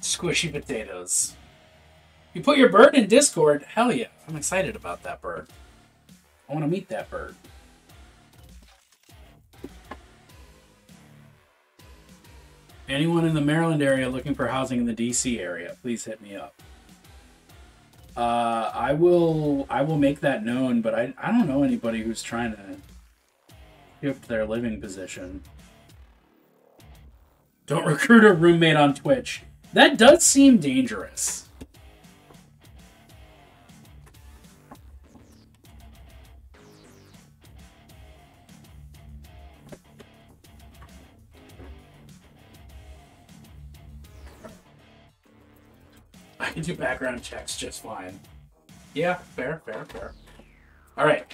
Speaker 1: Squishy potatoes. You put your bird in Discord? Hell yeah. I'm excited about that bird. I want to meet that bird. Anyone in the Maryland area looking for housing in the DC area, please hit me up. I will make that known, but I don't know anybody who's trying to shift their living position. Don't recruit a roommate on Twitch. That does seem dangerous. I can do background checks just fine. Yeah, fair. All right.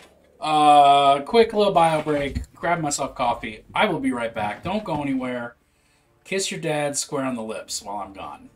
Speaker 1: Quick little bio break. Grab myself coffee. I will be right back. Don't go anywhere. Kiss your dad square on the lips while I'm gone.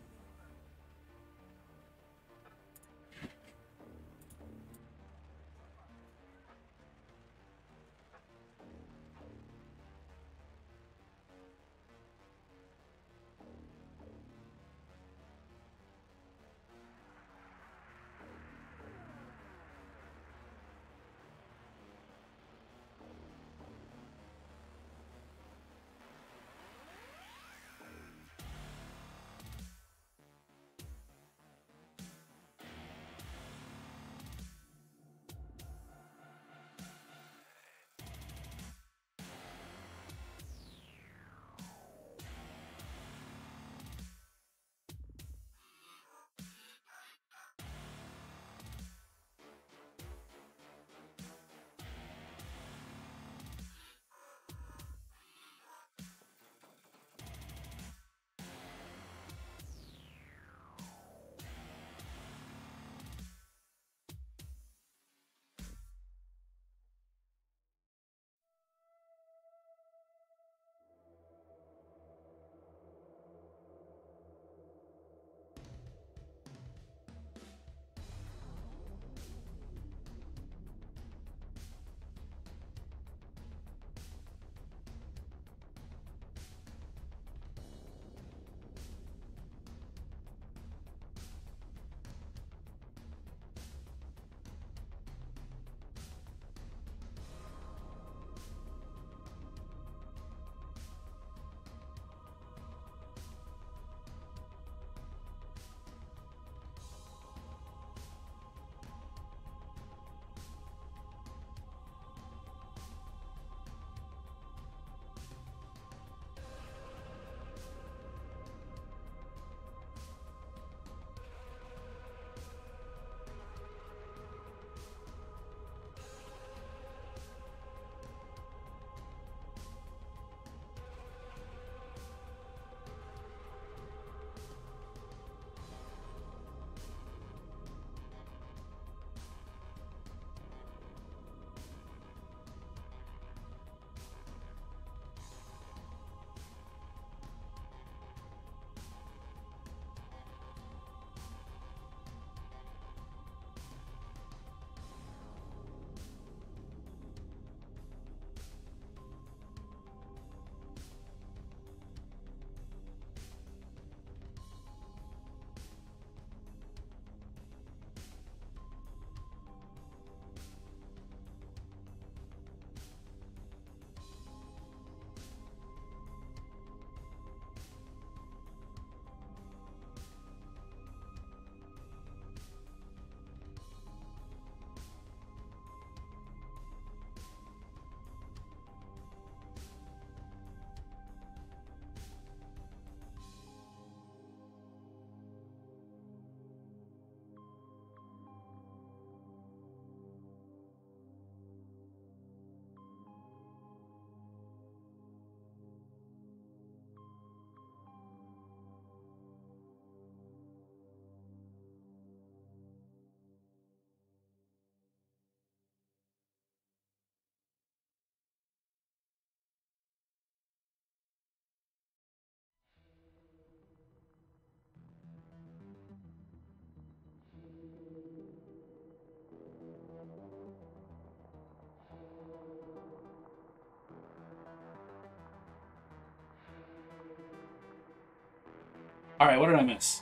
Speaker 1: Alright, what did I miss?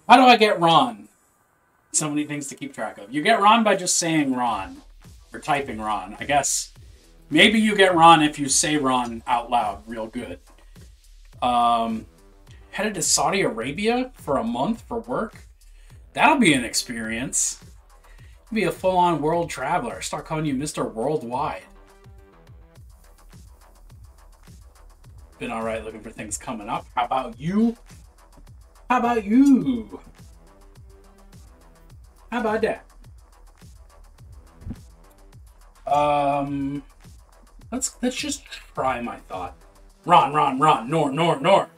Speaker 1: How do I get Ron? So many things to keep track of. You get Ron by just saying Ron. Or typing Ron. I guess maybe you get Ron if you say Ron out loud real good. Headed to Saudi Arabia for a month for work? That'll be an experience. You'll be a full-on world traveler. Start calling you Mr. Worldwide. Been alright looking for things coming up. How about you? How about you? How about that? Let's just try my thought. Ron, Nor.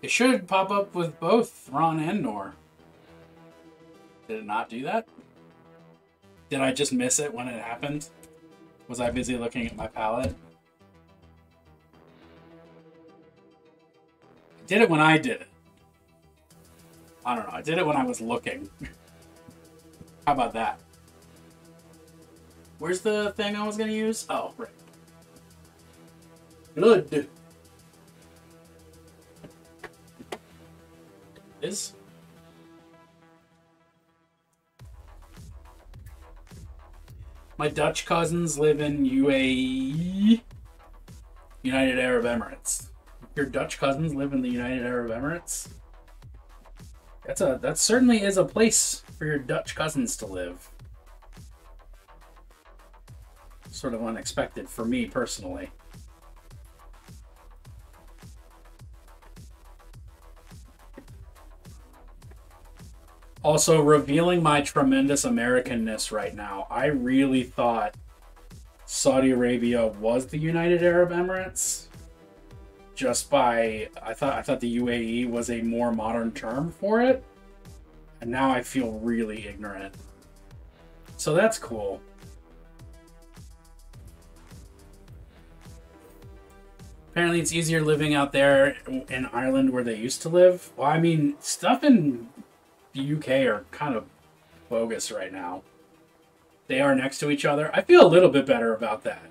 Speaker 1: It should pop up with both Ron and Nor. Did it not do that? Did I just miss it when it happened? Was I busy looking at my palette? I did it when I did it. I don't know. I did it when I was looking. How about that? Where's the thing I was going to use? Oh, right. Good. Is? My Dutch cousins live in UAE, United Arab Emirates. Your Dutch cousins live in the United Arab Emirates? That certainly is a place for your Dutch cousins to live. Sort of unexpected for me personally. Also, revealing my tremendous Americanness right now, I really thought Saudi Arabia was the United Arab Emirates. Just by, I thought the UAE was a more modern term for it. And now I feel really ignorant. So that's cool. Apparently it's easier living out there in Ireland where they used to live. Well, I mean, stuff in the UK are kind of bogus right now. They are next to each other. I feel a little bit better about that.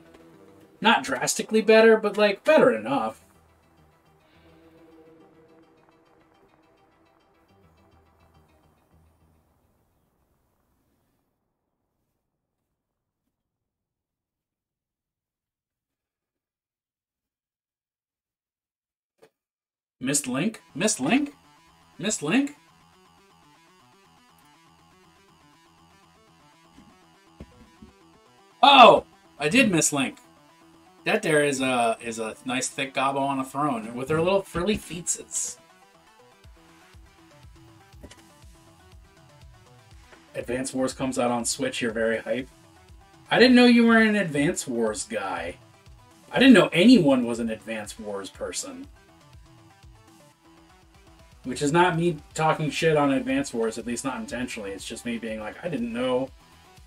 Speaker 1: Not drastically better, but like better enough. Missed link? Missed link? Missed link? Oh! I did miss link. That there is a nice thick gobbo on a throne with her little frilly feetses. Advance Wars comes out on Switch, you're very hype. I didn't know you were an Advance Wars guy. I didn't know anyone was an Advance Wars person. Which is not me talking shit on Advance Wars, at least not intentionally. It's just me being like, I didn't know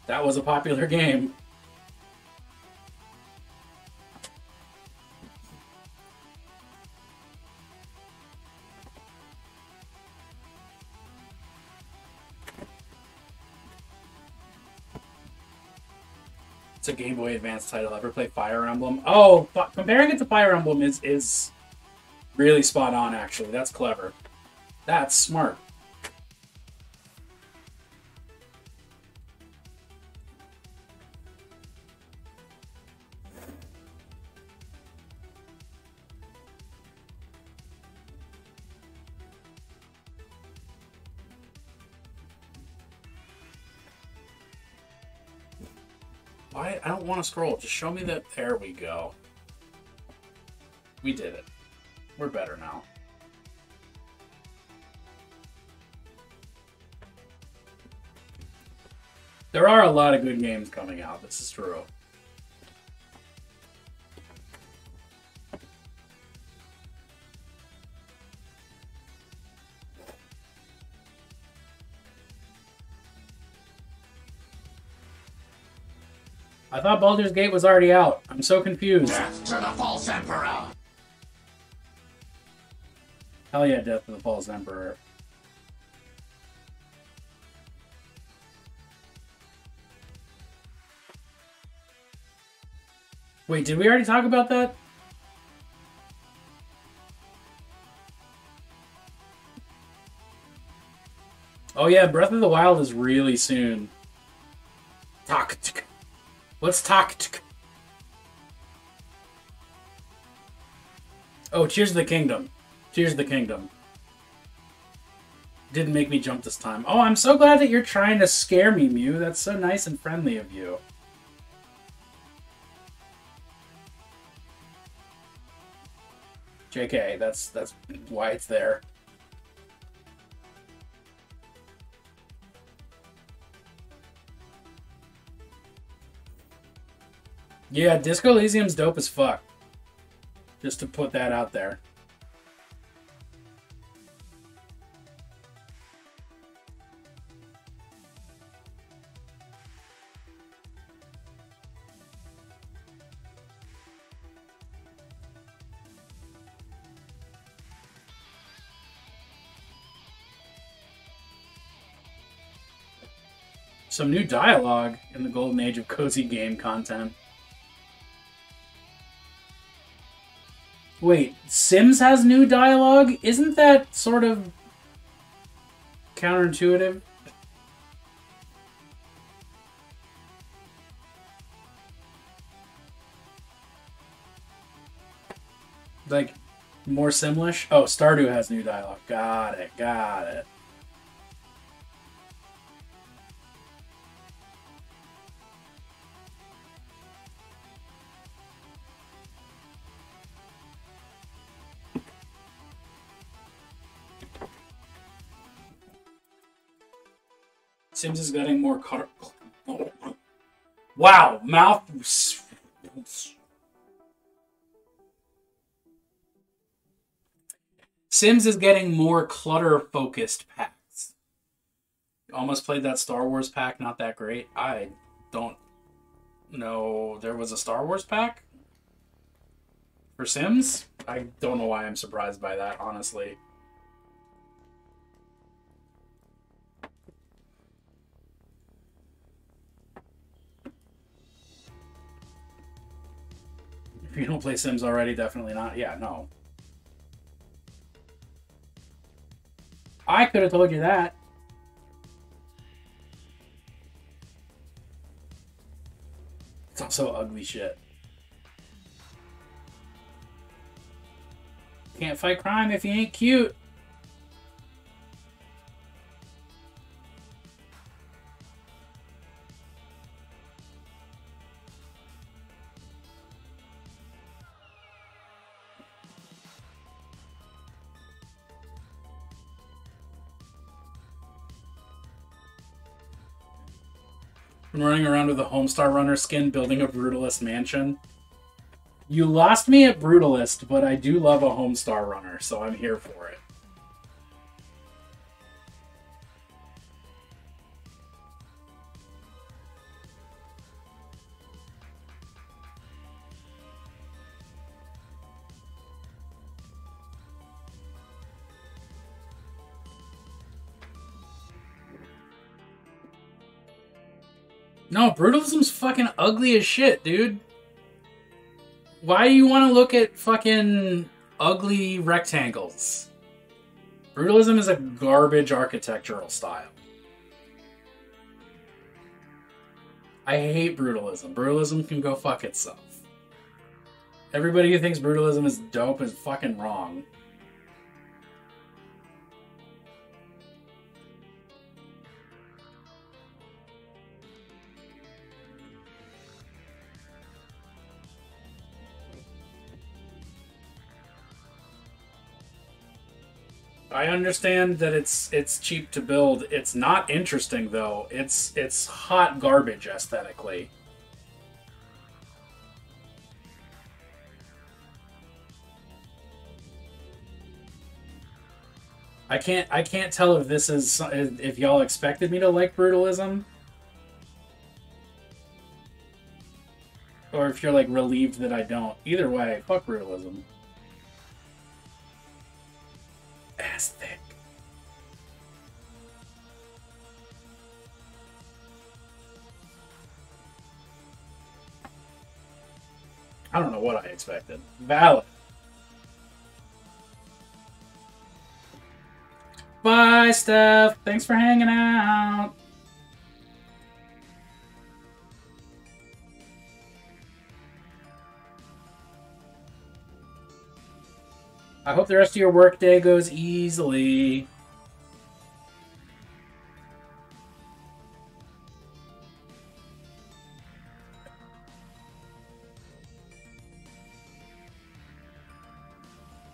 Speaker 1: that was a popular game. It's a Game Boy Advance title. Ever play Fire Emblem? Oh, comparing it to Fire Emblem is really spot on, actually. That's clever. That's smart. Why? I don't want to scroll. Just show me that. There we go. We did it. We're better now. There are a lot of good games coming out. This is true. I thought Baldur's Gate was already out. I'm so confused.
Speaker 5: Death to the false emperor!
Speaker 1: Hell yeah, Death to the False Emperor. Wait, did we already talk about that? Oh yeah, Breath of the Wild is really soon. Taktk. What's Taktk? Oh, Cheers to the Kingdom. Cheers to the Kingdom. Didn't make me jump this time. Oh, I'm so glad that you're trying to scare me, Mew. That's so nice and friendly of you. JK, that's why it's there. Yeah, Disco Elysium's dope as fuck. Just to put that out there. Some new dialogue in the golden age of cozy game content. Wait, Sims has new dialogue? Isn't that sort of counterintuitive? Like, more Simlish? Oh, Stardew has new dialogue. Got it, got it. Sims is getting more cutter. Wow, mouth. Sims is getting more clutter-focused packs. Almost played that Star Wars pack, not that great. I don't know. There was a Star Wars pack for Sims? I don't know why I'm surprised by that, honestly. If you don't play Sims already, definitely not. Yeah, no. I could have told you that. It's also ugly shit. Can't fight crime if you ain't cute. I'm running around with a Homestar Runner skin building a Brutalist mansion. You lost me at Brutalist, but I do love a Homestar Runner, so I'm here for it. No, Brutalism's fucking ugly as shit, dude. Why do you want to look at fucking ugly rectangles? Brutalism is a garbage architectural style. I hate Brutalism. Brutalism can go fuck itself. Everybody who thinks Brutalism is dope is fucking wrong. I understand that it's cheap to build. It's not interesting though. It's hot garbage aesthetically. I can't tell if this is if y'all expected me to like Brutalism, or if you're like relieved that I don't. Either way, fuck Brutalism. Ass thick. I don't know what I expected. Valid. Bye, Steph. Thanks for hanging out. I hope the rest of your workday goes easily.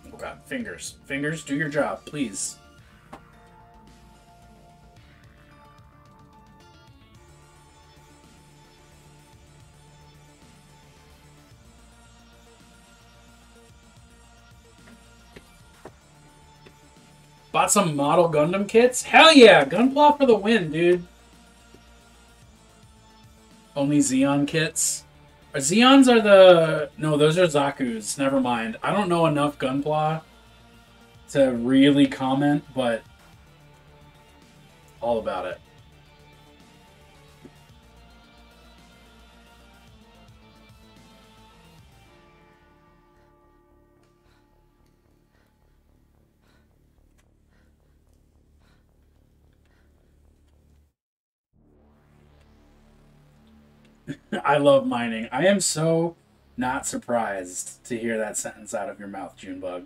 Speaker 1: Oh god, fingers. Fingers, do your job, please. Bought some model Gundam kits? Hell yeah! Gunpla for the win, dude. Only Xeon kits? Xeons are the... No, those are Zaku's. Never mind. I don't know enough Gunpla to really comment, but all about it. I love mining. I am so not surprised to hear that sentence out of your mouth, Junebug.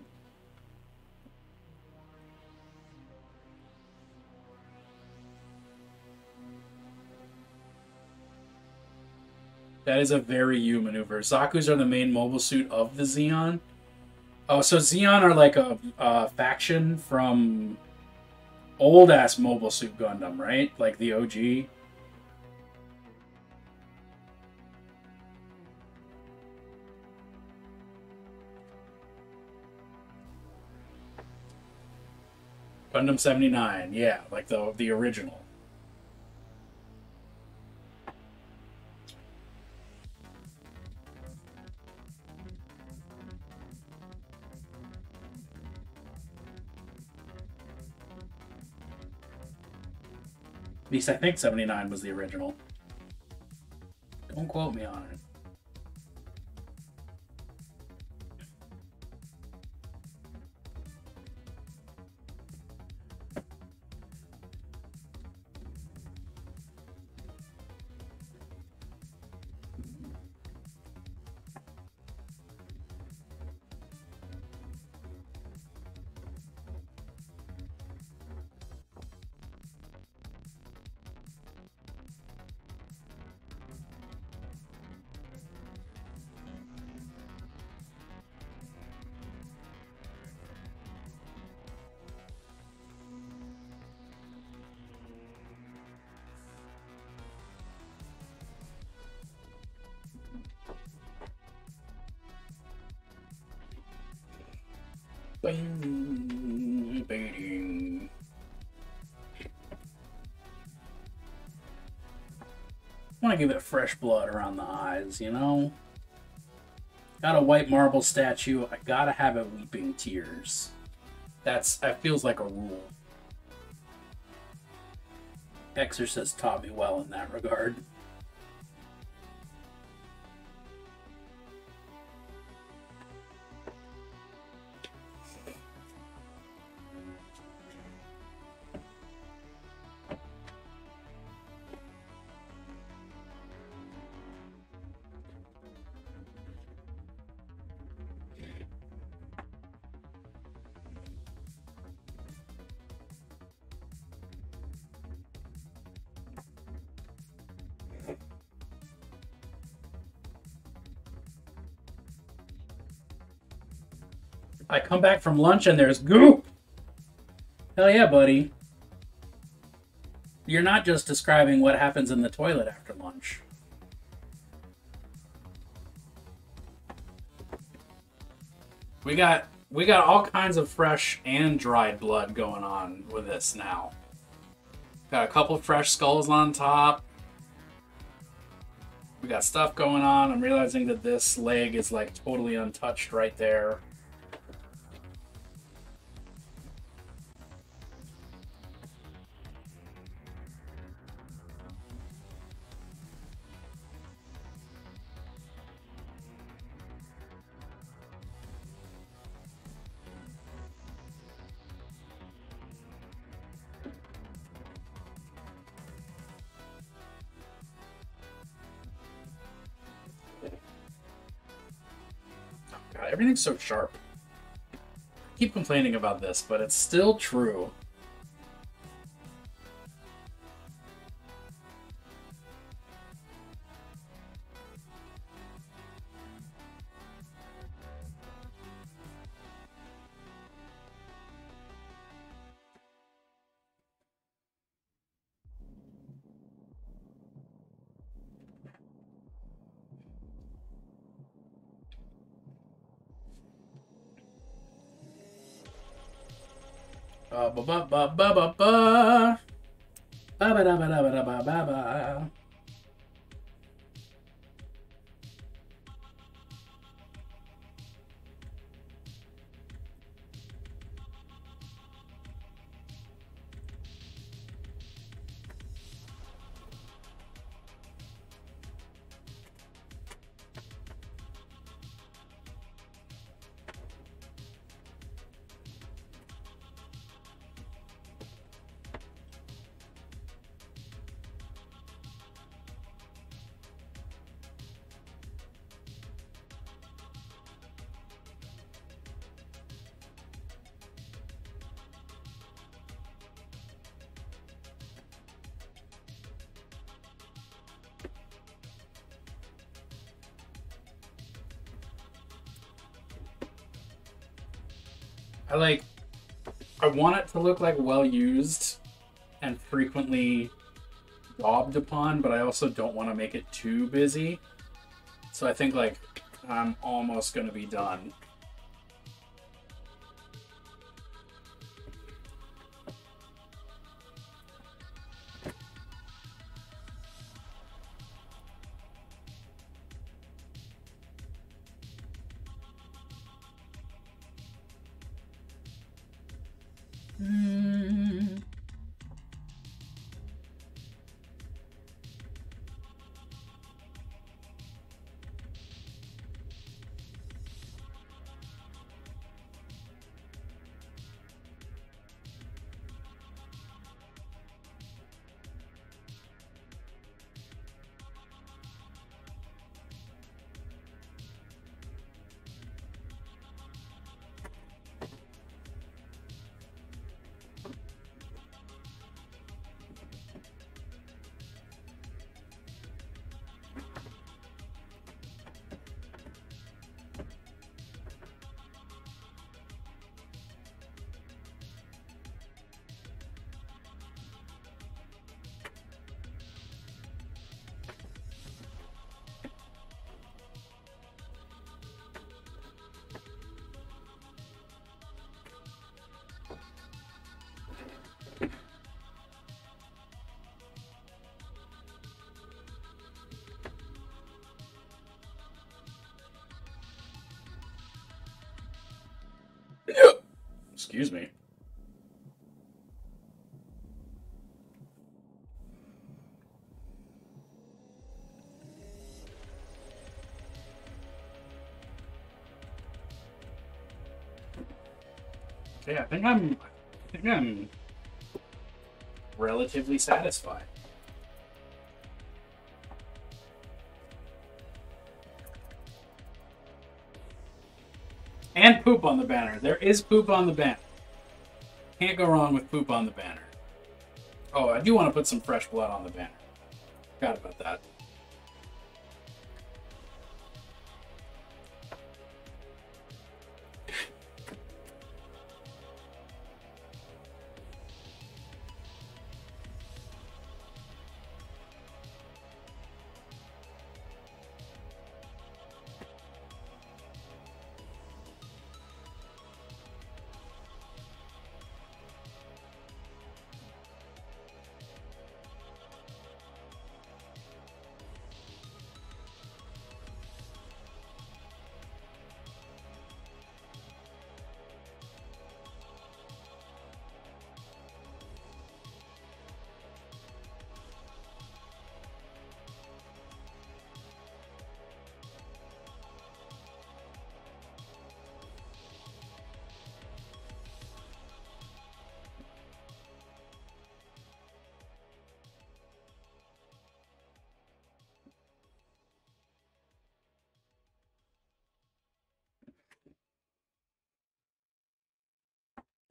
Speaker 1: That is a very you maneuver. Zaku's are the main mobile suit of the Xeon. Oh, so Xeon are like a faction from old-ass Mobile Suit Gundam, right? Like the OG. Gundam 79, yeah, like the original. At least I think 79 was the original. Don't quote me on it. Bing, bing. I want to give it fresh blood around the eyes, you know? Got a white marble statue, I gotta have it weeping tears. That feels like a rule. Exorcist taught me well in that regard. I come back from lunch and there's goop! Hell yeah, buddy. You're not just describing what happens in the toilet after lunch. We got all kinds of fresh and dried blood going on with this now. Got a couple fresh skulls on top. We got stuff going on. I'm realizing that this leg is like totally untouched right there. Everything's so sharp. I keep complaining about this, but it's still true. Ba ba ba ba ba ba ba ba ba da ba da ba da ba ba ba. I want it to look like well used and frequently daubed upon, but I also don't want to make it too busy. So I think like I'm almost gonna be done. Excuse me. Okay, I think I'm relatively satisfied. And poop on the banner. There is poop on the banner. Can't go wrong with poop on the banner. Oh, I do want to put some fresh blood on the banner. Forgot about that.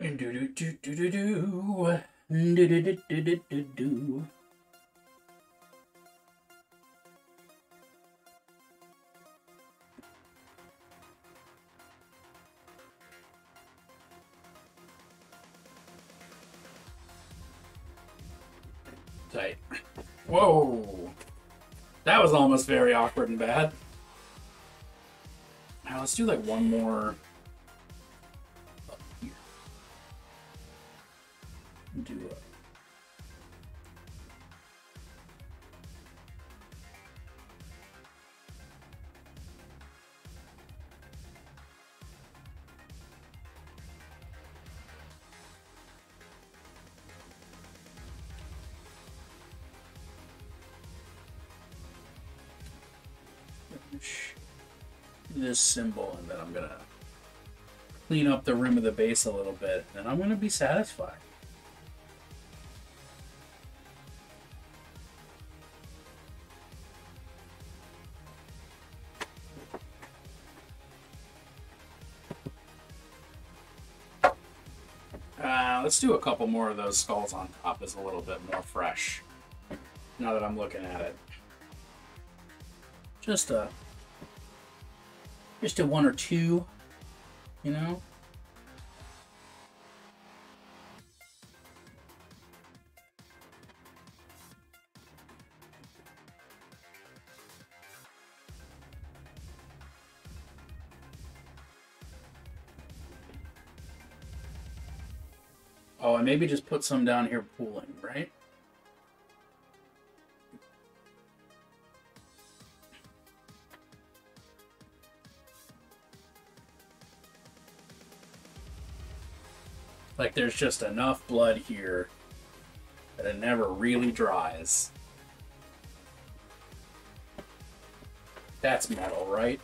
Speaker 1: Do do do do do do. Do do do do do do do. Tight. Whoa! That was almost very awkward and bad. Now let's do like one more up here. Do a this symbol, and then I'm gonna clean up the rim of the base a little bit, and I'm gonna be satisfied. Let's do a couple more of those skulls on top as a little bit more fresh. Now that I'm looking at it. Just a one or two, you know? Oh, and maybe just put some down here pooling, right? Like there's just enough blood here that it never really dries. That's metal, right?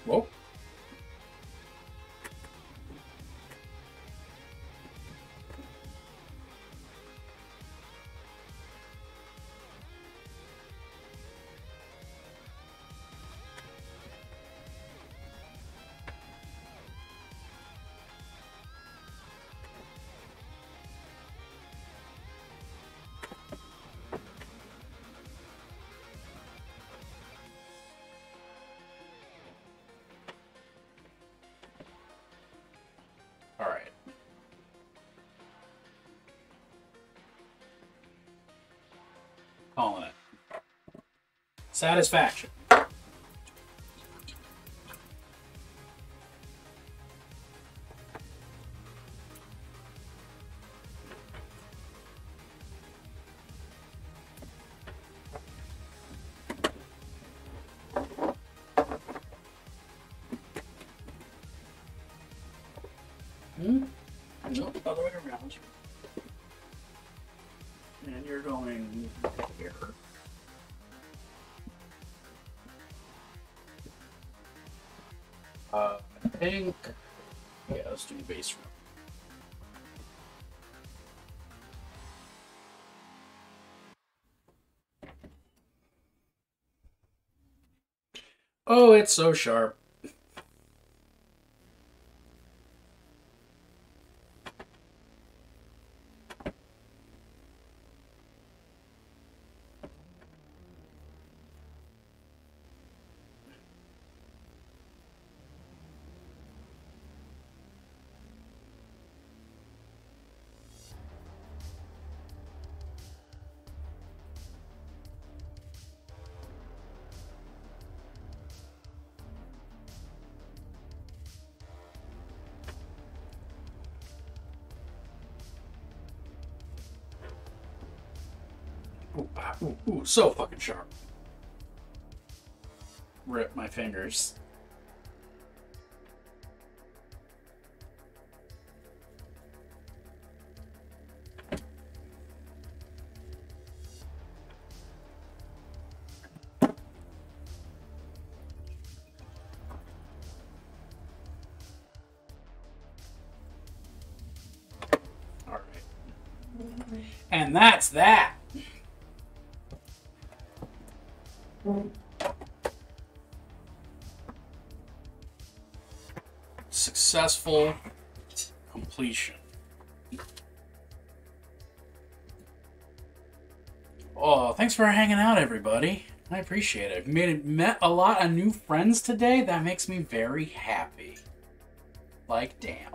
Speaker 1: Whoa. All right. Calling it. Satisfaction. Nope, other way around. And you're going here. I think. Yeah, let's do base room. Oh, it's so sharp. Ooh, so fucking sharp. Rip my fingers. And that's that. Successful completion. Oh, thanks for hanging out, everybody. I appreciate it. Met a lot of new friends today. That makes me very happy. Like, damn.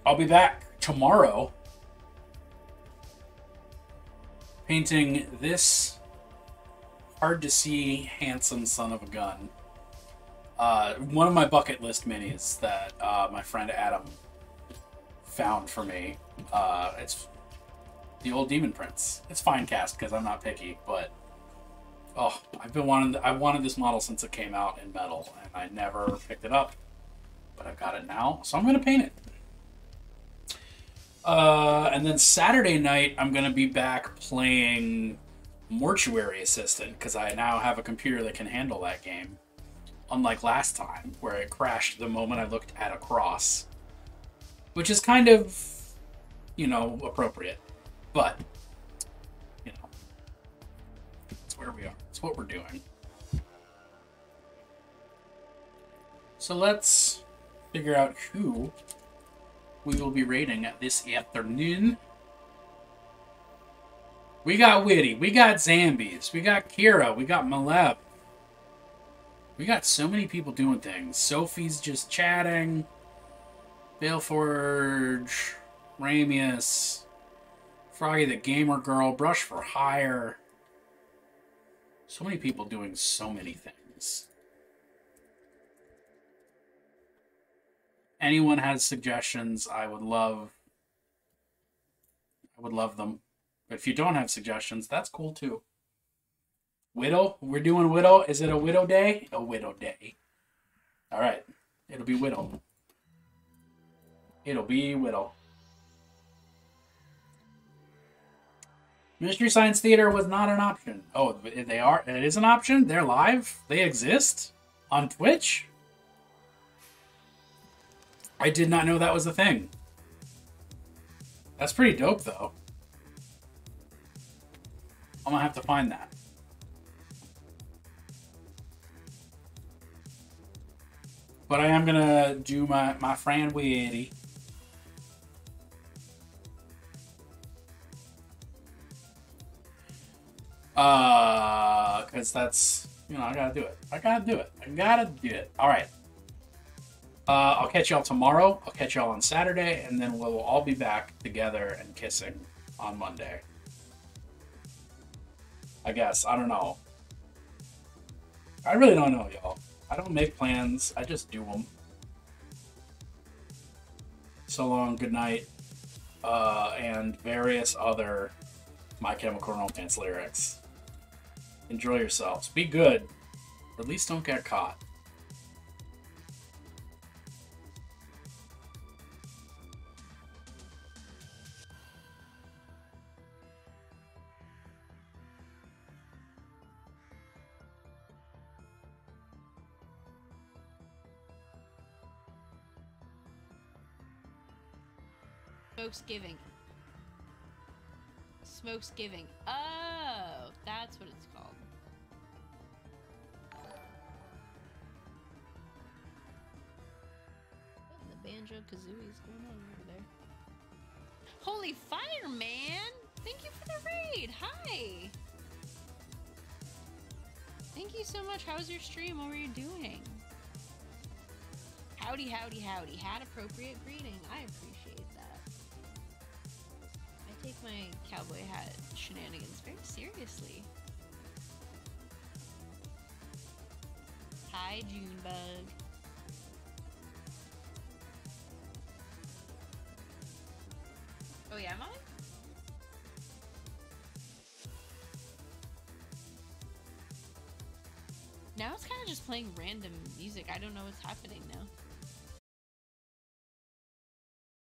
Speaker 1: I'll be back tomorrow painting this hard-to-see, handsome son of a gun. One of my bucket list minis that my friend Adam found for me. It's the old Demon Prince. It's fine cast because I'm not picky, but oh, I wanted this model since it came out in metal, and I never picked it up, but I've got it now, so I'm gonna paint it. And then Saturday night, I'm gonna be back playing Mortuary Assistant because I now have a computer that can handle that game. Unlike last time, where it crashed the moment I looked at a cross. Which is kind of, you know, appropriate. But, you know, it's where we are. It's what we're doing. So let's figure out who we will be raiding this afternoon. We got Witty. We got Zambies. We got Kira. We got Maleb. We got so many people doing things. Sophie's just chatting. Baleforge. Ramius. Froggy the Gamer Girl. Brush for Hire. So many people doing so many things. Anyone has suggestions, I would love them. But if you don't have suggestions, that's cool too. Widow? We're doing Widow. Is it a Widow Day? A Widow Day. Alright. It'll be Widow. It'll be Widow. Mystery Science Theater was not an option. Oh, they are? It is an option? They're live? They exist? On Twitch? I did not know that was a thing. That's pretty dope, though. I'm gonna have to find that. But I am gonna do my friend Witty. Because that's, you know, I gotta do it. I gotta do it. All right. I'll catch y'all tomorrow. I'll catch y'all on Saturday, and then we'll all be back together and kissing on Monday. I guess. I don't know. I really don't know, y'all. I don't make plans. I just do them. So long, good night, and various other My Chemical Romance lyrics. Enjoy yourselves. Be good. Or at least don't get caught.
Speaker 6: Smokesgiving. Smokesgiving. Oh, that's what it's called. What in the Banjo Kazooie is going on over there? Holy fire, man! Thank you for the raid. Hi. Thank you so much. How was your stream? What were you doing? Howdy, howdy, howdy. Had appropriate greeting. I appreciate that. I take my cowboy hat shenanigans very seriously. Hi, Junebug. Oh yeah, am I? Now it's kind of just playing random music. I don't know what's happening now.